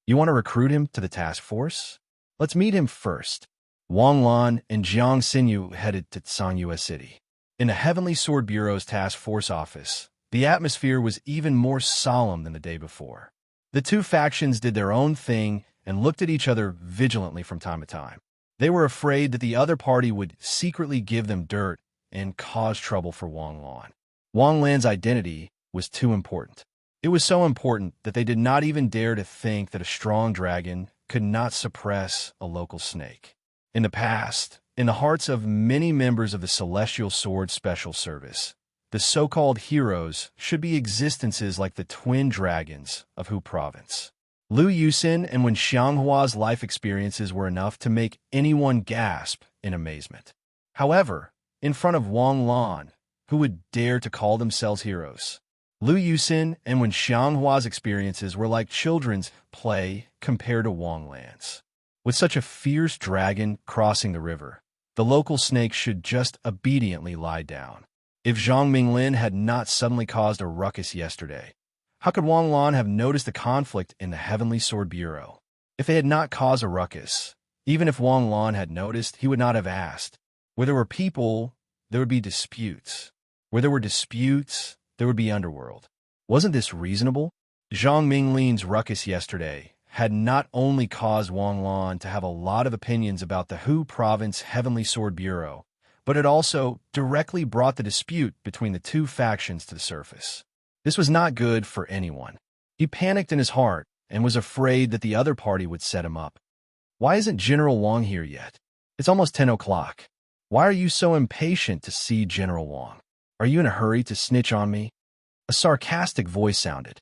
You want to recruit him to the task force? Let's meet him first. Wang Lan and Jiang Xinyu headed to Sanyue City. In the Heavenly Sword Bureau's task force office, the atmosphere was even more solemn than the day before. The two factions did their own thing and looked at each other vigilantly from time to time. They were afraid that the other party would secretly give them dirt and cause trouble for Wang Lan. Wang Lan's identity was too important. It was so important that they did not even dare to think that a strong dragon could not suppress a local snake. In the past, in the hearts of many members of the Celestial Sword Special Service, the so-called heroes should be existences like the twin dragons of Hu Province. Liu Yusin and Wen Xianghua's life experiences were enough to make anyone gasp in amazement. However, in front of Wang Lan, who would dare to call themselves heroes? Lu Yusin and Wen Xianghua's experiences were like children's play compared to Wang Lan's. With such a fierce dragon crossing the river, the local snake should just obediently lie down. If Zhang Minglin had not suddenly caused a ruckus yesterday, how could Wang Lan have noticed the conflict in the Heavenly Sword Bureau? If they had not caused a ruckus, even if Wang Lan had noticed, he would not have asked. Where there were people, there would be disputes. Where there were disputes, there would be underworld. Wasn't this reasonable? Zhang Minglin's ruckus yesterday had not only caused Wang Lan to have a lot of opinions about the Hu Province Heavenly Sword Bureau, but it also directly brought the dispute between the two factions to the surface. This was not good for anyone. He panicked in his heart and was afraid that the other party would set him up. Why isn't General Wang here yet? It's almost 10 o'clock. Why are you so impatient to see General Wang? Are you in a hurry to snitch on me? A sarcastic voice sounded.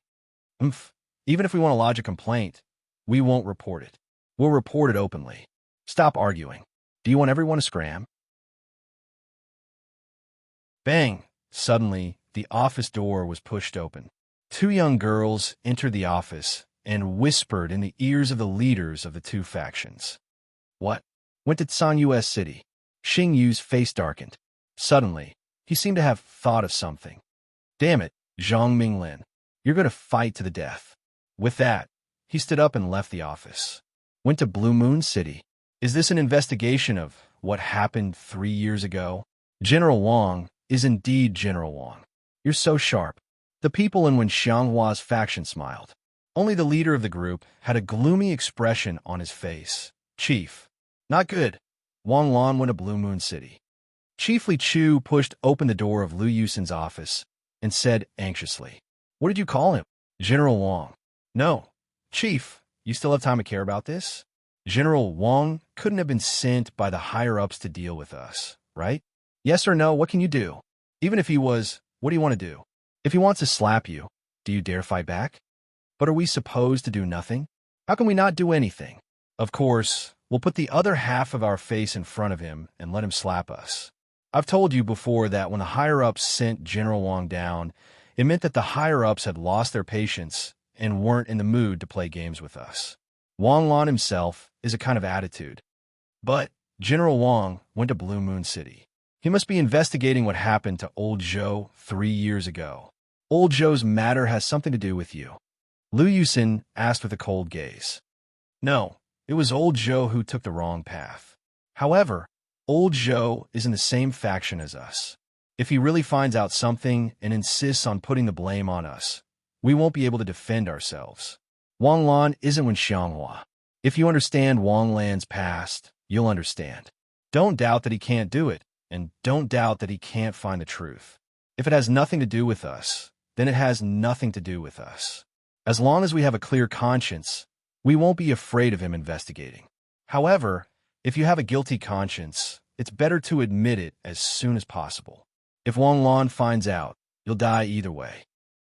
Even if we want to lodge a complaint, we won't report it. We'll report it openly. Stop arguing. Do you want everyone to scram? Bang! Suddenly, the office door was pushed open. Two young girls entered the office and whispered in the ears of the leaders of the two factions. What? Went to San U.S. City. Xing Yu's face darkened. Suddenly, he seemed to have thought of something. Damn it, Zhang Minglin. You're going to fight to the death. With that, he stood up and left the office. Went to Blue Moon City. Is this an investigation of what happened 3 years ago? General Wang is indeed General Wang. You're so sharp. The people in Wen Xianghua's faction smiled. Only the leader of the group had a gloomy expression on his face. Chief. Not good. Wang Lan went to Blue Moon City. Chief Li Chu pushed open the door of Lu Yusin's office and said anxiously, What did you call him? General Wang. No. Chief, you still have time to care about this? General Wang couldn't have been sent by the higher-ups to deal with us, right? Yes or no, what can you do? Even if he was, what do you want to do? If he wants to slap you, do you dare fight back? But are we supposed to do nothing? How can we not do anything? Of course, we'll put the other half of our face in front of him and let him slap us. I've told you before that when the higher-ups sent General Wang down, it meant that the higher-ups had lost their patience and weren't in the mood to play games with us. Wang Lan himself is a kind of attitude. But General Wang went to Blue Moon City. He must be investigating what happened to Old Zhou 3 years ago. Old Zhou's matter has something to do with you. Lu Yusin asked with a cold gaze. No, it was Old Zhou who took the wrong path. However, Old Zhou is in the same faction as us. If he really finds out something and insists on putting the blame on us, we won't be able to defend ourselves. Wang Lan isn't Wen Xianghua. If you understand Wang Lan's past, you'll understand. Don't doubt that he can't do it, and don't doubt that he can't find the truth. If it has nothing to do with us, then it has nothing to do with us. As long as we have a clear conscience, we won't be afraid of him investigating. However, if you have a guilty conscience, it's better to admit it as soon as possible. If Wang Lan finds out, you'll die either way.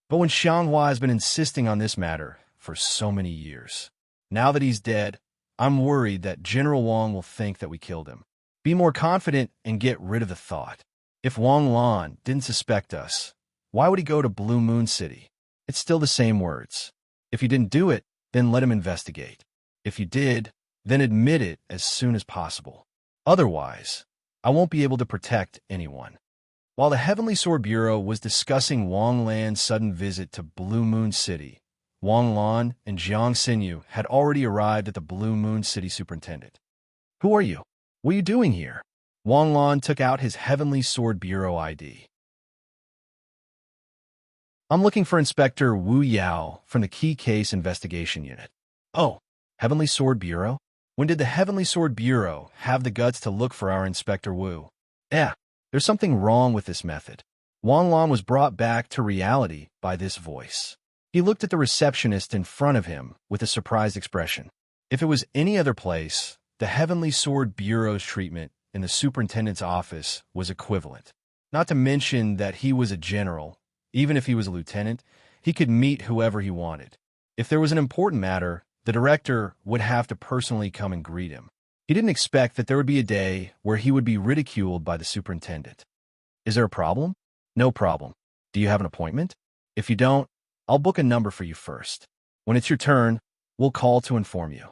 But Wen Xianghua has been insisting on this matter for so many years. Now that he's dead, I'm worried that General Wang will think that we killed him. Be more confident and get rid of the thought. If Wang Lan didn't suspect us, why would he go to Blue Moon City? It's still the same words. If you didn't do it, then let him investigate. If you did, then admit it as soon as possible. Otherwise, I won't be able to protect anyone. While the Heavenly Sword Bureau was discussing Wang Lan's sudden visit to Blue Moon City, Wang Lan and Jiang Xinyu had already arrived at the Blue Moon City superintendent. Who are you? What are you doing here? Wang Lan took out his Heavenly Sword Bureau ID. I'm looking for Inspector Wu Yao from the Key Case Investigation Unit. Oh, Heavenly Sword Bureau? When did the Heavenly Sword Bureau have the guts to look for our Inspector Wu? There's something wrong with this method. Wang Lan was brought back to reality by this voice. He looked at the receptionist in front of him with a surprised expression. If it was any other place, the Heavenly Sword Bureau's treatment in the superintendent's office was equivalent. Not to mention that he was a general. Even if he was a lieutenant, he could meet whoever he wanted. If there was an important matter, the director would have to personally come and greet him. He didn't expect that there would be a day where he would be ridiculed by the superintendent. Is there a problem? No problem. Do you have an appointment? If you don't, I'll book a number for you first. When it's your turn, we'll call to inform you.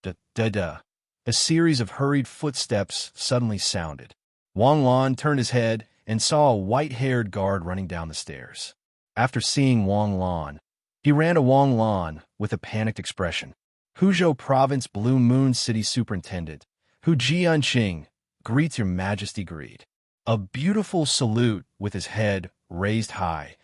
Da-da-da. A series of hurried footsteps suddenly sounded. Wang Lan turned his head and saw a white-haired guard running down the stairs. After seeing Wang Lan, he ran to Wang Lan with a panicked expression. Huzhou Province Blue Moon City Superintendent, Hu Jianqing, greets your majesty greet. A beautiful salute with his head raised high,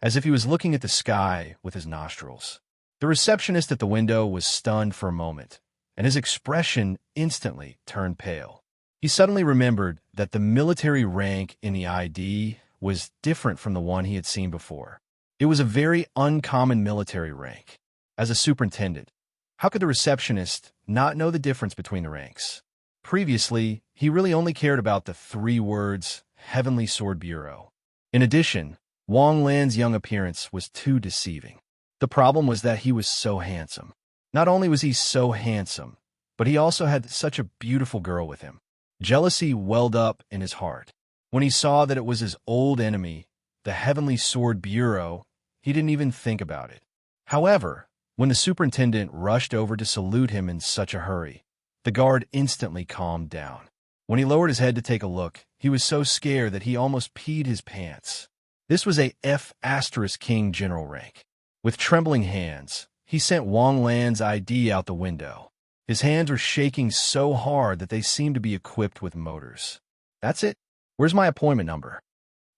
as if he was looking at the sky with his nostrils. The receptionist at the window was stunned for a moment, and his expression instantly turned pale. He suddenly remembered that the military rank in the ID was different from the one he had seen before. It was a very uncommon military rank. As a superintendent, how could the receptionist not know the difference between the ranks? Previously, he really only cared about the 3 words, Heavenly Sword Bureau. In addition, Wang Lan's young appearance was too deceiving. The problem was that he was so handsome. Not only was he so handsome, but he also had such a beautiful girl with him. Jealousy welled up in his heart. When he saw that it was his old enemy, the Heavenly Sword Bureau, he didn't even think about it. However, when the superintendent rushed over to salute him in such a hurry, the guard instantly calmed down. When he lowered his head to take a look, he was so scared that he almost peed his pants. This was a F*King general rank. With trembling hands, he sent Wang Lan's ID out the window. His hands were shaking so hard that they seemed to be equipped with motors. That's it? Where's my appointment number?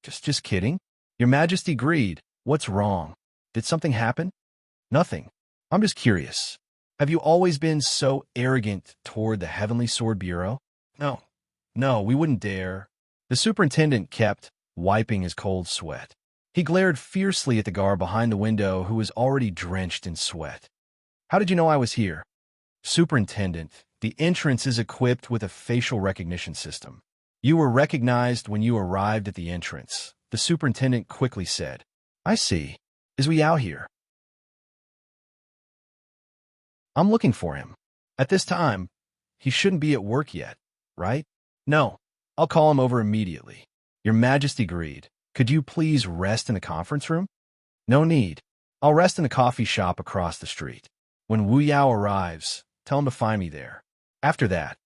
Just kidding? Your Majesty greed. What's wrong? Did something happen? Nothing. I'm just curious. Have you always been so arrogant toward the Heavenly Sword Bureau? No, we wouldn't dare. The superintendent kept wiping his cold sweat. He glared fiercely at the guard behind the window who was already drenched in sweat. How did you know I was here? Superintendent, the entrance is equipped with a facial recognition system. You were recognized when you arrived at the entrance, the superintendent quickly said. I see. Is we out here? I'm looking for him. At this time, he shouldn't be at work yet, right? No, I'll call him over immediately. Your Majesty greed. Could you please rest in the conference room? No need. I'll rest in the coffee shop across the street. When Wu Yao arrives, tell him to find me there. After that,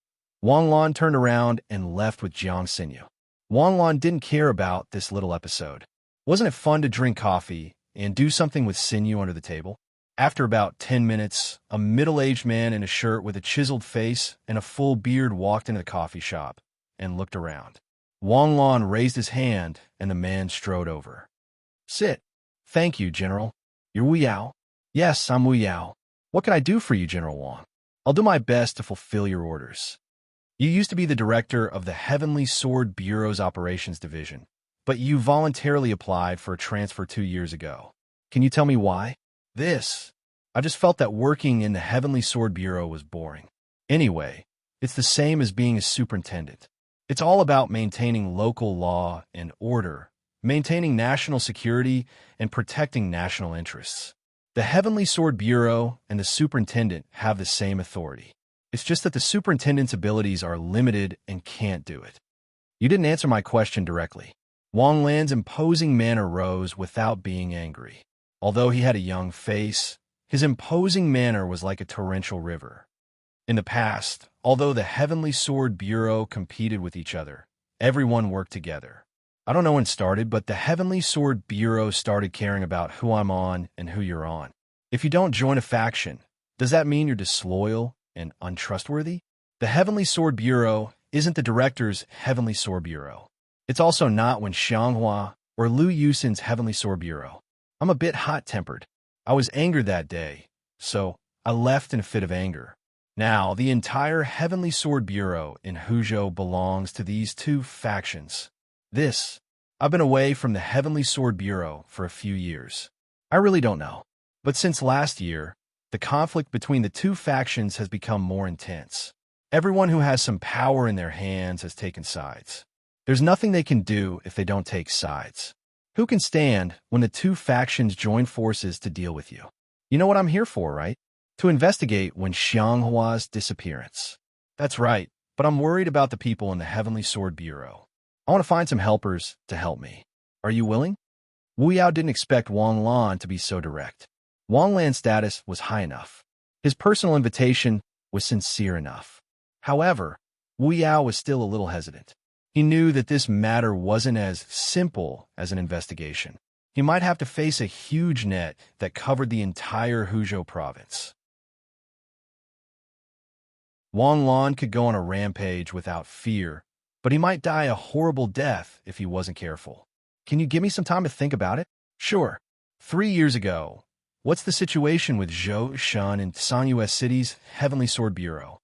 Wang Lan turned around and left with Jiang Xinyu. Wang Lan didn't care about this little episode. Wasn't it fun to drink coffee and do something with Xinyu under the table? After about 10 minutes, a middle-aged man in a shirt with a chiseled face and a full beard walked into the coffee shop and looked around. Wang Lan raised his hand, and the man strode over. Sit. Thank you, General. You're Wu Yao? Yes, I'm Wu Yao. What can I do for you, General Wang? I'll do my best to fulfill your orders. You used to be the director of the Heavenly Sword Bureau's Operations Division, but you voluntarily applied for a transfer 2 years ago. Can you tell me why? I just felt that working in the Heavenly Sword Bureau was boring. Anyway, it's the same as being a superintendent. It's all about maintaining local law and order, maintaining national security, and protecting national interests. The Heavenly Sword Bureau and the superintendent have the same authority. It's just that the superintendent's abilities are limited and can't do it. You didn't answer my question directly. Wang Lan's imposing manner rose without being angry. Although he had a young face, his imposing manner was like a torrential river. In the past, although the Heavenly Sword Bureau competed with each other, everyone worked together. I don't know when it started, but the Heavenly Sword Bureau started caring about who I'm on and who you're on. If you don't join a faction, does that mean you're disloyal and untrustworthy? The Heavenly Sword Bureau isn't the director's Heavenly Sword Bureau. It's also not Wen Xianghua or Liu Yusin's Heavenly Sword Bureau. I'm a bit hot-tempered. I was angered that day, so I left in a fit of anger. Now, the entire Heavenly Sword Bureau in Huzhou belongs to these 2 factions. I've been away from the Heavenly Sword Bureau for a few years. I really don't know. But since last year, the conflict between the 2 factions has become more intense. Everyone who has some power in their hands has taken sides. There's nothing they can do if they don't take sides. Who can stand when the 2 factions join forces to deal with you? You know what I'm here for, right? To investigate Wen Xianghua's disappearance. That's right, but I'm worried about the people in the Heavenly Sword Bureau. I want to find some helpers to help me. Are you willing? Wu Yao didn't expect Wang Lan to be so direct. Wang Lan's status was high enough. His personal invitation was sincere enough. However, Wu Yao was still a little hesitant. He knew that this matter wasn't as simple as an investigation. He might have to face a huge net that covered the entire Huzhou province. Wang Lan could go on a rampage without fear, but he might die a horrible death if he wasn't careful. Can you give me some time to think about it? Sure. 3 years ago, what's the situation with Zhou Shun and Sanyue City's Heavenly Sword Bureau?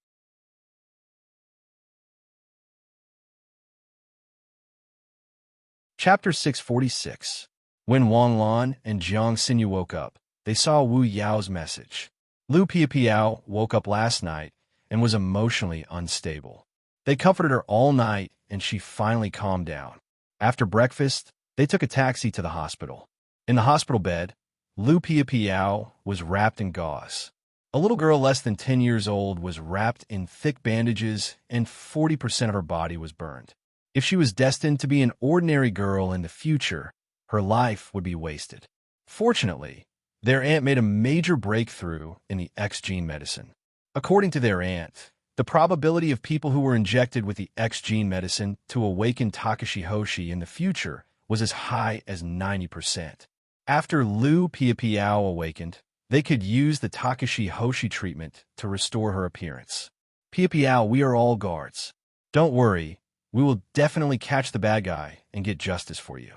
Chapter 646. When Wang Lan and Jiang Xinyu woke up, they saw Wu Yao's message. Lu Piapiao woke up last night and was emotionally unstable. They comforted her all night, and she finally calmed down. After breakfast, they took a taxi to the hospital. In the hospital bed, Lu Piapiao was wrapped in gauze. A little girl less than 10 years old was wrapped in thick bandages, and 40% of her body was burned. If she was destined to be an ordinary girl in the future, her life would be wasted. Fortunately, their aunt made a major breakthrough in the X-gene medicine. According to their aunt, the probability of people who were injected with the X-gene medicine to awaken Takashi Hoshi in the future was as high as 90%. After Lu Piapiao awakened, they could use the Takashi Hoshi treatment to restore her appearance. Piapiao, we are all guards. Don't worry, we will definitely catch the bad guy and get justice for you.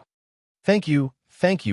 Thank you,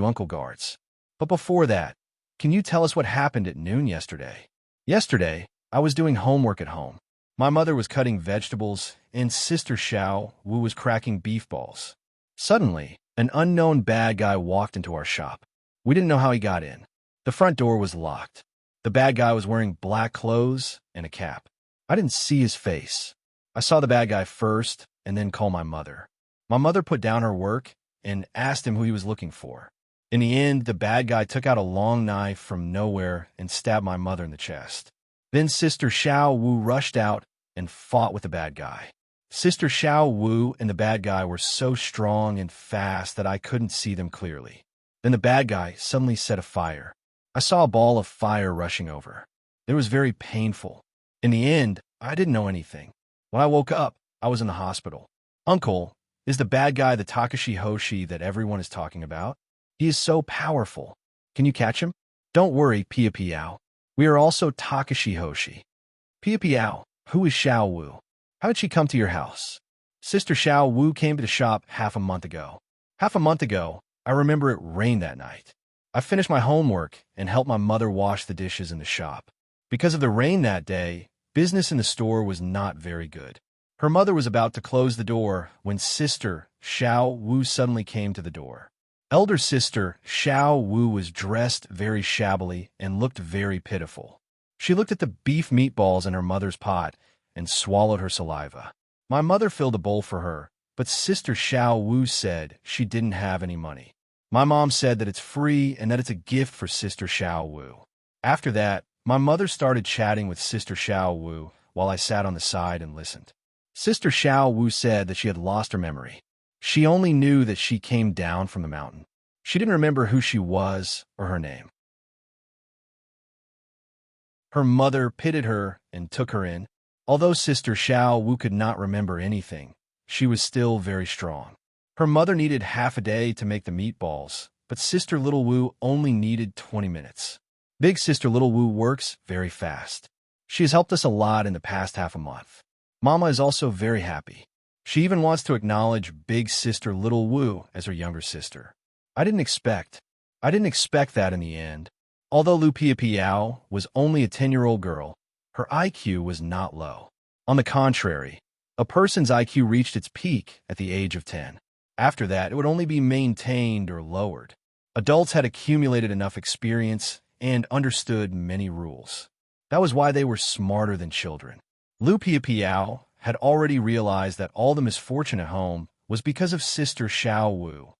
Uncle Guards. But before that, can you tell us what happened at noon yesterday? Yesterday, I was doing homework at home. My mother was cutting vegetables, and Sister Xiao Wu was cracking beef balls. Suddenly, an unknown bad guy walked into our shop. We didn't know how he got in. The front door was locked. The bad guy was wearing black clothes and a cap. I didn't see his face. I saw the bad guy first and then call my mother. My mother put down her work and asked him who he was looking for. In the end, the bad guy took out a long knife from nowhere and stabbed my mother in the chest. Then Sister Xiao Wu rushed out and fought with the bad guy. Sister Xiao Wu and the bad guy were so strong and fast that I couldn't see them clearly. Then the bad guy suddenly set a fire. I saw a ball of fire rushing over. It was very painful. In the end, I didn't know anything. When I woke up, I was in the hospital. Uncle, is the bad guy the Takashi Hoshi that everyone is talking about? He is so powerful. Can you catch him? Don't worry, Piapiao. We are also Takashi Hoshi. Piapiao, who is Xiao Wu? How did she come to your house? Sister Xiao Wu came to the shop half a month ago. Half a month ago, I remember it rained that night. I finished my homework and helped my mother wash the dishes in the shop. Because of the rain that day, business in the store was not very good. Her mother was about to close the door when Sister Xiao Wu suddenly came to the door. Elder Sister Xiao Wu was dressed very shabbily and looked very pitiful. She looked at the beef meatballs in her mother's pot and swallowed her saliva. My mother filled a bowl for her, but Sister Xiao Wu said she didn't have any money. My mom said that it's free and that it's a gift for Sister Xiao Wu. After that, my mother started chatting with Sister Xiao Wu while I sat on the side and listened. Sister Xiao Wu said that she had lost her memory. She only knew that she came down from the mountain. She didn't remember who she was or her name. Her mother pitied her and took her in. Although Sister Xiao Wu could not remember anything, she was still very strong. Her mother needed half a day to make the meatballs, but Sister Little Wu only needed 20 minutes. Big Sister Little Wu works very fast. She has helped us a lot in the past half a month. Mama is also very happy. She even wants to acknowledge Big Sister Little Wu as her younger sister. I didn't expect that in the end. Although Lu Piapiao was only a 10-year-old girl, her IQ was not low. On the contrary, a person's IQ reached its peak at the age of 10. After that, it would only be maintained or lowered. Adults had accumulated enough experience and understood many rules. That was why they were smarter than children. Lu Piapiao had already realized that all the misfortune at home was because of Sister Xiao Wu.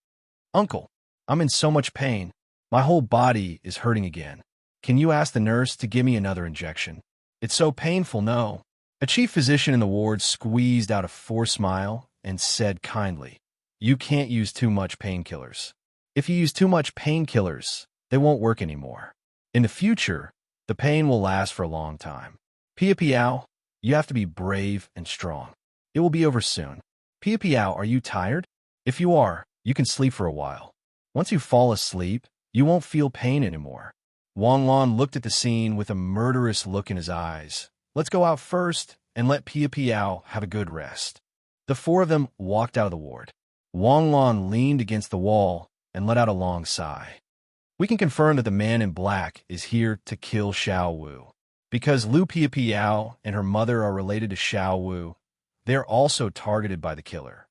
Uncle, I'm in so much pain. My whole body is hurting again. Can you ask the nurse to give me another injection? It's so painful, no. A chief physician in the ward squeezed out a forced smile and said kindly, You can't use too much painkillers. If you use too much painkillers, they won't work anymore. In the future, the pain will last for a long time. Pia Piao, you have to be brave and strong. It will be over soon. Pia Piao, are you tired? If you are, you can sleep for a while. Once you fall asleep, you won't feel pain anymore. Wang Lan looked at the scene with a murderous look in his eyes. Let's go out first and let Pia Piao have a good rest. The four of them walked out of the ward. Wang Lan leaned against the wall and let out a long sigh. We can confirm that the man in black is here to kill Xiao Wu. Because Lu Pia Piao and her mother are related to Xiao Wu, they are also targeted by the killer.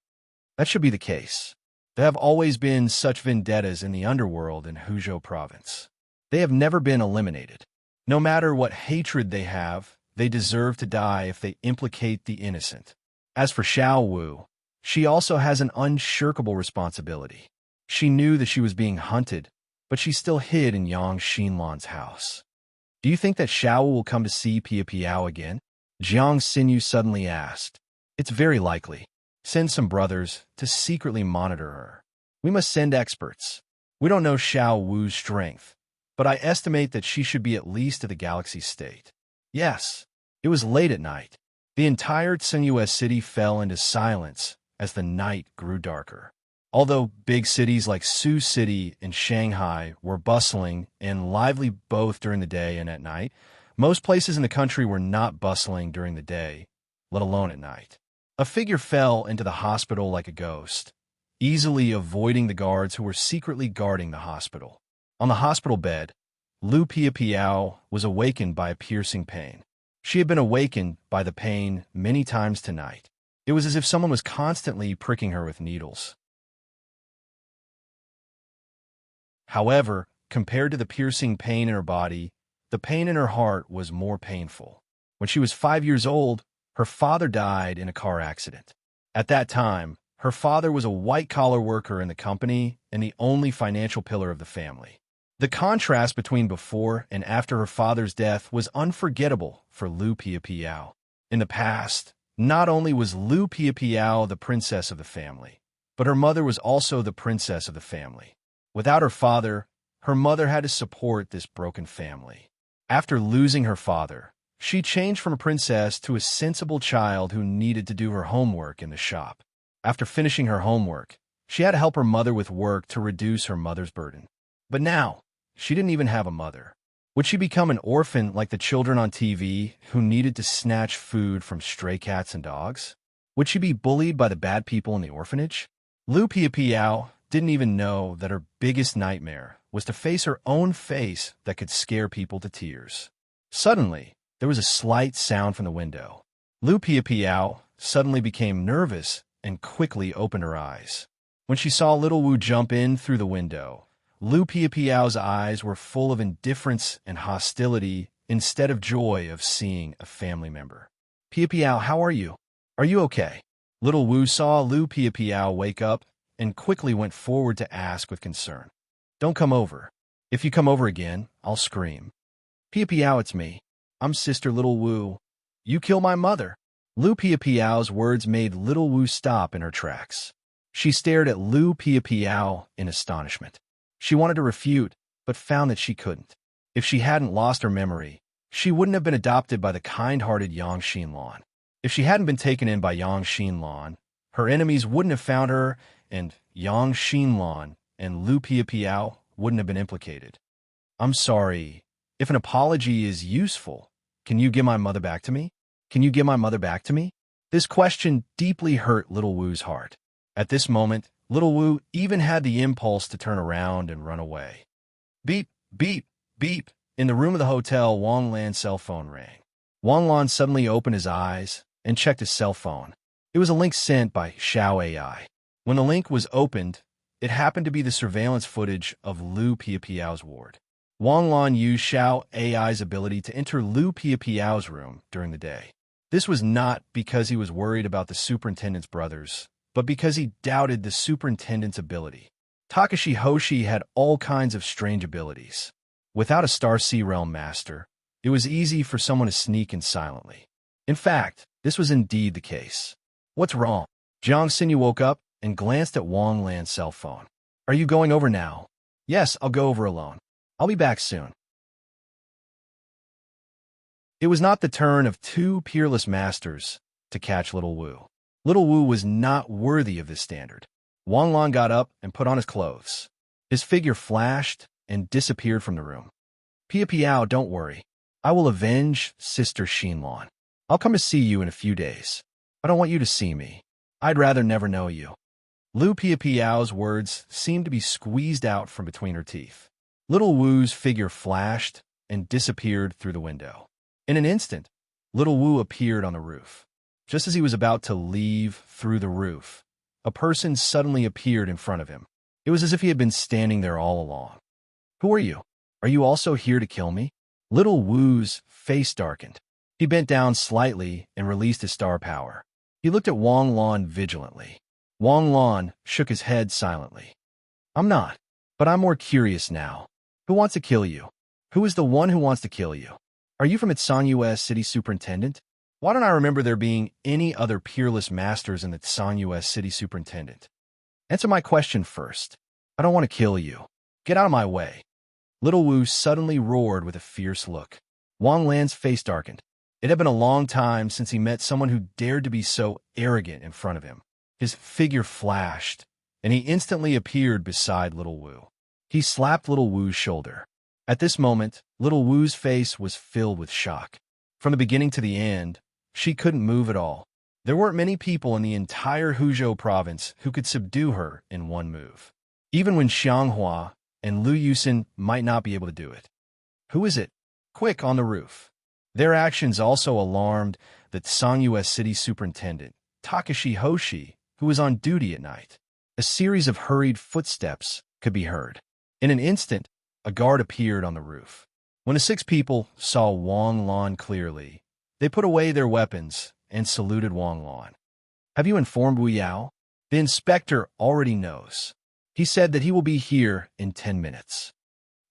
That should be the case. There have always been such vendettas in the underworld in Huzhou province. They have never been eliminated. No matter what hatred they have, they deserve to die if they implicate the innocent. As for Xiao Wu, she also has an unshirkable responsibility. She knew that she was being hunted, but she still hid in Yang Xinlan's house. Do you think that Xiao Wu will come to see Pia Piao again? Jiang Xinyu suddenly asked. It's very likely. Send some brothers to secretly monitor her. We must send experts. We don't know Xiao Wu's strength, but I estimate that she should be at least at the galaxy state. Yes, it was late at night. The entire Tsingyue city fell into silence as the night grew darker. Although big cities like Sioux City and Shanghai were bustling and lively both during the day and at night, most places in the country were not bustling during the day, let alone at night. A figure fell into the hospital like a ghost, easily avoiding the guards who were secretly guarding the hospital. On the hospital bed, Lu Pia Piao was awakened by a piercing pain. She had been awakened by the pain many times tonight. It was as if someone was constantly pricking her with needles. However, compared to the piercing pain in her body, the pain in her heart was more painful. When she was 5 years old, her father died in a car accident. At that time, her father was a white-collar worker in the company and the only financial pillar of the family. The contrast between before and after her father's death was unforgettable for Lu Pia Piao. In the past, not only was Lu Pia Piao the princess of the family, but her mother was also the princess of the family. Without her father, her mother had to support this broken family. After losing her father, she changed from a princess to a sensible child who needed to do her homework in the shop. After finishing her homework, she had to help her mother with work to reduce her mother's burden. But now, she didn't even have a mother. Would she become an orphan like the children on TV who needed to snatch food from stray cats and dogs? Would she be bullied by the bad people in the orphanage? Lu Pia Piao didn't even know that her biggest nightmare was to face her own face that could scare people to tears. Suddenly, there was a slight sound from the window. Lu Pia Piao suddenly became nervous and quickly opened her eyes. When she saw little Wu jump in through the window, Lu Pia Piao's eyes were full of indifference and hostility instead of joy of seeing a family member. Pia Piao, how are you? Are you okay? Little Wu saw Lu Pia Piao wake up and quickly went forward to ask with concern. Don't come over. If you come over again, I'll scream. Pia Piao, it's me. I'm Sister Little Wu. You kill my mother. Lu Pia Piao's words made Little Wu stop in her tracks. She stared at Lu Pia Piao in astonishment. She wanted to refute, but found that she couldn't. If she hadn't lost her memory, she wouldn't have been adopted by the kind-hearted Yang Xinlan. If she hadn't been taken in by Yang Xinlan, her enemies wouldn't have found her, and Yang Xinlan and Lu Pia Piao wouldn't have been implicated. I'm sorry. If an apology is useful, can you give my mother back to me? Can you give my mother back to me? This question deeply hurt Little Wu's heart. At this moment, Little Wu even had the impulse to turn around and run away. Beep, beep, beep. In the room of the hotel, Wang Lan's cell phone rang. Wang Lan suddenly opened his eyes and checked his cell phone. It was a link sent by Xiao AI. When the link was opened, it happened to be the surveillance footage of Lu Pia Piao's ward. Wang Lan used Xiao AI's ability to enter Lu Pia Piao's room during the day. This was not because he was worried about the superintendent's brothers, but because he doubted the superintendent's ability. Takashi Hoshi had all kinds of strange abilities. Without a Star Sea Realm master, it was easy for someone to sneak in silently. In fact, this was indeed the case. What's wrong? Jiang Xinyu woke up and glanced at Wang Lan's cell phone. Are you going over now? Yes, I'll go over alone. I'll be back soon. It was not the turn of two peerless masters to catch Little Wu. Little Wu was not worthy of this standard. Wang Lan got up and put on his clothes. His figure flashed and disappeared from the room. Pia Piao, don't worry. I will avenge Sister Xinlan. I'll come to see you in a few days. I don't want you to see me. I'd rather never know you. Lu Pia Piao's words seemed to be squeezed out from between her teeth. Little Wu's figure flashed and disappeared through the window. In an instant, Little Wu appeared on the roof. Just as he was about to leave through the roof, a person suddenly appeared in front of him. It was as if he had been standing there all along. Who are you? Are you also here to kill me? Little Wu's face darkened. He bent down slightly and released his star power. He looked at Wang Lan vigilantly. Wang Lan shook his head silently. I'm not, but I'm more curious now. Who wants to kill you? Who is the one who wants to kill you? Are you from Tsan City Superintendent? Why don't I remember there being any other peerless masters in the Tsan City Superintendent? Answer my question first. I don't want to kill you. Get out of my way. Little Wu suddenly roared with a fierce look. Wang Lan's face darkened. It had been a long time since he met someone who dared to be so arrogant in front of him. His figure flashed, and he instantly appeared beside Little Wu. He slapped Little Wu's shoulder. At this moment, Little Wu's face was filled with shock. From the beginning to the end, she couldn't move at all. There weren't many people in the entire Huzhou province who could subdue her in one move. Even when Xianghua and Lu Yusin might not be able to do it. Who is it? Quick, on the roof. Their actions also alarmed the Tsan City Superintendent, Takashi Hoshi, who was on duty at night. A series of hurried footsteps could be heard. In an instant, a guard appeared on the roof. When the 6 people saw Wang Lan clearly, they put away their weapons and saluted Wang Lan. Have you informed Wu Yao? The inspector already knows. He said that he will be here in 10 minutes.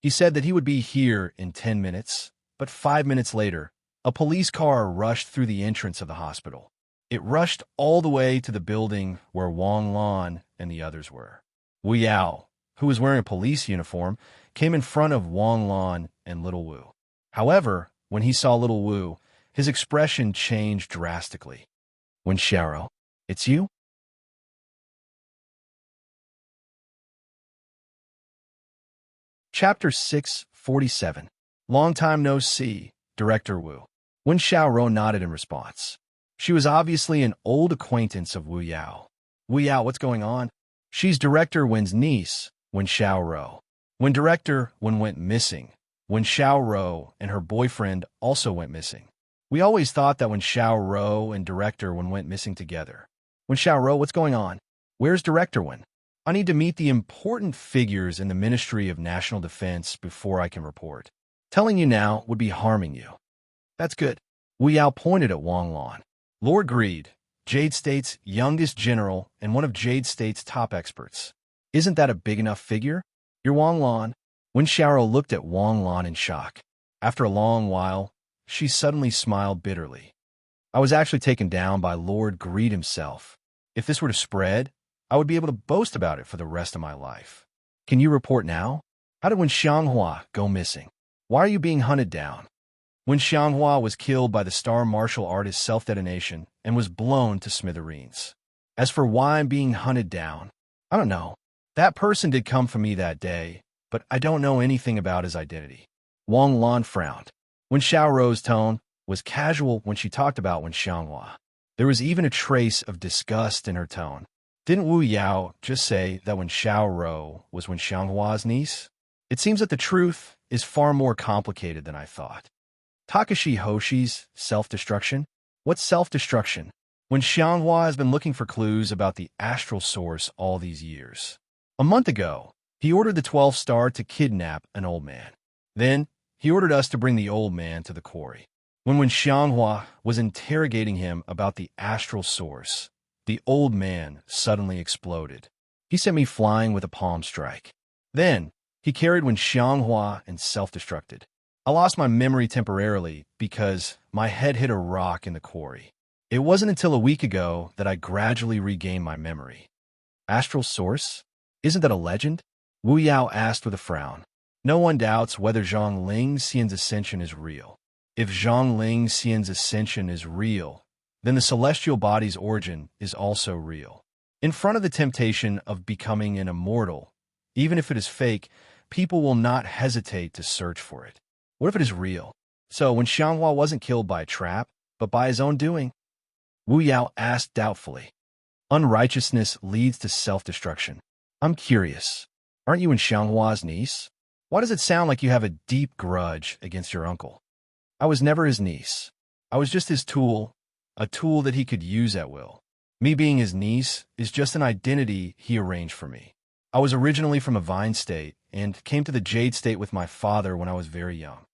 He said that he would be here in 10 minutes, but 5 minutes later, a police car rushed through the entrance of the hospital. It rushed all the way to the building where Wang Lan and the others were. Wu Yao, who was wearing a police uniform, came in front of Wang Lan and Little Wu. However, when he saw Little Wu, his expression changed drastically. Wen Xiaoro, it's you? Chapter 647. Long time no see, Director Wu. Wen Xiaoro nodded in response. She was obviously an old acquaintance of Wu Yao. Wu Yao, what's going on? She's Director Wen's niece, Wen Xiaoro. When Director Wen went missing, Wen Xiaoro and her boyfriend also went missing. We always thought that Wen Xiaoro and Director Wen went missing together. Wen Xiaoro, what's going on? Where's Director Wen? I need to meet the important figures in the Ministry of National Defense before I can report. Telling you now would be harming you. That's good. Wu Yao pointed at Wang Lan. Lord Greed, Jade State's youngest general and one of Jade State's top experts. Isn't that a big enough figure? You're Wang Lan. Wen Xiaoro looked at Wang Lan in shock. After a long while, she suddenly smiled bitterly. I was actually taken down by Lord Greed himself. If this were to spread, I would be able to boast about it for the rest of my life. Can you report now? How did Wen Xianghua go missing? Why are you being hunted down? Wen Xianghua was killed by the star martial artist's self-detonation and was blown to smithereens. As for why I'm being hunted down, I don't know. That person did come for me that day, but I don't know anything about his identity. Wang Lan frowned. Wen Xiaoro's tone was casual when she talked about Wen Xianghua. There was even a trace of disgust in her tone. Didn't Wu Yao just say that Wen Xiaoro was Wen Xianghua's niece? It seems that the truth is far more complicated than I thought. Takashi Hoshi's self-destruction? What's self-destruction? Wen Xianghua has been looking for clues about the astral source all these years. A month ago, he ordered the 12th star to kidnap an old man. Then, he ordered us to bring the old man to the quarry. When Wen Xianghua was interrogating him about the astral source, the old man suddenly exploded. He sent me flying with a palm strike. Then, he carried Wen Xianghua and self-destructed. I lost my memory temporarily because my head hit a rock in the quarry. It wasn't until a week ago that I gradually regained my memory. Astral source? Isn't that a legend? Wu Yao asked with a frown. No one doubts whether Zhang Ling Xian's ascension is real. If Zhang Ling Xian's ascension is real, then the celestial body's origin is also real. In front of the temptation of becoming an immortal, even if it is fake, people will not hesitate to search for it. What if it is real? So when Xianghua wasn't killed by a trap, but by his own doing? Wu Yao asked doubtfully. Unrighteousness leads to self-destruction. I'm curious. Aren't you and Xianghua's niece? Why does it sound like you have a deep grudge against your uncle? I was never his niece. I was just his tool, a tool that he could use at will. Me being his niece is just an identity he arranged for me. I was originally from a vine state and came to the jade state with my father when I was very young.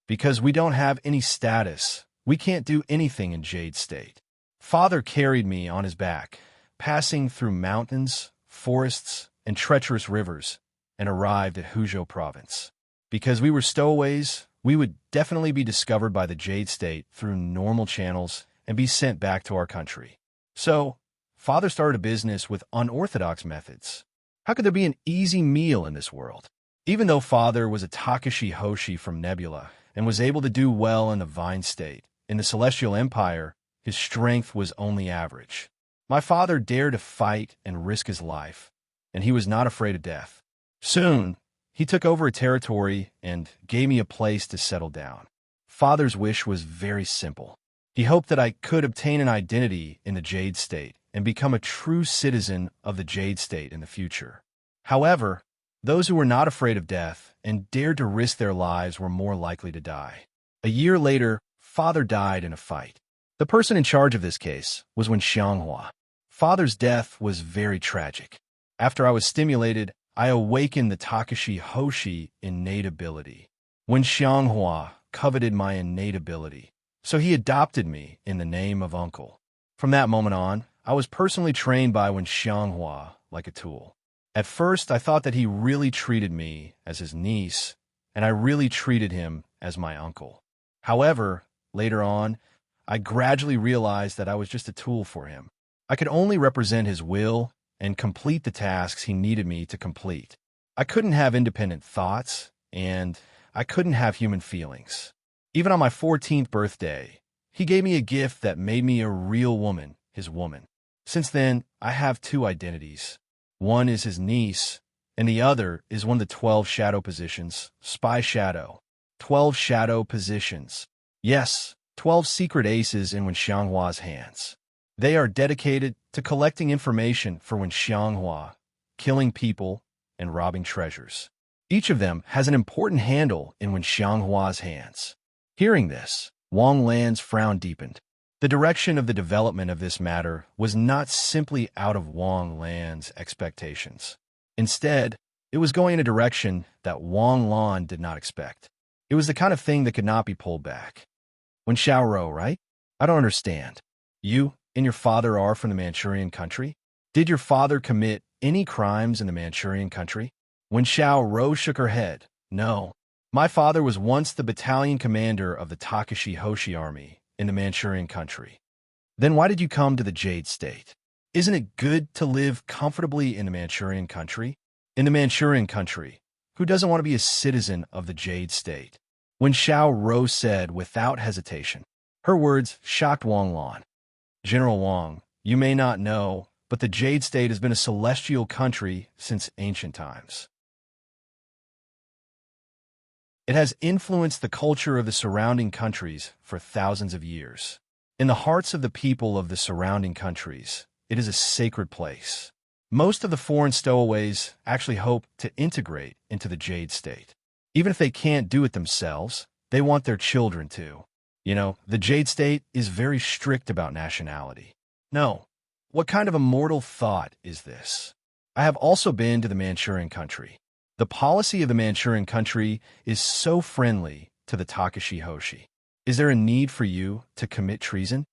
Because we don't have any status, we can't do anything in jade state. Father carried me on his back, passing through mountains, forests, and treacherous rivers, and arrived at Huzhou province. Because we were stowaways, we would definitely be discovered by the jade state through normal channels and be sent back to our country. So, Father started a business with unorthodox methods. How could there be an easy meal in this world? Even though Father was a Takashi Hoshi from Nebula and was able to do well in the vine state, in the Celestial Empire, his strength was only average. My father dared to fight and risk his life, and he was not afraid of death. Soon, he took over a territory and gave me a place to settle down. Father's wish was very simple. He hoped that I could obtain an identity in the Jade State and become a true citizen of the Jade State in the future. However, those who were not afraid of death and dared to risk their lives were more likely to die. A year later, Father died in a fight. The person in charge of this case was Wen Xianghua. Father's death was very tragic. After I was stimulated, I awakened the Takashi Hoshi innate ability. Wen Xianghua coveted my innate ability, so he adopted me in the name of uncle. From that moment on, I was personally trained by Wen Xianghua like a tool. At first, I thought that he really treated me as his niece, and I really treated him as my uncle. However, later on, I gradually realized that I was just a tool for him. I could only represent his will and complete the tasks he needed me to complete. I couldn't have independent thoughts, and I couldn't have human feelings. Even on my 14th birthday, he gave me a gift that made me a real woman, his woman. Since then, I have two identities. One is his niece, and the other is one of the 12 shadow positions, Spy Shadow. 12 shadow positions. Yes, 12 secret aces in Wen Xianghua's hands. They are dedicated to collecting information for Wen Xianghua, killing people, and robbing treasures. Each of them has an important handle in Wen Xianghua's hands. Hearing this, Wang Lan's frown deepened. The direction of the development of this matter was not simply out of Wang Lan's expectations. Instead, it was going in a direction that Wang Lan did not expect. It was the kind of thing that could not be pulled back. Wen Xiaorou, right? I don't understand. You and your father are from the Manchurian country? Did your father commit any crimes in the Manchurian country? Wen Xiaorou shook her head. No. My father was once the battalion commander of the Takashi Hoshi army in the Manchurian country. Then why did you come to the Jade State? Isn't it good to live comfortably in the Manchurian country? In the Manchurian country, who doesn't want to be a citizen of the Jade State? Wen Xiaorou said without hesitation. Her words shocked Wang Lan. General Wang, you may not know, but the Jade State has been a celestial country since ancient times. It has influenced the culture of the surrounding countries for thousands of years. In the hearts of the people of the surrounding countries, it is a sacred place. Most of the foreign stowaways actually hope to integrate into the Jade State. Even if they can't do it themselves, they want their children to. You know, the Jade State is very strict about nationality. No. What kind of immortal thought is this? I have also been to the Manchurian country. The policy of the Manchurian country is so friendly to the Takashi Hoshi. Is there a need for you to commit treason?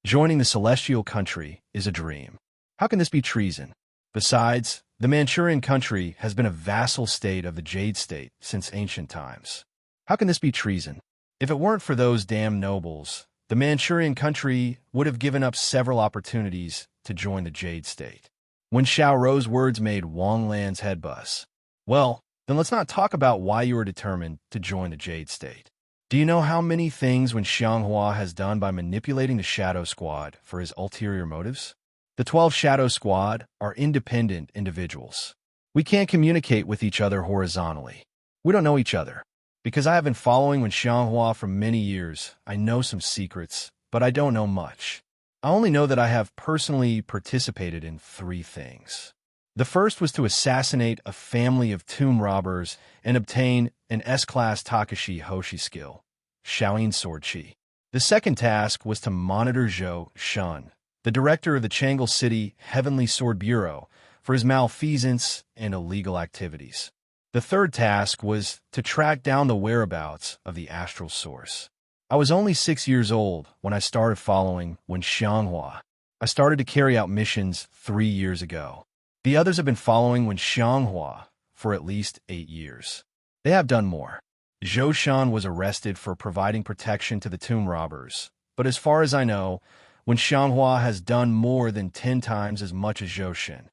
Joining the celestial country is a dream. How can this be treason? Besides, the Manchurian country has been a vassal state of the Jade State since ancient times. How can this be treason? If it weren't for those damn nobles, the Manchurian country would have given up several opportunities to join the Jade State. Wen Xiaoro's words made Wang Lan's head buzz. Well, then let's not talk about why you are determined to join the Jade State. Do you know how many things Wen Xianghua has done by manipulating the Shadow Squad for his ulterior motives? The 12 Shadow Squad are independent individuals. We can't communicate with each other horizontally. We don't know each other. Because I have been following Wen Xianghua for many years, I know some secrets, but I don't know much. I only know that I have personally participated in 3 things. The first was to assassinate a family of tomb robbers and obtain an S-class Takashi Hoshi skill, Shaolin Sword Chi. The second task was to monitor Zhou Shun, the director of the Changle City Heavenly Sword Bureau, for his malfeasance and illegal activities. The third task was to track down the whereabouts of the astral source. I was only 6 years old when I started following Wen Xianghua. I started to carry out missions 3 years ago. The others have been following Wen Xianghua for at least 8 years. They have done more. Zhou Shan was arrested for providing protection to the tomb robbers, but as far as I know, Wen Xianghua has done more than 10 times as much as Zhou Shan.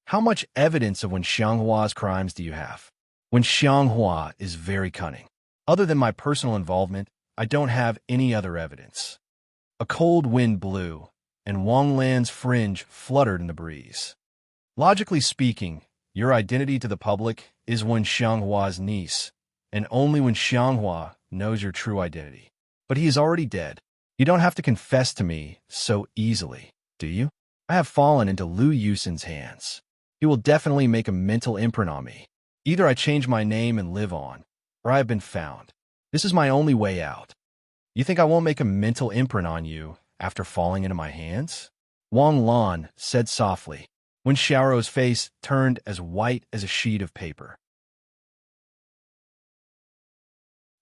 How much evidence of Wen Xianghua's crimes do you have? Wen Xianghua is very cunning. Other than my personal involvement, I don't have any other evidence. A cold wind blew, and Wang Lan's fringe fluttered in the breeze. Logically speaking, your identity to the public is Wen Xianghua's niece, and only Wen Xianghua knows your true identity. But he is already dead. You don't have to confess to me so easily, do you? I have fallen into Liu Yusin's hands. He will definitely make a mental imprint on me. Either I change my name and live on, or I have been found. This is my only way out. You think I won't make a mental imprint on you after falling into my hands? Wang Lan said softly, when Xiaoro's face turned as white as a sheet of paper.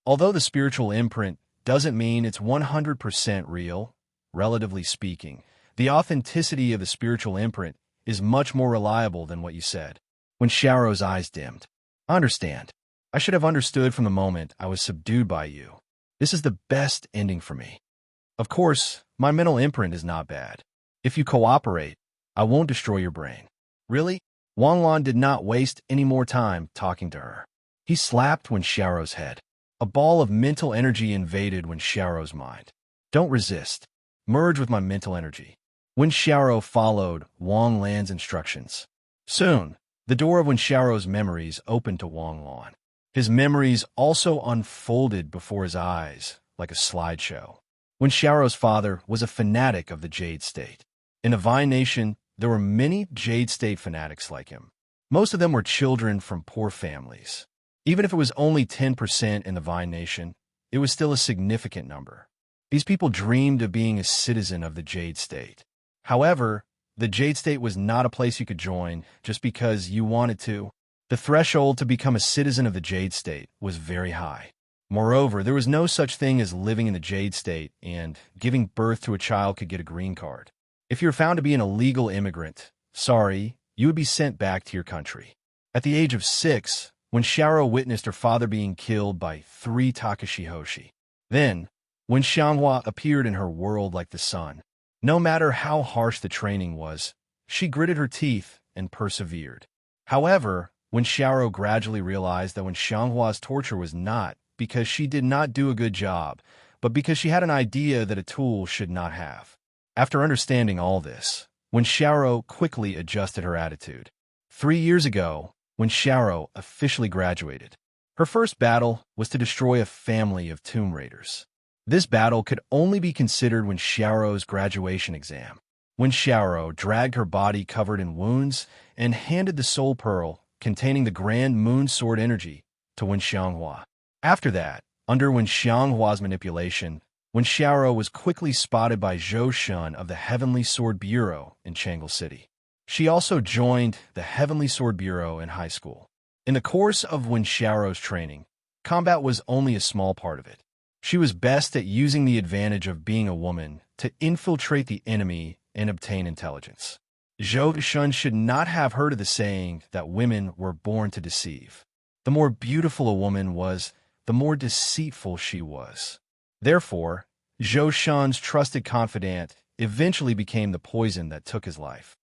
Although the spiritual imprint doesn't mean it's 100% real, relatively speaking, the authenticity of the spiritual imprint is much more reliable than what you said. When Xiaoro's eyes dimmed. I understand. I should have understood from the moment I was subdued by you. This is the best ending for me. Of course, my mental imprint is not bad. If you cooperate, I won't destroy your brain. Really? Wang Lan did not waste any more time talking to her. He slapped Wen Xiaoro's head. A ball of mental energy invaded Wen Xiaoro's mind. Don't resist. Merge with my mental energy. Wen Xiaoro followed Wang Lan's instructions. Soon, the door of Wen Xiaoro's memories opened to Wang Lan. His memories also unfolded before his eyes like a slideshow. Wen Xiaoro's father was a fanatic of the Jade State. In the Vine Nation, there were many Jade State fanatics like him. Most of them were children from poor families. Even if it was only 10% in the Vine Nation, it was still a significant number. These people dreamed of being a citizen of the Jade State. However, the Jade State was not a place you could join just because you wanted to. The threshold to become a citizen of the Jade State was very high. Moreover, there was no such thing as living in the Jade State and giving birth to a child could get a green card. If you were found to be an illegal immigrant, sorry, you would be sent back to your country. At the age of 6, when Xiaoro witnessed her father being killed by 3 Takashi Hoshi. Then, when Xianghua appeared in her world like the sun, no matter how harsh the training was, she gritted her teeth and persevered. However, when Xiaoro gradually realized that when Xianghua's torture was not because she did not do a good job, but because she had an idea that a tool should not have. After understanding all this, when Xiaoro quickly adjusted her attitude. 3 years ago, when Xiaoro officially graduated, her first battle was to destroy a family of tomb raiders. This battle could only be considered when Xiaoro's graduation exam, when Xiaoro dragged her body covered in wounds and handed the soul pearl containing the grand moon sword energy to Wen Xianghua. After that, under Wen Xianghua's manipulation, Wen Xiaoro was quickly spotted by Zhou Shun of the Heavenly Sword Bureau in Changle City. She also joined the Heavenly Sword Bureau in high school. In the course of Wen Xiaoro's training, combat was only a small part of it. She was best at using the advantage of being a woman to infiltrate the enemy and obtain intelligence. Zhou Shun should not have heard of the saying that women were born to deceive. The more beautiful a woman was, the more deceitful she was. Therefore, Zhou Shun's trusted confidant eventually became the poison that took his life.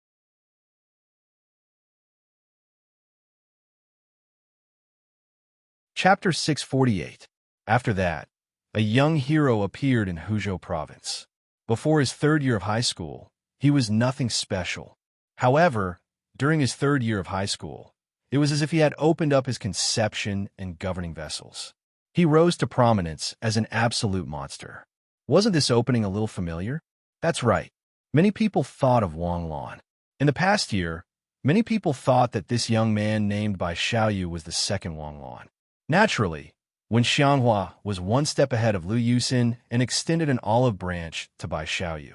Chapter 648. After that, a young hero appeared in Huzhou province. Before his third year of high school, he was nothing special. However, during his third year of high school, it was as if he had opened up his conception and governing vessels. He rose to prominence as an absolute monster. Wasn't this opening a little familiar? That's right. Many people thought of Wang Lan. In the past year, many people thought that this young man named Bai Xiaoyu was the second Wang Lan. Naturally, when Xianghua was one step ahead of Liu Yuxin and extended an olive branch to Bai Xiaoyu.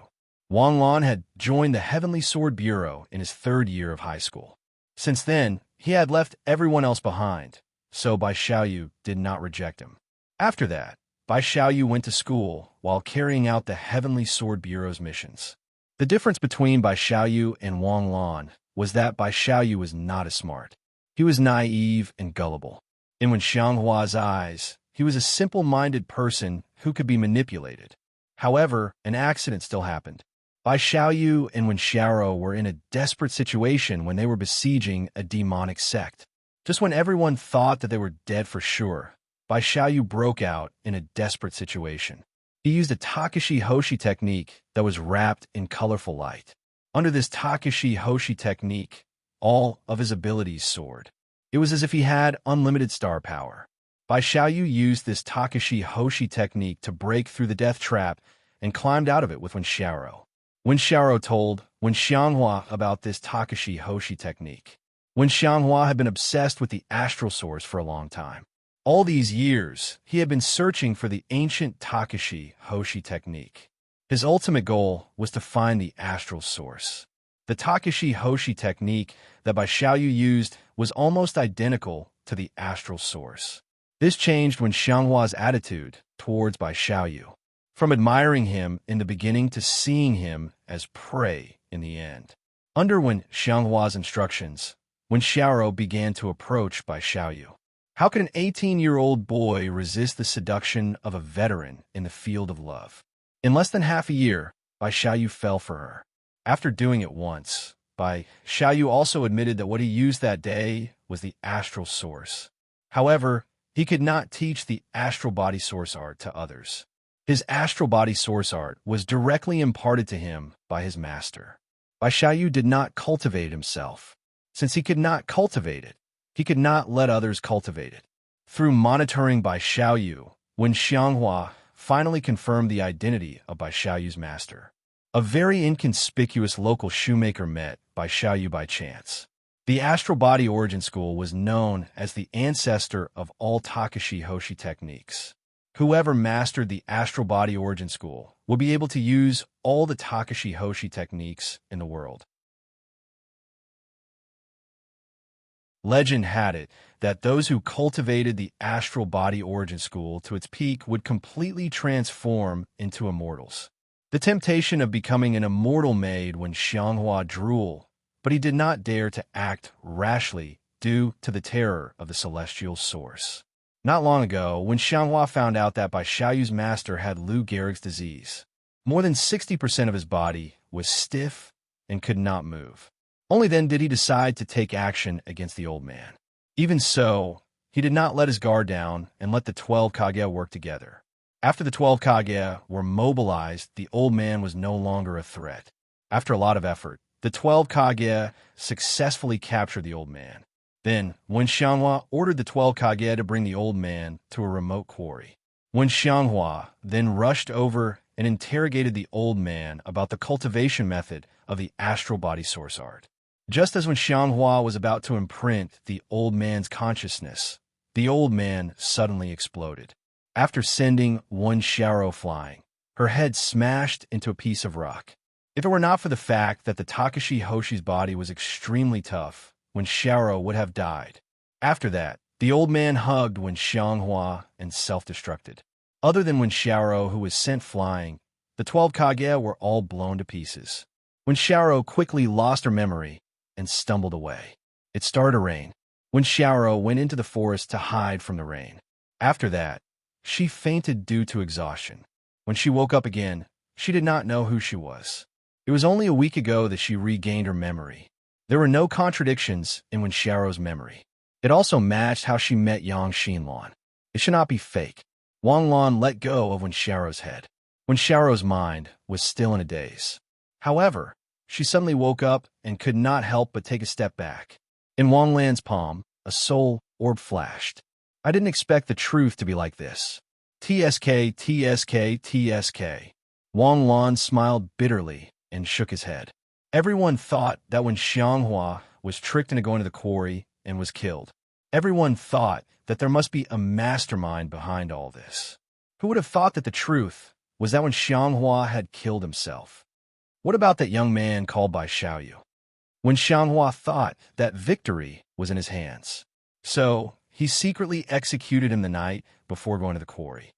Wang Lan had joined the Heavenly Sword Bureau in his third year of high school. Since then, he had left everyone else behind, so Bai Xiaoyu did not reject him. After that, Bai Xiaoyu went to school while carrying out the Heavenly Sword Bureau's missions. The difference between Bai Xiaoyu and Wang Lan was that Bai Xiaoyu was not as smart. He was naive and gullible. In Wen Xianghua's eyes, he was a simple-minded person who could be manipulated. However, an accident still happened. Bai Xiaoyu and Wen Xiaoro were in a desperate situation when they were besieging a demonic sect. Just when everyone thought that they were dead for sure, Bai Xiaoyu broke out in a desperate situation. He used a Takashi Hoshi technique that was wrapped in colorful light. Under this Takashi Hoshi technique, all of his abilities soared. It was as if he had unlimited star power. Bai Xiaoyu used this Takashi Hoshi technique to break through the death trap and climbed out of it with Wen Xiaoro. Wen Xiaoro told Wen Xianghua about this Takashi Hoshi technique. Wen Xianghua had been obsessed with the astral source for a long time. All these years, he had been searching for the ancient Takashi Hoshi technique. His ultimate goal was to find the astral source. The Takashi Hoshi technique that Bai Xiaoyu used was almost identical to the astral source. This changed Wen Xianghua's attitude towards Bai Xiaoyu, from admiring him in the beginning to seeing him as prey in the end. Under Wen Xianghua's instructions, Wen Xiaoro began to approach Bai Xiaoyu. How could an 18-year-old boy resist the seduction of a veteran in the field of love? In less than half a year, Bai Xiaoyu fell for her. After doing it once, Bai Xiaoyu also admitted that what he used that day was the astral source. However, he could not teach the astral body source art to others. His astral body source art was directly imparted to him by his master. Bai Xiaoyu did not cultivate it himself. Since he could not cultivate it, he could not let others cultivate it. Through monitoring Bai Xiaoyu, Wen Xianghua finally confirmed the identity of Bai Xiaoyu's master. A very inconspicuous local shoemaker met Bai Xiaoyu by chance. The Astral Body Origin School was known as the ancestor of all Takashi Hoshi techniques. Whoever mastered the Astral Body Origin School would be able to use all the Takashi Hoshi techniques in the world. Legend had it that those who cultivated the Astral Body Origin School to its peak would completely transform into immortals. The temptation of becoming an immortal made Wen Xianghua drool, but he did not dare to act rashly due to the terror of the celestial source. Not long ago, Wen Xianghua found out that Bai Xiaoyu's master had Lou Gehrig's disease. More than 60% of his body was stiff and could not move. Only then did he decide to take action against the old man. Even so, he did not let his guard down and let the 12 Kage work together. After the 12 Kage were mobilized, the old man was no longer a threat. After a lot of effort, the 12 Kage successfully captured the old man. Then, Wen Xianghua ordered the 12 Kage to bring the old man to a remote quarry. Wen Xianghua then rushed over and interrogated the old man about the cultivation method of the astral body source art. Just as Wen Xianghua was about to imprint the old man's consciousness, the old man suddenly exploded. After sending Wen Xiaoro flying, her head smashed into a piece of rock. If it were not for the fact that the Takashi Hoshi's body was extremely tough, Wen Xiaoro would have died. After that, the old man hugged Wen Xianghua and self-destructed. Other than Wen Xiaoro, who was sent flying, the 12 Kage were all blown to pieces. Wen Xiaoro quickly lost her memory and stumbled away. It started to rain. Wen Xiaoro went into the forest to hide from the rain. After that, she fainted due to exhaustion. When she woke up again, she did not know who she was. It was only a week ago that she regained her memory. There were no contradictions in Wen Xiaorou's memory. It also matched how she met Yang Xinlan. It should not be fake. Wang Lan let go of Wen Xiaorou's head. Wen Xiaorou's mind was still in a daze. However, she suddenly woke up and could not help but take a step back. In Wang Lan's palm, a soul orb flashed. I didn't expect the truth to be like this. TSK, TSK, TSK. Wang Lan smiled bitterly and shook his head. Everyone thought that when Xianghua was tricked into going to the quarry and was killed, everyone thought that there must be a mastermind behind all this. Who would have thought that the truth was that when Xianghua had killed himself? What about that young man called by Xiaoyu? When Xianghua thought that victory was in his hands. So, he secretly executed him the night before going to the quarry.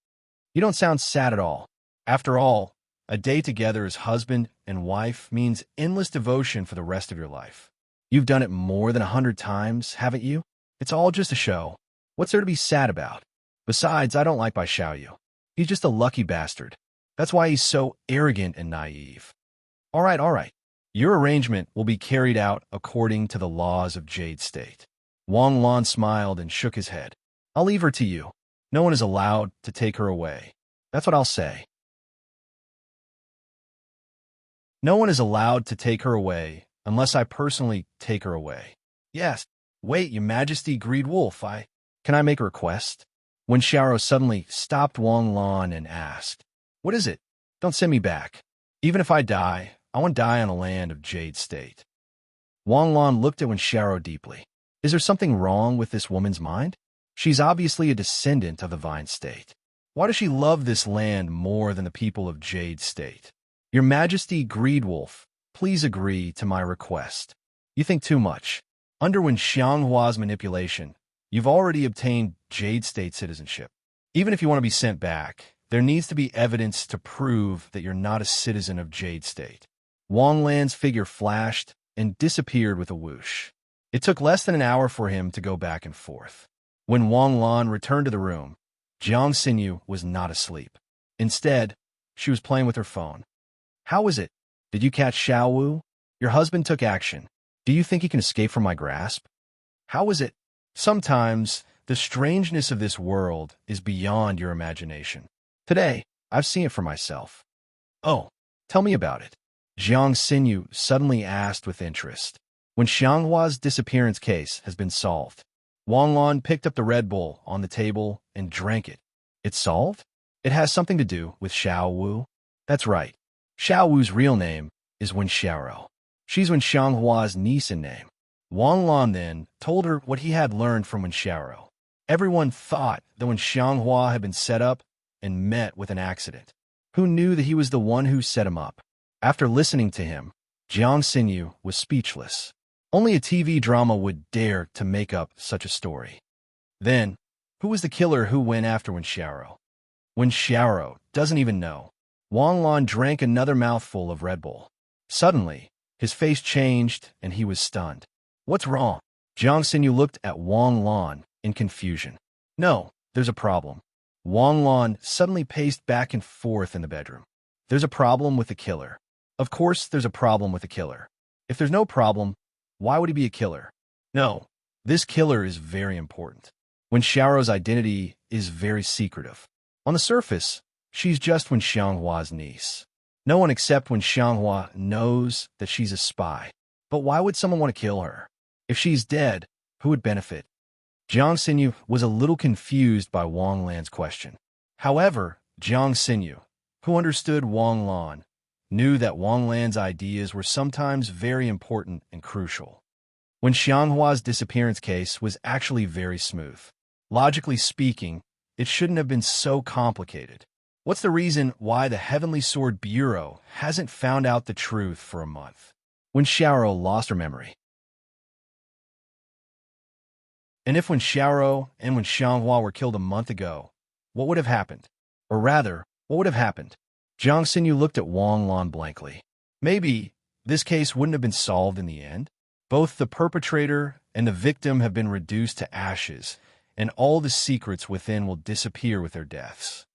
You don't sound sad at all. After all, a day together as husband and wife means endless devotion for the rest of your life. You've done it more than 100 times, haven't you? It's all just a show. What's there to be sad about? Besides, I don't like Bai Xiaoyu. He's just a lucky bastard. That's why he's so arrogant and naive. All right. Your arrangement will be carried out according to the laws of Jade State. Wang Lan smiled and shook his head. I'll leave her to you. No one is allowed to take her away. That's what I'll say. No one is allowed to take her away unless I personally take her away. Yes. Wait, Your Majesty, greed wolf, Can I make a request? Wen Xiaorou suddenly stopped Wang Lan and asked, What is it? Don't send me back. Even if I die, I want to die on a land of Jade State. Wang Lan looked at Wen Xiaorou deeply. Is there something wrong with this woman's mind? She's obviously a descendant of the Vine State. Why does she love this land more than the people of Jade State? Your Majesty, greed wolf, please agree to my request. You think too much. Under Wen Xianghua's manipulation, you've already obtained Jade State citizenship. Even if you want to be sent back, there needs to be evidence to prove that you're not a citizen of Jade State. Wang Lan's figure flashed and disappeared with a whoosh. It took less than an hour for him to go back and forth. When Wang Lan returned to the room, Jiang Xinyu was not asleep. Instead, she was playing with her phone. How is it? Did you catch Xiao Wu? Your husband took action. Do you think he can escape from my grasp? How is it? Sometimes, the strangeness of this world is beyond your imagination. Today, I've seen it for myself. Oh, tell me about it. Jiang Xinyu suddenly asked with interest. When Xianghua's disappearance case has been solved, Wang Lan picked up the Red Bull on the table and drank it. It's solved? It has something to do with Xiao Wu? That's right. Xiao Wu's real name is Wen Xiaorou. She's Wen Xianghua's niece in name. Wang Lan then told her what he had learned from Wen Xiaorou. Everyone thought that Wen Xianghua had been set up and met with an accident. Who knew that he was the one who set him up? After listening to him, Jiang Xinyu was speechless. Only a TV drama would dare to make up such a story. Then, who was the killer who went after Wen Xiaorou? Wen Xiaorou doesn't even know. Wang Lan drank another mouthful of Red Bull. Suddenly, his face changed and he was stunned. What's wrong? Jiang Xinyu looked at Wang Lan in confusion. No, there's a problem. Wang Lan suddenly paced back and forth in the bedroom. There's a problem with the killer. Of course there's a problem with the killer. If there's no problem, why would he be a killer? No, this killer is very important. Wen Xiaorou's identity is very secretive. On the surface, she's just Wen Xianghua's niece. No one except Wen Xianghua knows that she's a spy. But why would someone want to kill her? If she's dead, who would benefit? Jiang Xinyu was a little confused by Wang Lan's question. However, Jiang Xinyu, who understood Wang Lan, knew that Wang Lan's ideas were sometimes very important and crucial. When Xianghua's disappearance case was actually very smooth. Logically speaking, it shouldn't have been so complicated. What's the reason why the Heavenly Sword Bureau hasn't found out the truth for a month? When Xiaorou lost her memory. And if Wen Xiaorou and Wen Xianghua were killed a month ago, what would have happened? Or rather, what would have happened? Jiang Xinyu looked at Wang Lan blankly. Maybe this case wouldn't have been solved in the end. Both the perpetrator and the victim have been reduced to ashes, and all the secrets within will disappear with their deaths.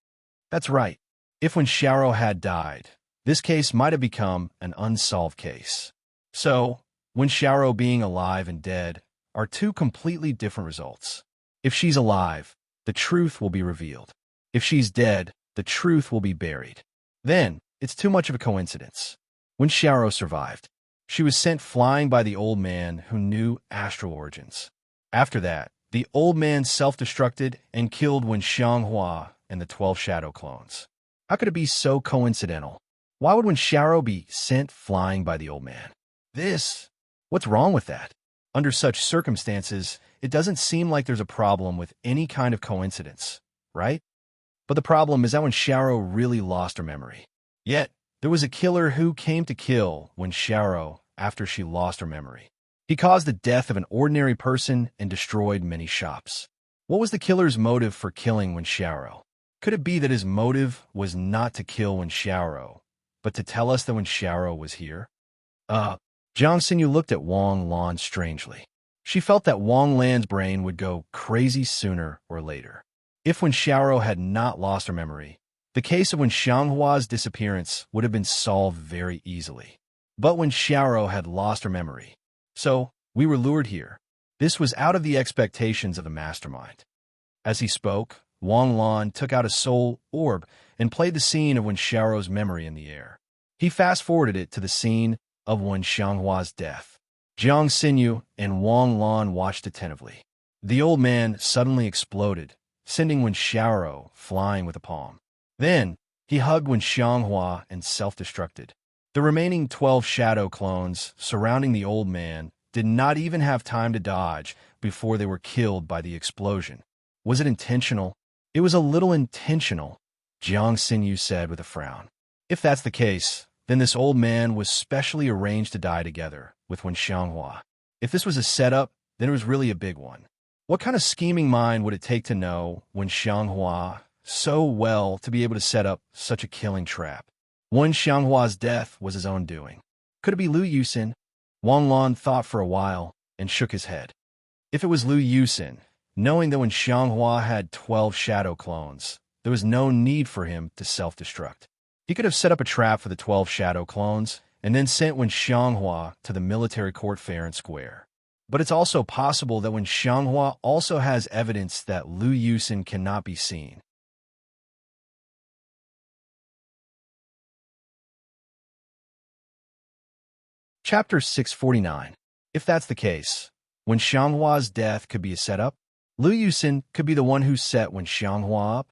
That's right. If Wen Xiaorou had died, this case might have become an unsolved case. So, Wen Xiaoro being alive and dead are two completely different results. If she's alive, the truth will be revealed. If she's dead, the truth will be buried. Then, it's too much of a coincidence. Wen Xiaoro survived. She was sent flying by the old man who knew astral origins. After that, the old man self-destructed and killed Wen Xianghua and the 12 shadow clones. How could it be so coincidental? Why would Wen Xiaoro be sent flying by the old man? What's wrong with that? Under such circumstances, it doesn't seem like there's a problem with any kind of coincidence, right? But the problem is that Wen Xiaoro really lost her memory. Yet, there was a killer who came to kill Wen Xiaoro after she lost her memory. He caused the death of an ordinary person and destroyed many shops. What was the killer's motive for killing Wen Xiaoro? Could it be that his motive was not to kill Wen Xiaoro, but to tell us that Wen Xiaoro was here? Jiang Xinyu looked at Wang Lan strangely. She felt that Wang Lan's brain would go crazy sooner or later. If Wen Xiaoro had not lost her memory, the case of Wen Xianghua's disappearance would have been solved very easily. But Wen Xiaoro had lost her memory. So, we were lured here. This was out of the expectations of the mastermind. As he spoke, Wang Lan took out a soul orb and played the scene of Wen Xiaoro's memory in the air. He fast-forwarded it to the scene of Wen Xianghua's death. Jiang Xinyu and Wang Lan watched attentively. The old man suddenly exploded, sending Wen Xiaoro flying with a palm. Then, he hugged Wen Xianghua and self-destructed. The remaining 12 shadow clones surrounding the old man did not even have time to dodge before they were killed by the explosion. Was it intentional? It was a little intentional, Jiang Xinyu said with a frown. If that's the case, then this old man was specially arranged to die together with Wen Xianghua. If this was a setup, then it was really a big one. What kind of scheming mind would it take to know Wen Xianghua so well to be able to set up such a killing trap? Wen Xianghua's death was his own doing. Could it be Lu Yusin? Wang Lan thought for a while and shook his head. If it was Lu Yusin, knowing that Wen Xianghua had 12 shadow clones, there was no need for him to self-destruct. He could have set up a trap for the 12 shadow clones and then sent Wen Xianghua to the military court fair and square. But it's also possible that Wen Xianghua also has evidence that Lu Yusin cannot be seen. Chapter 649. If that's the case, Wen Xianghua's death could be a setup. Lu Yusin could be the one who set Wen Xianghua up.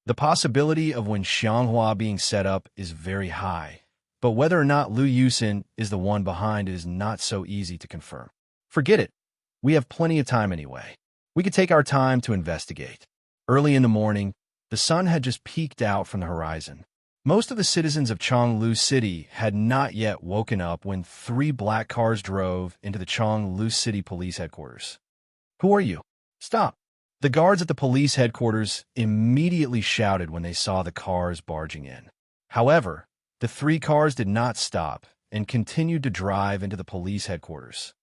The possibility of Wen Xianghua being set up is very high, but whether or not Lu Yusin is the one behind it is not so easy to confirm. Forget it. We have plenty of time anyway. We could take our time to investigate. Early in the morning, the sun had just peeked out from the horizon. Most of the citizens of Chonglu City had not yet woken up when 3 black cars drove into the Chonglu City police headquarters. Who are you? Stop. The guards at the police headquarters immediately shouted when they saw the cars barging in. However, the 3 cars did not stop and continued to drive into the police headquarters.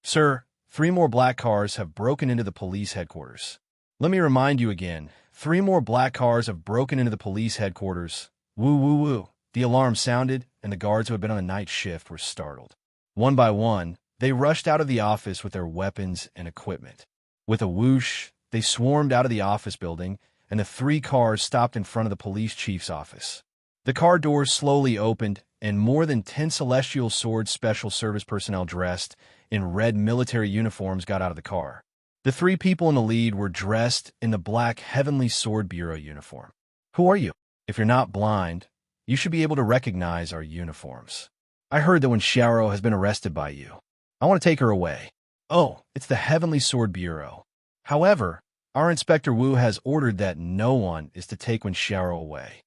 Sir, 3 more black cars have broken into the police headquarters. Let me remind you again, 3 more black cars have broken into the police headquarters. Woo, woo, woo. The alarm sounded, and the guards who had been on the night shift were startled. One by one, they rushed out of the office with their weapons and equipment. With a whoosh, they swarmed out of the office building, and the 3 cars stopped in front of the police chief's office. The car doors slowly opened, and more than 10 Celestial Sword Special Service personnel dressed in red military uniforms got out of the car. The 3 people in the lead were dressed in the black Heavenly Sword Bureau uniform. Who are you? If you're not blind, you should be able to recognize our uniforms. I heard that Wen Xiaoro has been arrested by you. I want to take her away. Oh, it's the Heavenly Sword Bureau. However, our Inspector Wu has ordered that no one is to take Wen Xiaoro away.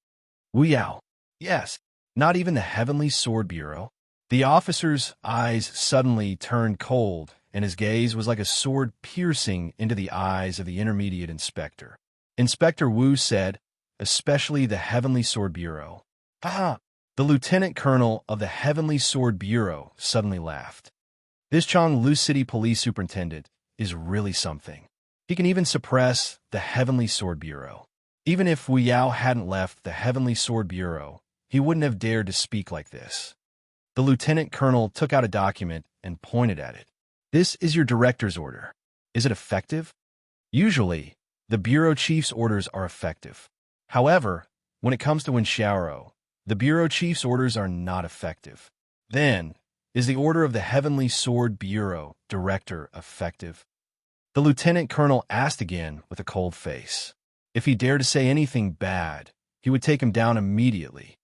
Wu Yao. Yes, not even the Heavenly Sword Bureau. The officer's eyes suddenly turned cold, and his gaze was like a sword piercing into the eyes of the intermediate inspector. Inspector Wu said, especially the Heavenly Sword Bureau. Ha! The lieutenant colonel of the Heavenly Sword Bureau suddenly laughed. This Chonglu City police superintendent is really something. He can even suppress the Heavenly Sword Bureau. Even if Wu Yao hadn't left the Heavenly Sword Bureau, he wouldn't have dared to speak like this. The lieutenant colonel took out a document and pointed at it. This is your director's order. Is it effective? Usually, the bureau chief's orders are effective. However, when it comes to Wenxiao, the bureau chief's orders are not effective. Then, is the order of the Heavenly Sword Bureau director effective? The lieutenant colonel asked again with a cold face. If he dared to say anything bad, he would take him down immediately.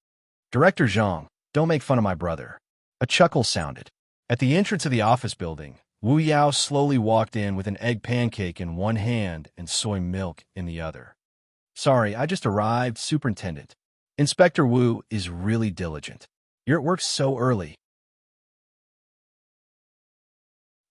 Director Zhang, don't make fun of my brother. A chuckle sounded. At the entrance of the office building, Wu Yao slowly walked in with an egg pancake in one hand and soy milk in the other. Sorry, I just arrived, Superintendent. Inspector Wu is really diligent. You're at work so early.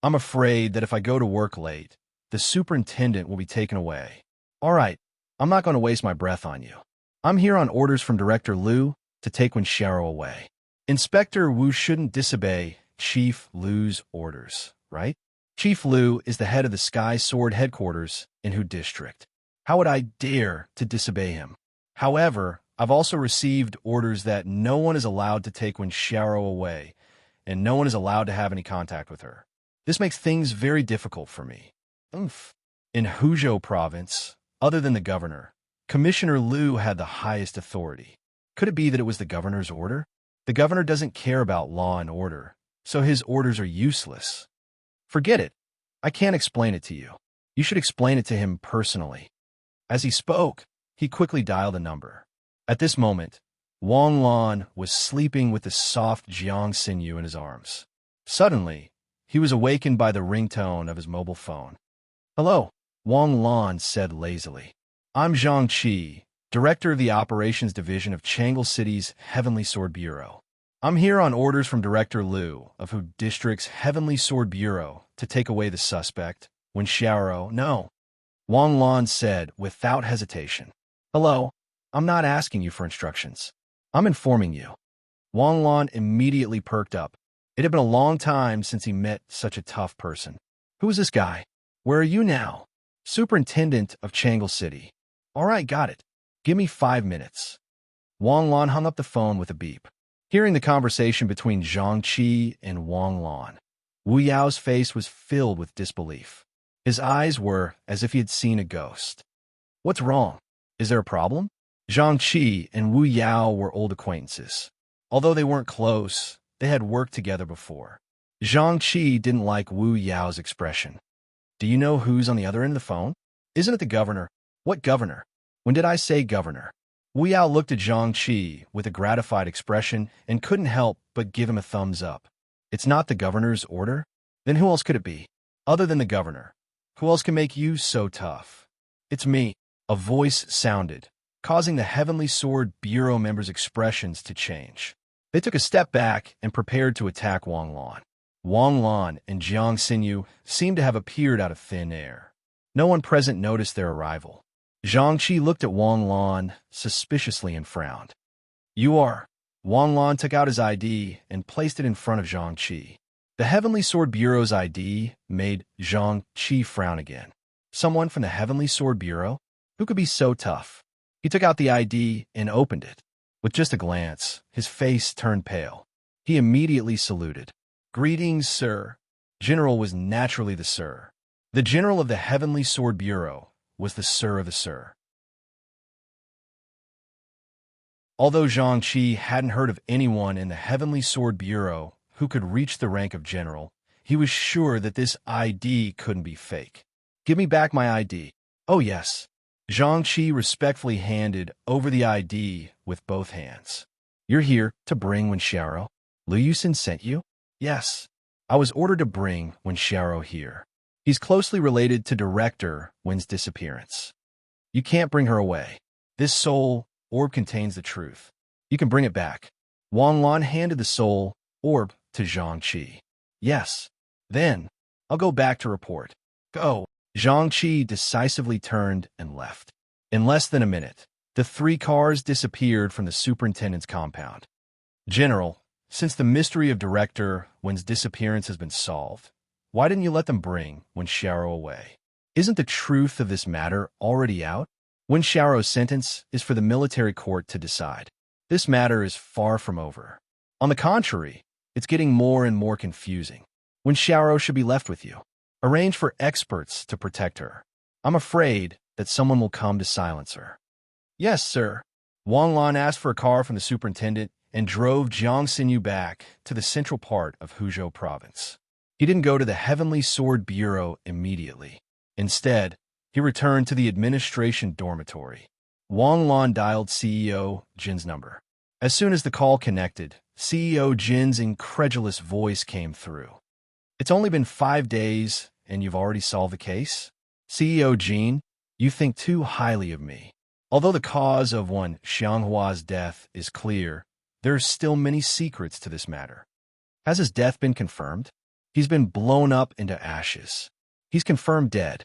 I'm afraid that if I go to work late, the superintendent will be taken away. All right, I'm not going to waste my breath on you. I'm here on orders from Director Liu to take Wenxiao away. Inspector Wu shouldn't disobey Chief Liu's orders, right? Chief Liu is the head of the Sky Sword headquarters in Hu District. How would I dare to disobey him? However, I've also received orders that no one is allowed to take Wenxiao away, and no one is allowed to have any contact with her. This makes things very difficult for me. In Huzhou province, other than the governor, Commissioner Liu had the highest authority. Could it be that it was the governor's order? The governor doesn't care about law and order, so his orders are useless. Forget it. I can't explain it to you. You should explain it to him personally. As he spoke, he quickly dialed a number. At this moment, Wang Lan was sleeping with the soft Jiang Xinyu in his arms. Suddenly, he was awakened by the ringtone of his mobile phone. Hello, Wang Lan said lazily. I'm Zhang Qi, Director of the Operations Division of Changle City's Heavenly Sword Bureau. I'm here on orders from Director Liu of Hu District's Heavenly Sword Bureau to take away the suspect, Wenxiao. No, Wang Lan said without hesitation. Hello, I'm not asking you for instructions. I'm informing you. Wang Lan immediately perked up. It had been a long time since he met such a tough person. Who is this guy? Where are you now? Superintendent of Changle City. All right, got it. Give me 5 minutes. Wang Lan hung up the phone with a beep. Hearing the conversation between Zhang Qi and Wang Lan, Wu Yao's face was filled with disbelief. His eyes were as if he had seen a ghost. What's wrong? Is there a problem? Zhang Qi and Wu Yao were old acquaintances. Although they weren't close, they had worked together before. Zhang Qi didn't like Wu Yao's expression. Do you know who's on the other end of the phone? Isn't it the governor? What governor? When did I say governor? Wu Yao looked at Zhang Qi with a gratified expression and couldn't help but give him a thumbs up. It's not the governor's order? Then who else could it be? Other than the governor. Who else can make you so tough? It's me. A voice sounded, causing the Heavenly Sword Bureau members' expressions to change. They took a step back and prepared to attack Wang Lan. Wang Lan and Jiang Xinyu seemed to have appeared out of thin air. No one present noticed their arrival. Zhang Qi looked at Wang Lan suspiciously and frowned. You are. Wang Lan took out his ID and placed it in front of Zhang Qi. The Heavenly Sword Bureau's ID made Zhang Qi frown again. Someone from the Heavenly Sword Bureau? Who could be so tough? He took out the ID and opened it. With just a glance, his face turned pale. He immediately saluted. Greetings, sir. General was naturally the sir. The general of the Heavenly Sword Bureau was the sir of the sir. Although Zhang Qi hadn't heard of anyone in the Heavenly Sword Bureau who could reach the rank of general, he was sure that this ID couldn't be fake. Give me back my ID. Oh yes. Zhang Qi respectfully handed over the ID with both hands. You're here to bring Wenxiao? Liu Yusin sent you? Yes. I was ordered to bring Wenxiao here. He's closely related to Director Wen's disappearance. You can't bring her away. This soul orb contains the truth. You can bring it back. Wang Lan handed the soul orb to Zhang Qi. Yes. Then, I'll go back to report. Go. Zhang Qi decisively turned and left. In less than a minute, the 3 cars disappeared from the superintendent's compound. General, since the mystery of Director Wen's disappearance has been solved, why didn't you let them bring Wenxiao away? Isn't the truth of this matter already out? Wenxiao's sentence is for the military court to decide. this matter is far from over. On the contrary, it's getting more and more confusing. When Xiaoro should be left with you? Arrange for experts to protect her. I'm afraid that someone will come to silence her. Yes, sir. Wang Lan asked for a car from the superintendent and drove Jiang Xinyu back to the central part of Huzhou province. He didn't go to the Heavenly Sword Bureau immediately. Instead, he returned to the administration dormitory. Wang Lan dialed CEO Jin's number. As soon as the call connected, CEO Jin's incredulous voice came through. It's only been 5 days, and you've already solved the case? CEO Jin, you think too highly of me. Although the cause of one Xianghua's death is clear, there are still many secrets to this matter. Has his death been confirmed? He's been blown up into ashes. He's confirmed dead.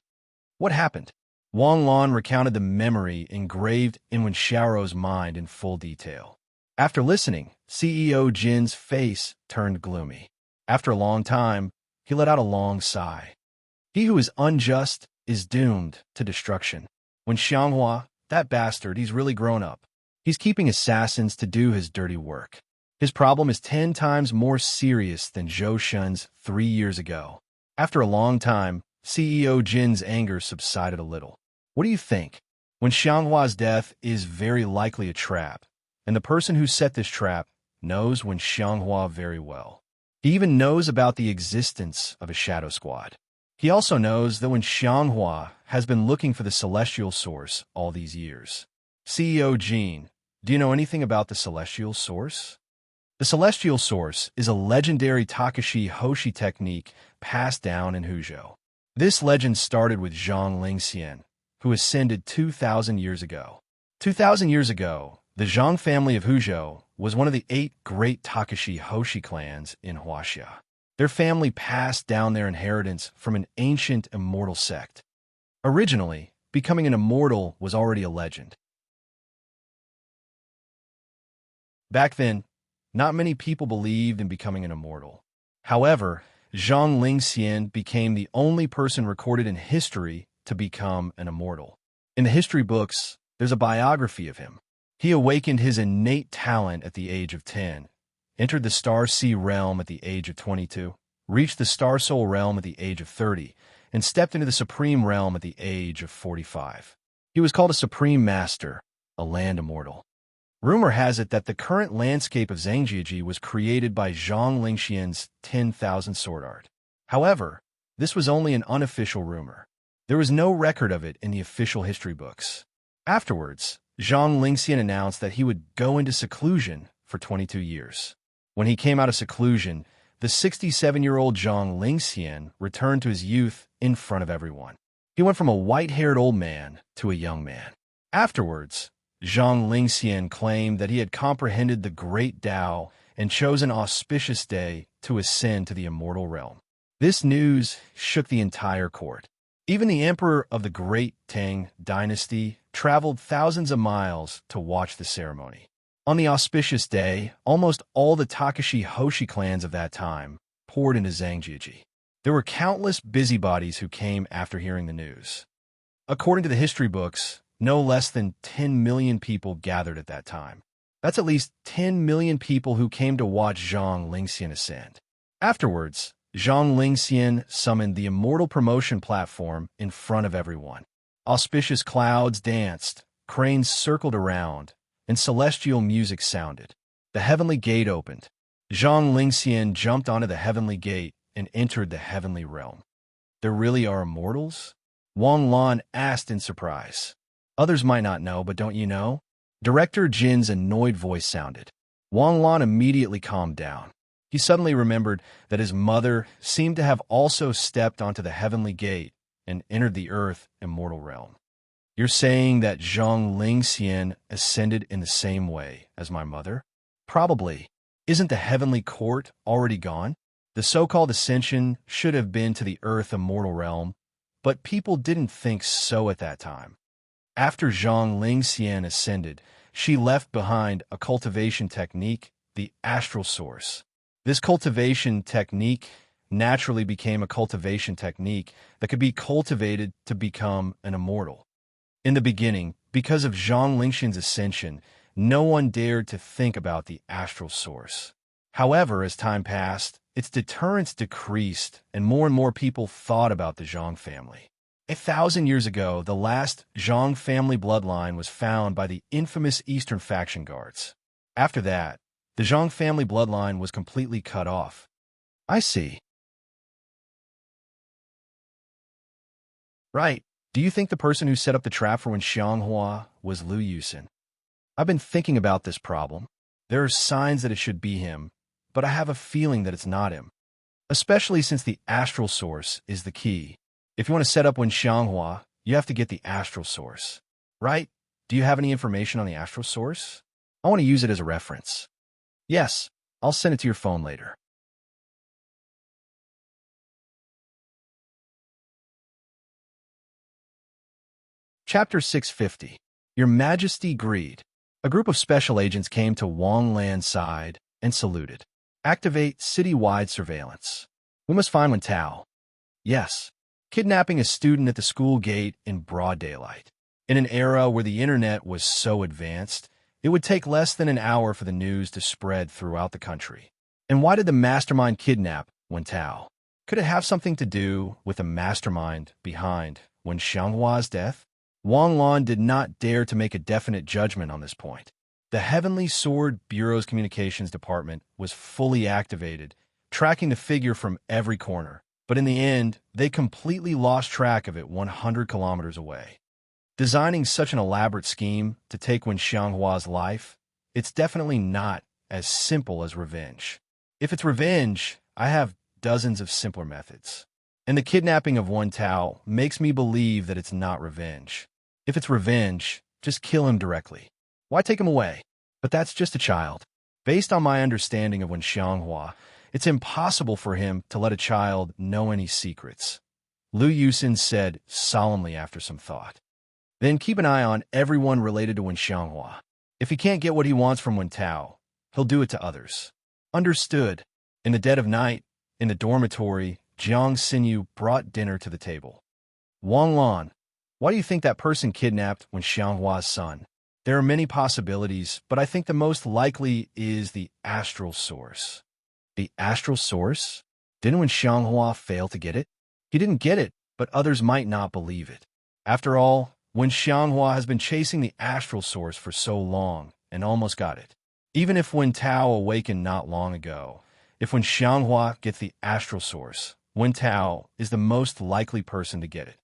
What happened? Wang Lan recounted the memory engraved in Wen Xiaoro's mind in full detail. After listening, CEO Jin's face turned gloomy. After a long time, he let out a long sigh. He who is unjust is doomed to destruction. When Xianghua, that bastard, he's really grown up. He's keeping assassins to do his dirty work. His problem is 10 times more serious than Zhou Shun's 3 years ago. After a long time, CEO Jin's anger subsided a little. What do you think? When Xianghua's death is very likely a trap, and the person who set this trap knows Wen Xianghua very well. He even knows about the existence of a shadow squad. He also knows that Wen Xianghua has been looking for the celestial source all these years. CEO Jin, do you know anything about the celestial source? The celestial source is a legendary Takashi Hoshi technique passed down in Huzhou. This legend started with Zhang Lingxian, who ascended 2,000 years ago. 2,000 years ago, the Zhang family of Huzhou was one of the 8 great Takashi Hoshi clans in Huaxia. Their family passed down their inheritance from an ancient immortal sect. Originally, becoming an immortal was already a legend. Back then, not many people believed in becoming an immortal. However, Zhang Lingxian became the only person recorded in history to become an immortal. In the history books, there's a biography of him. He awakened his innate talent at the age of 10, entered the Star Sea realm at the age of 22, reached the Star Soul realm at the age of 30, and stepped into the Supreme realm at the age of 45. He was called a Supreme Master, a land immortal. Rumor has it that the current landscape of Zhangjiajie was created by Zhang Lingxian's 10,000 sword art. However, this was only an unofficial rumor. There was no record of it in the official history books. Afterwards, Zhang Lingxian announced that he would go into seclusion for 22 years. When he came out of seclusion, the 67-year-old Zhang Lingxian returned to his youth in front of everyone. He went from a white-haired old man to a young man. Afterwards, Zhang Lingxian claimed that he had comprehended the great Tao and chose an auspicious day to ascend to the immortal realm. This news shook the entire court. Even the emperor of the Great Tang dynasty traveled thousands of miles to watch the ceremony. On the auspicious day, almost all the Takashi Hoshi clans of that time poured into Zhangjiajie. There were countless busybodies who came after hearing the news. According to the history books, no less than 10 million people gathered at that time. That's at least 10 million people who came to watch Zhang Lingxian ascend. Afterwards, Zhang Lingxian summoned the immortal promotion platform in front of everyone. Auspicious clouds danced, cranes circled around, and celestial music sounded. The heavenly gate opened. Zhang Lingxian jumped onto the heavenly gate and entered the heavenly realm. There really are immortals? Wang Lan asked in surprise. Others might not know, but don't you know? Director Jin's annoyed voice sounded. Wang Lan immediately calmed down. He suddenly remembered that his mother seemed to have also stepped onto the heavenly gate and entered the earth immortal realm. You're saying that Zhang Lingxian ascended in the same way as my mother? Probably. Isn't the heavenly court already gone? The so-called ascension should have been to the earth immortal realm, but people didn't think so at that time. After Zhang Lingxian ascended, she left behind a cultivation technique, the astral source. This cultivation technique naturally became a cultivation technique that could be cultivated to become an immortal. In the beginning, because of Zhang Lingxian's ascension, no one dared to think about the astral source. However, as time passed, its deterrence decreased and more people thought about the Zhang family. 1,000 years ago, the last Zhang family bloodline was found by the infamous Eastern faction guards. After that, the Zhang family bloodline was completely cut off. I see. Right. Do you think the person who set up the trap for Wen Xianghua was Lu Yusin? I've been thinking about this problem. There are signs that it should be him, but I have a feeling that it's not him. Especially since the astral source is the key. If you want to set up Wen Xianghua, you have to get the astral source. Right? Do you have any information on the astral source? I want to use it as a reference. Yes, I'll send it to your phone later. Chapter 650. Your Majesty Greed. A group of special agents came to Wang Lan's side and saluted. Activate city-wide surveillance. We must find Wen Tao. Yes. Kidnapping a student at the school gate in broad daylight. In an era where the internet was so advanced, it would take less than an hour for the news to spread throughout the country. And why did the mastermind kidnap Wen Tao? Could it have something to do with the mastermind behind Wen Xianghua's death? Wang Lan did not dare to make a definite judgment on this point. The Heavenly Sword Bureau's communications department was fully activated, tracking the figure from every corner. But in the end, they completely lost track of it 100 kilometers away. Designing such an elaborate scheme to take Wen Xianghua's life, it's definitely not as simple as revenge. If it's revenge, I have dozens of simpler methods. And the kidnapping of Wen Tao makes me believe that it's not revenge. If it's revenge, just kill him directly. Why take him away? But that's just a child. Based on my understanding of Wen Xianghua, it's impossible for him to let a child know any secrets. Lu Yusin said solemnly after some thought. Then keep an eye on everyone related to Wen Xianghua. If he can't get what he wants from Wen Tao, he'll do it to others. Understood. In the dead of night, in the dormitory, Jiang Xinyu brought dinner to the table. Wang Lan, why do you think that person kidnapped Wen Xianghua's son? There are many possibilities, but I think the most likely is the astral source. The astral source? Didn't Wen Xianghua fail to get it? He didn't get it, but others might not believe it. After all, Wen Xianghua has been chasing the astral source for so long and almost got it. Even if Wen Tao awakened not long ago, if Wen Xianghua gets the astral source, Wen Tao is the most likely person to get it.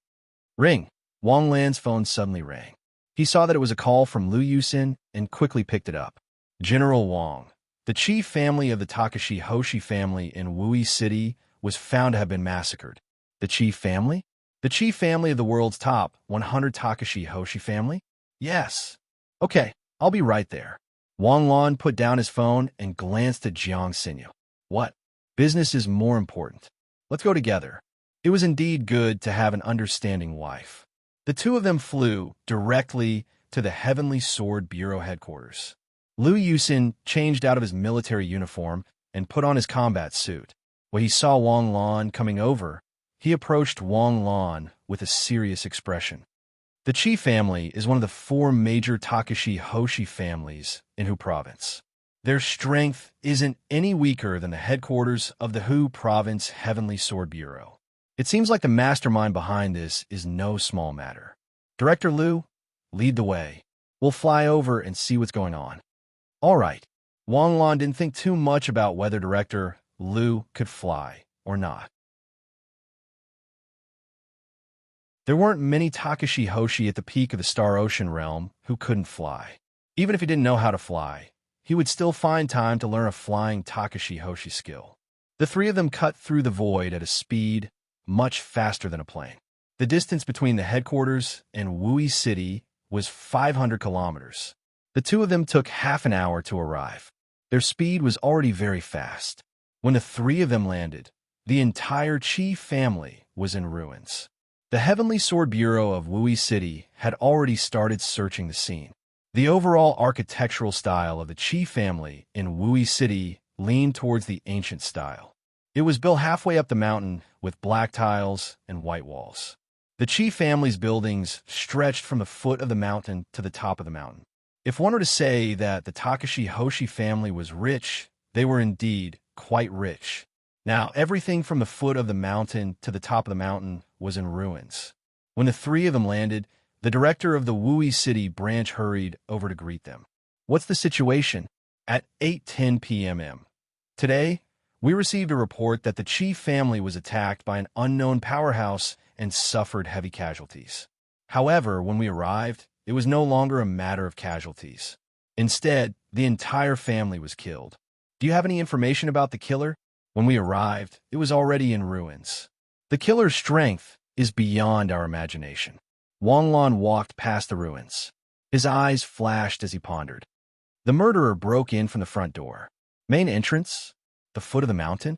Ring. Wang Lan's phone suddenly rang. He saw that it was a call from Lu Yusin and quickly picked it up. General Wang, the chief family of the Takashi Hoshi family in Wui City, was found to have been massacred. The chief family? The chief family of the world's top 100 Takashi Hoshi family? Yes. Okay, I'll be right there. Wang Lan put down his phone and glanced at Jiang Xinyu. What? Business is more important. Let's go together. It was indeed good to have an understanding wife. The two of them flew directly to the Heavenly Sword Bureau headquarters. Lu Yusin changed out of his military uniform and put on his combat suit. When he saw Wang Lan coming over, he approached Wang Lan with a serious expression. The Qi family is one of the 4 major Takashi Hoshi families in Hu Province. Their strength isn't any weaker than the headquarters of the Hu Province Heavenly Sword Bureau. It seems like the mastermind behind this is no small matter. Director Lu, lead the way. We'll fly over and see what's going on. All right. Wang Lan didn't think too much about whether Director Lu could fly or not. There weren't many Takashi Hoshi at the peak of the Star Ocean realm who couldn't fly. Even if he didn't know how to fly, he would still find time to learn a flying Takashi Hoshi skill. The 3 of them cut through the void at a speed much faster than a plane. The distance between the headquarters and Wui City was 500 kilometers. The 2 of them took half an hour to arrive. Their speed was already very fast. When the 3 of them landed, the entire Qi family was in ruins. The Heavenly Sword Bureau of Wui City had already started searching the scene. The overall architectural style of the Qi family in Wui City leaned towards the ancient style. It was built halfway up the mountain with black tiles and white walls. The Qi family's buildings stretched from the foot of the mountain to the top of the mountain. If one were to say that the Takashi Hoshi family was rich, they were indeed quite rich. Now, everything from the foot of the mountain to the top of the mountain was in ruins. When the three of them landed, the director of the Wui City branch hurried over to greet them. What's the situation? At 8:10 p.m. Today, we received a report that the chief family was attacked by an unknown powerhouse and suffered heavy casualties. However, when we arrived, it was no longer a matter of casualties. Instead, the entire family was killed. Do you have any information about the killer? When we arrived, it was already in ruins. The killer's strength is beyond our imagination. Wang Lan walked past the ruins. His eyes flashed as he pondered. The murderer broke in from the front door. Main entrance? The foot of the mountain?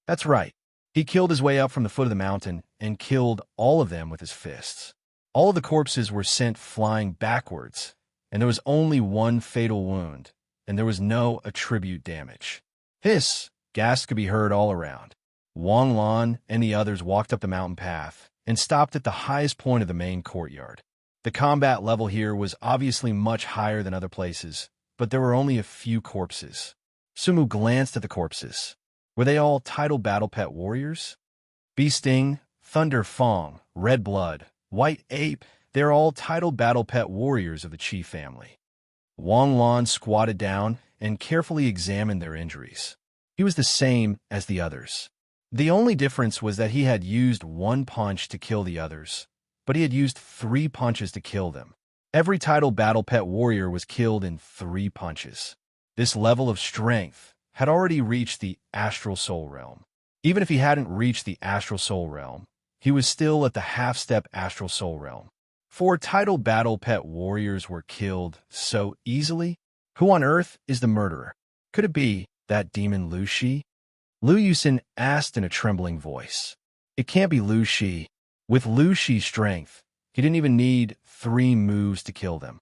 That's right. He killed his way up from the foot of the mountain and killed all of them with his fists. All of the corpses were sent flying backwards, and there was only one fatal wound, and there was no attribute damage. Hiss, gasps could be heard all around. Wang Lan and the others walked up the mountain path and stopped at the highest point of the main courtyard. The combat level here was obviously much higher than other places, but there were only a few corpses. Sumu glanced at the corpses. Were they all title battle pet warriors? Bee Sting, Thunder Fong, Red Blood, White Ape, they're all title battle pet warriors of the Chi family. Wang Lan squatted down and carefully examined their injuries. He was the same as the others. The only difference was that he had used one punch to kill the others, but he had used 3 punches to kill them. Every title battle pet warrior was killed in 3 punches. This level of strength had already reached the astral soul realm. Even if he hadn't reached the astral soul realm, he was still at the half-step astral soul realm. 4 title battle pet warriors were killed so easily. Who on earth is the murderer? Could it be that demon Lu Shi? Lu Yusin asked in a trembling voice. It can't be Lu Shi. With Lu Shi's strength, he didn't even need 3 moves to kill them.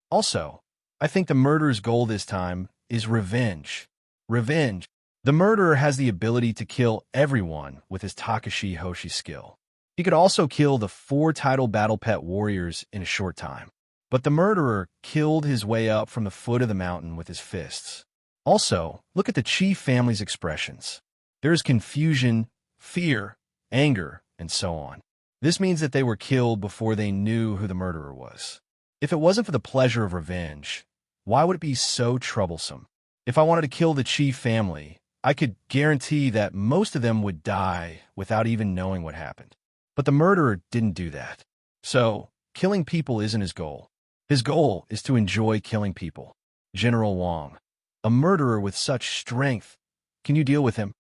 Also, I think the murderer's goal this time is revenge. Revenge. The murderer has the ability to kill everyone with his Takashi Hoshi skill. He could also kill the 4 title battle pet warriors in a short time. But the murderer killed his way up from the foot of the mountain with his fists. Also, look at the Chi family's expressions. There is confusion, fear, anger, and so on. This means that they were killed before they knew who the murderer was. If it wasn't for the pleasure of revenge, why would it be so troublesome? If I wanted to kill the Chi family, I could guarantee that most of them would die without even knowing what happened. But the murderer didn't do that. So, killing people isn't his goal. His goal is to enjoy killing people. General Wang, a murderer with such strength, can you deal with him?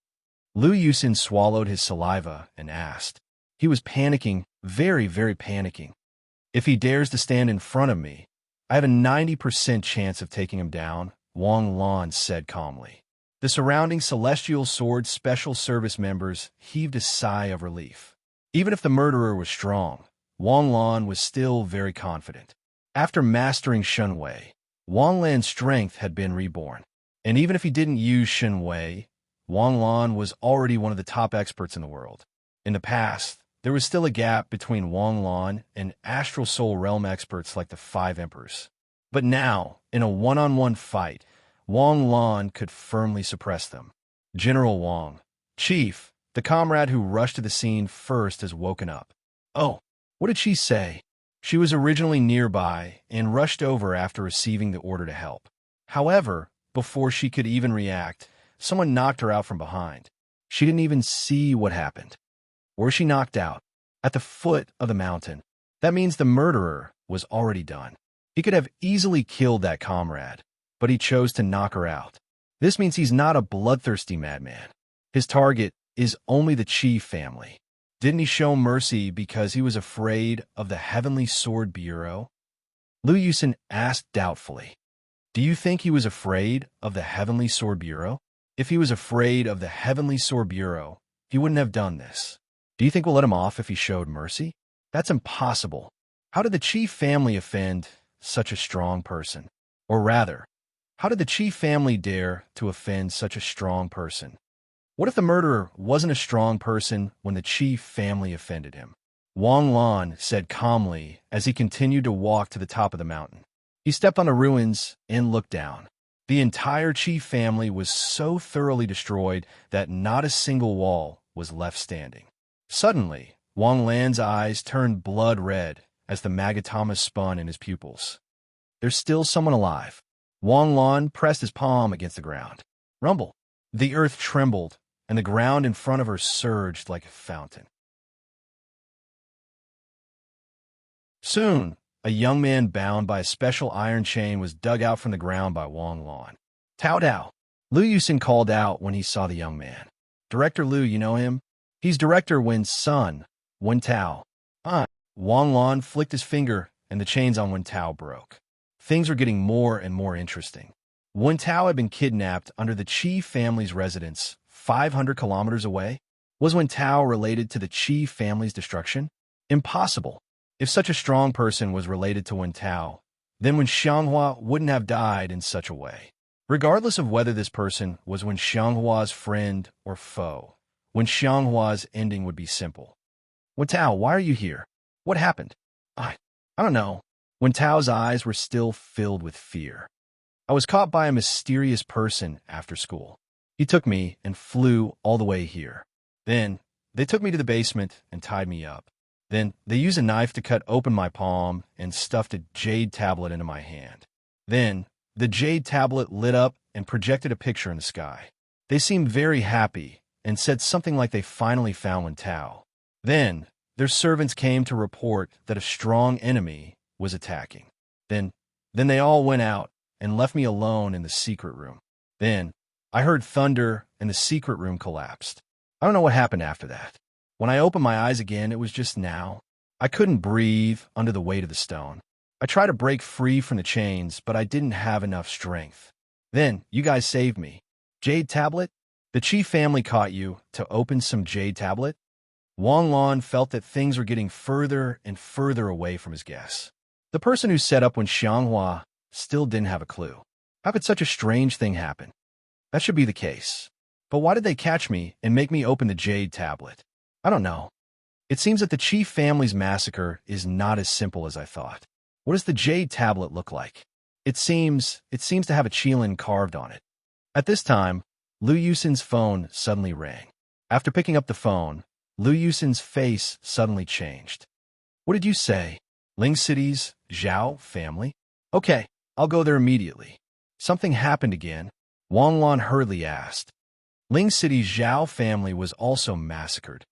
Lu Yusin swallowed his saliva and asked. He was panicking, very, very panicking. If he dares to stand in front of me, I have a 90% chance of taking him down, Wang Lan said calmly. The surrounding Celestial Sword Special Service members heaved a sigh of relief. Even if the murderer was strong, Wang Lan was still very confident. After mastering Shun Wei, Wang Lan's strength had been reborn. And even if he didn't use Shun Wei, Wang Lan was already one of the top experts in the world. In the past, there was still a gap between Wang Lan and Astral Soul Realm experts like the 5 Emperors. But now, in a one-on-one fight, Wang Lan could firmly suppress them. General Wang, Chief, the comrade who rushed to the scene first, has woken up. Oh, what did she say? She was originally nearby and rushed over after receiving the order to help. However, before she could even react, someone knocked her out from behind. She didn't even see what happened. Where she knocked out? At the foot of the mountain. That means the murderer was already done. He could have easily killed that comrade, but he chose to knock her out. This means he's not a bloodthirsty madman. His target is only the Chi family. Didn't he show mercy because he was afraid of the Heavenly Sword Bureau? Lu Yusin asked doubtfully. Do you think he was afraid of the Heavenly Sword Bureau? If he was afraid of the Heavenly Sword Bureau, he wouldn't have done this. Do you think we'll let him off if he showed mercy? That's impossible. How did the Chi family offend such a strong person? Or rather, how did the Chi family dare to offend such a strong person? What if the murderer wasn't a strong person when the Chi family offended him? Wang Lan said calmly as he continued to walk to the top of the mountain. He stepped on the ruins and looked down. The entire Qi family was so thoroughly destroyed that not a single wall was left standing. Suddenly, Wang Lan's eyes turned blood red as the Magatama spun in his pupils. There's still someone alive. Wang Lan pressed his palm against the ground. Rumble. The earth trembled, and the ground in front of her surged like a fountain. Soon, a young man bound by a special iron chain was dug out from the ground by Wang Lan. Tao Dao. Lu Yusin called out when he saw the young man. Director Lu, you know him? He's Director Wen's son, Wen Tao. Wang Lan flicked his finger, and the chains on Wen Tao broke. Things were getting more and more interesting. Wen Tao had been kidnapped under the Qi family's residence 500 kilometers away. Was Wen Tao related to the Qi family's destruction? Impossible. If such a strong person was related to Wen Tao, then Wen Xianghua wouldn't have died in such a way. Regardless of whether this person was Wen Xianghua's friend or foe, Wen Xianghua's ending would be simple. Wen Tao, why are you here? What happened? I don't know. Wen Tao's eyes were still filled with fear. I was caught by a mysterious person after school. He took me and flew all the way here. Then, they took me to the basement and tied me up. Then, they used a knife to cut open my palm and stuffed a jade tablet into my hand. Then, the jade tablet lit up and projected a picture in the sky. They seemed very happy and said something like they finally found Wen Tao. Then, their servants came to report that a strong enemy was attacking. Then they all went out and left me alone in the secret room. Then, I heard thunder and the secret room collapsed. I don't know what happened after that. When I opened my eyes again, it was just now. I couldn't breathe under the weight of the stone. I tried to break free from the chains, but I didn't have enough strength. Then, you guys saved me. Jade tablet? The Qi family caught you to open some jade tablet? Wang Lan felt that things were getting further and further away from his guess. The person who set up Wen Xianghua still didn't have a clue. How could such a strange thing happen? That should be the case. But why did they catch me and make me open the jade tablet? I don't know. It seems that the Qi family's massacre is not as simple as I thought. What does the jade tablet look like? It seems to have a qilin carved on it. At this time, Lu Yusin's phone suddenly rang. After picking up the phone, Lu Yusin's face suddenly changed. What did you say? Ling City's Zhao family? Okay, I'll go there immediately. Something happened again? Wang Lan hurriedly asked. Ling City's Zhao family was also massacred.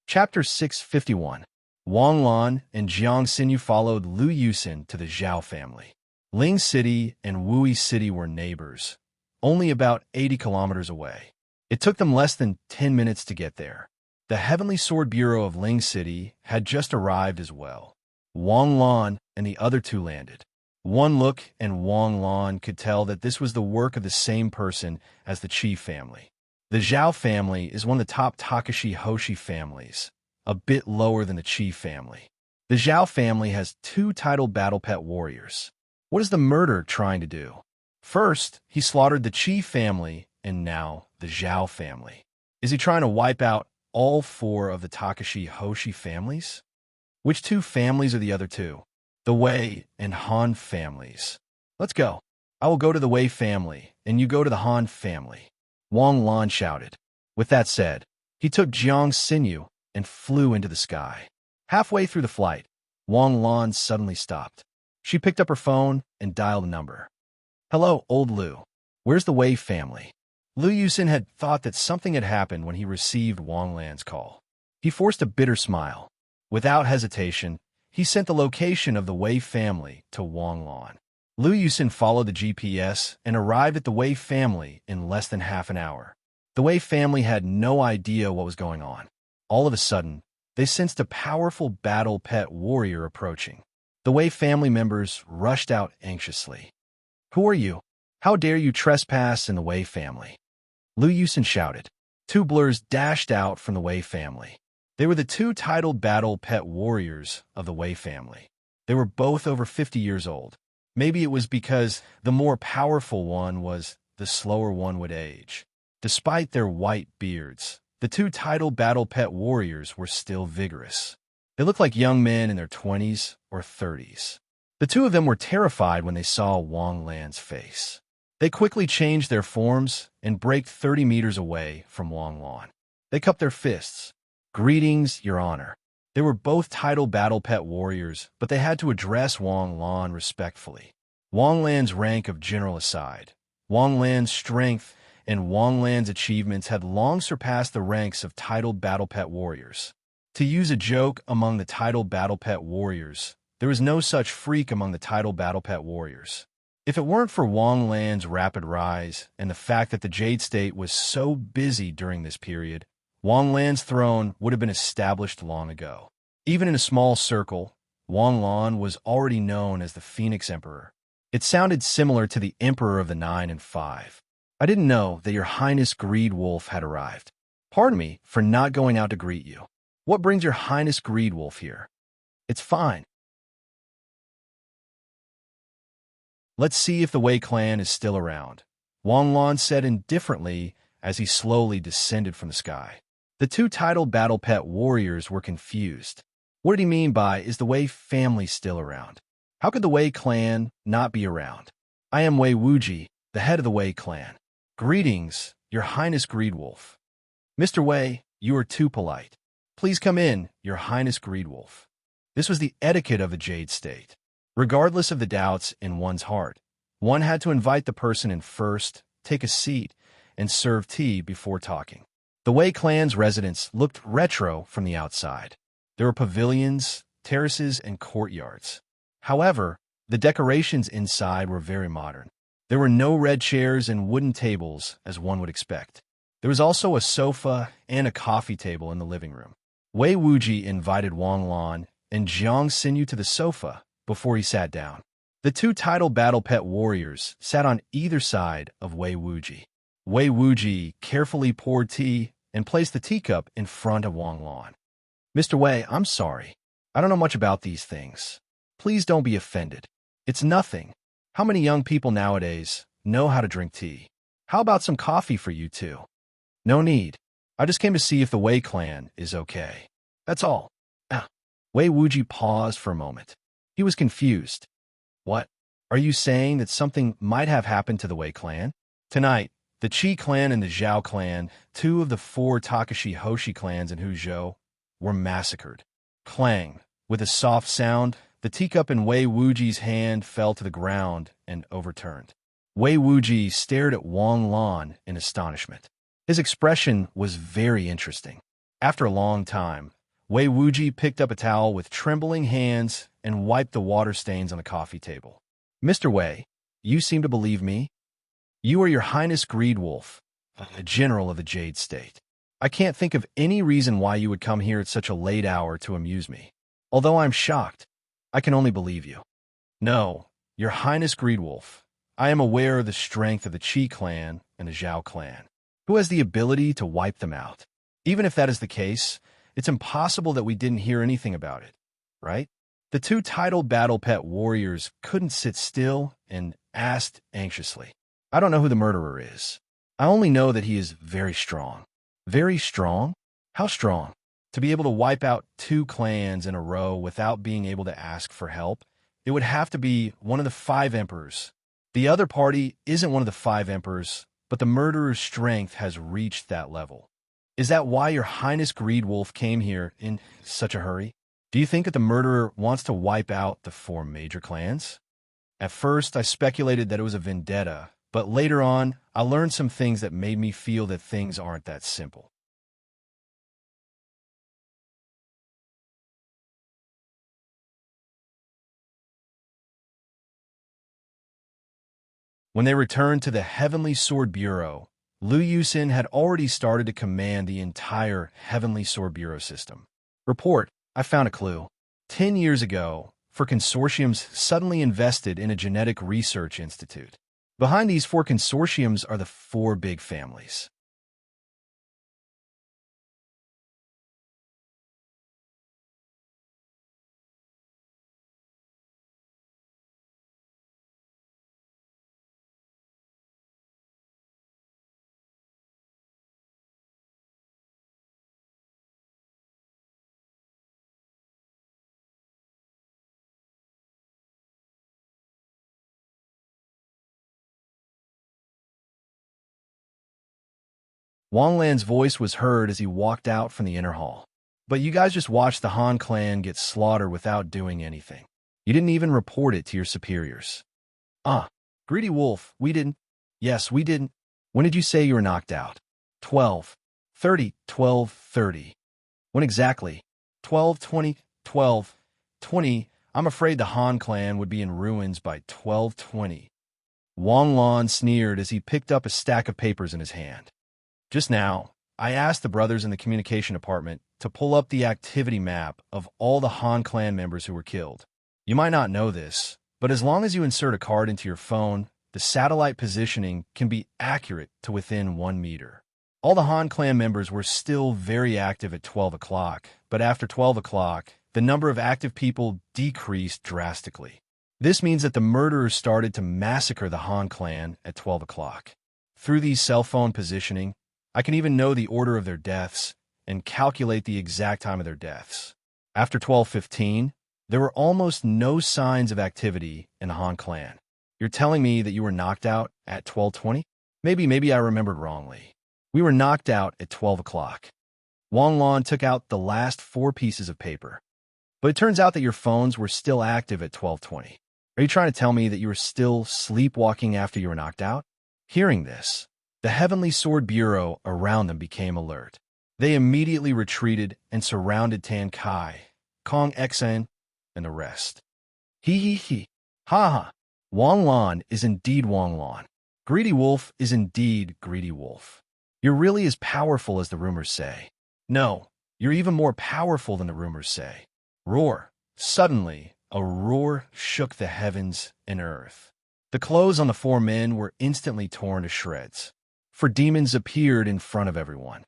Chapter 651. Wang Lan and Jiang Xinyu followed Lu Yusin to the Zhao family. Ling City and Wui City were neighbors, only about 80 kilometers away. It took them less than 10 minutes to get there. The Heavenly Sword Bureau of Ling City had just arrived as well. Wang Lan and the other two landed. One look and Wang Lan could tell that this was the work of the same person as the Qi family. The Zhao family is one of the top Takashi Hoshi families, a bit lower than the Qi family. The Zhao family has two titled battle pet warriors. What is the murderer trying to do? First, he slaughtered the Qi family, and now the Zhao family. Is he trying to wipe out all four of the Takashi Hoshi families? Which two families are the other two? The Wei and Han families. Let's go. I will go to the Wei family, and you go to the Han family. Wang Lan shouted. With that said, he took Jiang Xinyu and flew into the sky. Halfway through the flight, Wang Lan suddenly stopped. She picked up her phone and dialed a number. Hello, old Lu. Where's the Wei family? Lu Yusin had thought that something had happened when he received Wang Lan's call. He forced a bitter smile. Without hesitation, he sent the location of the Wei family to Wang Lan. Lu Yusin followed the GPS and arrived at the Wei family in less than half an hour. The Wei family had no idea what was going on. All of a sudden, they sensed a powerful battle pet warrior approaching. The Wei family members rushed out anxiously. Who are you? How dare you trespass in the Wei family? Lu Yusin shouted. Two blurs dashed out from the Wei family. They were the two titled battle pet warriors of the Wei family. They were both over 50 years old. Maybe it was because the more powerful one was the slower one would age. Despite their white beards, the two title battle pet warriors were still vigorous. They looked like young men in their 20s or 30s. The two of them were terrified when they saw Wang Lan's face. They quickly changed their forms and braked 30 meters away from Wang Lan. They cupped their fists. "Greetings, Your Honor." They were both title battle pet warriors, but they had to address Wang Lan respectfully. Wang Lan's rank of general aside, Wang Lan's strength and Wang Lan's achievements had long surpassed the ranks of title battle pet warriors. To use a joke among the title battle pet warriors, there was no such freak among the title battle pet warriors. If it weren't for Wang Lan's rapid rise and the fact that the Jade State was so busy during this period, Wang Lan's throne would have been established long ago. Even in a small circle, Wang Lan was already known as the Phoenix Emperor. It sounded similar to the Emperor of the 9 and 5. "I didn't know that Your Highness Greed Wolf had arrived. Pardon me for not going out to greet you. What brings Your Highness Greed Wolf here?" "It's fine. Let's see if the Wei clan is still around," Wang Lan said indifferently as he slowly descended from the sky. The two title battle pet warriors were confused. What did he mean by, "Is the Wei family still around? How could the Wei clan not be around? I am Wei Wuji, the head of the Wei clan." "Greetings, Your Highness Greed Wolf." "Mr. Wei, you are too polite. Please come in, Your Highness Greed Wolf." This was the etiquette of the Jade State. Regardless of the doubts in one's heart, one had to invite the person in first, take a seat, and serve tea before talking. The Wei clan's residence looked retro from the outside. There were pavilions, terraces, and courtyards. However, the decorations inside were very modern. There were no red chairs and wooden tables, as one would expect. There was also a sofa and a coffee table in the living room. Wei Wuji invited Wang Lan and Jiang Xinyu to the sofa before he sat down. The two title battle pet warriors sat on either side of Wei Wuji. Wei Wuji carefully poured tea and placed the teacup in front of Wang Lan. "Mr. Wei, I'm sorry. I don't know much about these things. Please don't be offended. It's nothing. How many young people nowadays know how to drink tea? How about some coffee for you too?" "No need. I just came to see if the Wei clan is okay. That's all." Wei Wuji paused for a moment. He was confused. "What? Are you saying that something might have happened to the Wei clan?" Tonight, the Qi clan and the Zhao clan, two of the 4 Takashi Hoshi clans in Huzhou, were massacred. Clang. With a soft sound, the teacup in Wei Wuji's hand fell to the ground and overturned. Wei Wuji stared at Wang Lan in astonishment. His expression was very interesting. After a long time, Wei Wuji picked up a towel with trembling hands and wiped the water stains on the coffee table. "Mr. Wei, you seem to believe me? You are Your Highness Greed Wolf, a general of the Jade State. I can't think of any reason why you would come here at such a late hour to amuse me. Although I'm shocked, I can only believe you." "No, Your Highness Greed Wolf, I am aware of the strength of the Qi clan and the Zhao clan, who has the ability to wipe them out. Even if that is the case, it's impossible that we didn't hear anything about it, right?" The two title battle pet warriors couldn't sit still and asked anxiously. "I don't know who the murderer is. I only know that he is very strong." "Very strong? How strong?" "To be able to wipe out 2 clans in a row without being able to ask for help, it would have to be one of the 5 emperors. The other party isn't one of the 5 emperors, but the murderer's strength has reached that level." "Is that why Your Highness Greed Wolf came here in such a hurry? Do you think that the murderer wants to wipe out the 4 major clans?" "At first, I speculated that it was a vendetta, but later on, I learned some things that made me feel that things aren't that simple." When they returned to the Heavenly Sword Bureau, Liu Yusin had already started to command the entire Heavenly Sword Bureau system. "Report, I found a clue. 10 years ago, 4 consortiums suddenly invested in a genetic research institute. Behind these 4 consortiums are the 4 big families. Wang Lan's voice was heard as he walked out from the inner hall. But you guys just watched the Han clan get slaughtered without doing anything. You didn't even report it to your superiors. Ah, Greedy Wolf, we didn't. Yes, we didn't. When did you say you were knocked out? 12:30, 12:30. When exactly? 12:20, 12:20. I'm afraid the Han clan would be in ruins by 12:20. Wang Lan sneered as he picked up a stack of papers in his hand. Just now, I asked the brothers in the communication department to pull up the activity map of all the Han clan members who were killed. You might not know this, but as long as you insert a card into your phone, the satellite positioning can be accurate to within 1 meter. All the Han clan members were still very active at 12 o'clock, but after 12 o'clock, the number of active people decreased drastically. This means that the murderers started to massacre the Han clan at 12 o'clock. Through these cell phone positioning, I can even know the order of their deaths and calculate the exact time of their deaths. After 12:15, there were almost no signs of activity in the Han clan. You're telling me that you were knocked out at 12:20? Maybe I remembered wrongly. We were knocked out at 12 o'clock. Wang Lan took out the last 4 pieces of paper. But it turns out that your phones were still active at 12:20. Are you trying to tell me that you were still sleepwalking after you were knocked out? Hearing this, the Heavenly Sword Bureau around them became alert. They immediately retreated and surrounded Tan Kai, Kong Xen, and the rest. He. Ha ha. Wang Lan is indeed Wang Lan. Greedy Wolf is indeed Greedy Wolf. You're really as powerful as the rumors say. No, you're even more powerful than the rumors say. Roar. Suddenly, a roar shook the heavens and earth. The clothes on the 4 men were instantly torn to shreds, for demons appeared in front of everyone.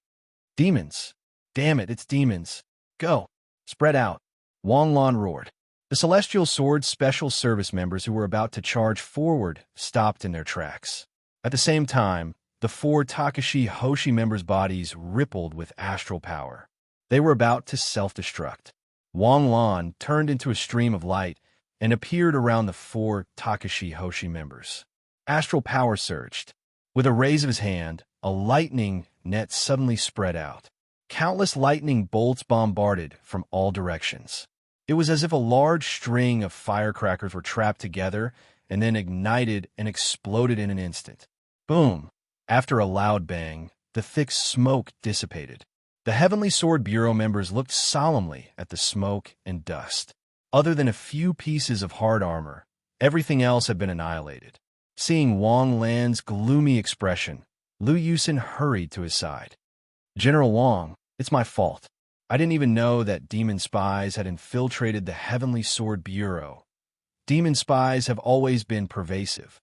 Demons! Damn it, it's demons! Go! Spread out! Wang Lan roared. The Celestial Sword Special Service members who were about to charge forward stopped in their tracks. At the same time, the 4 Takashi Hoshi members' bodies rippled with astral power. They were about to self-destruct. Wang Lan turned into a stream of light and appeared around the 4 Takashi Hoshi members. Astral power surged. With a raise of his hand, a lightning net suddenly spread out. Countless lightning bolts bombarded from all directions. It was as if a large string of firecrackers were trapped together and then ignited and exploded in an instant. Boom! After a loud bang, the thick smoke dissipated. The Heavenly Sword Bureau members looked solemnly at the smoke and dust. Other than a few pieces of hard armor, everything else had been annihilated. Seeing Wang Lan's gloomy expression, Liu Yusin hurried to his side. General Wang, it's my fault. I didn't even know that demon spies had infiltrated the Heavenly Sword Bureau. Demon spies have always been pervasive.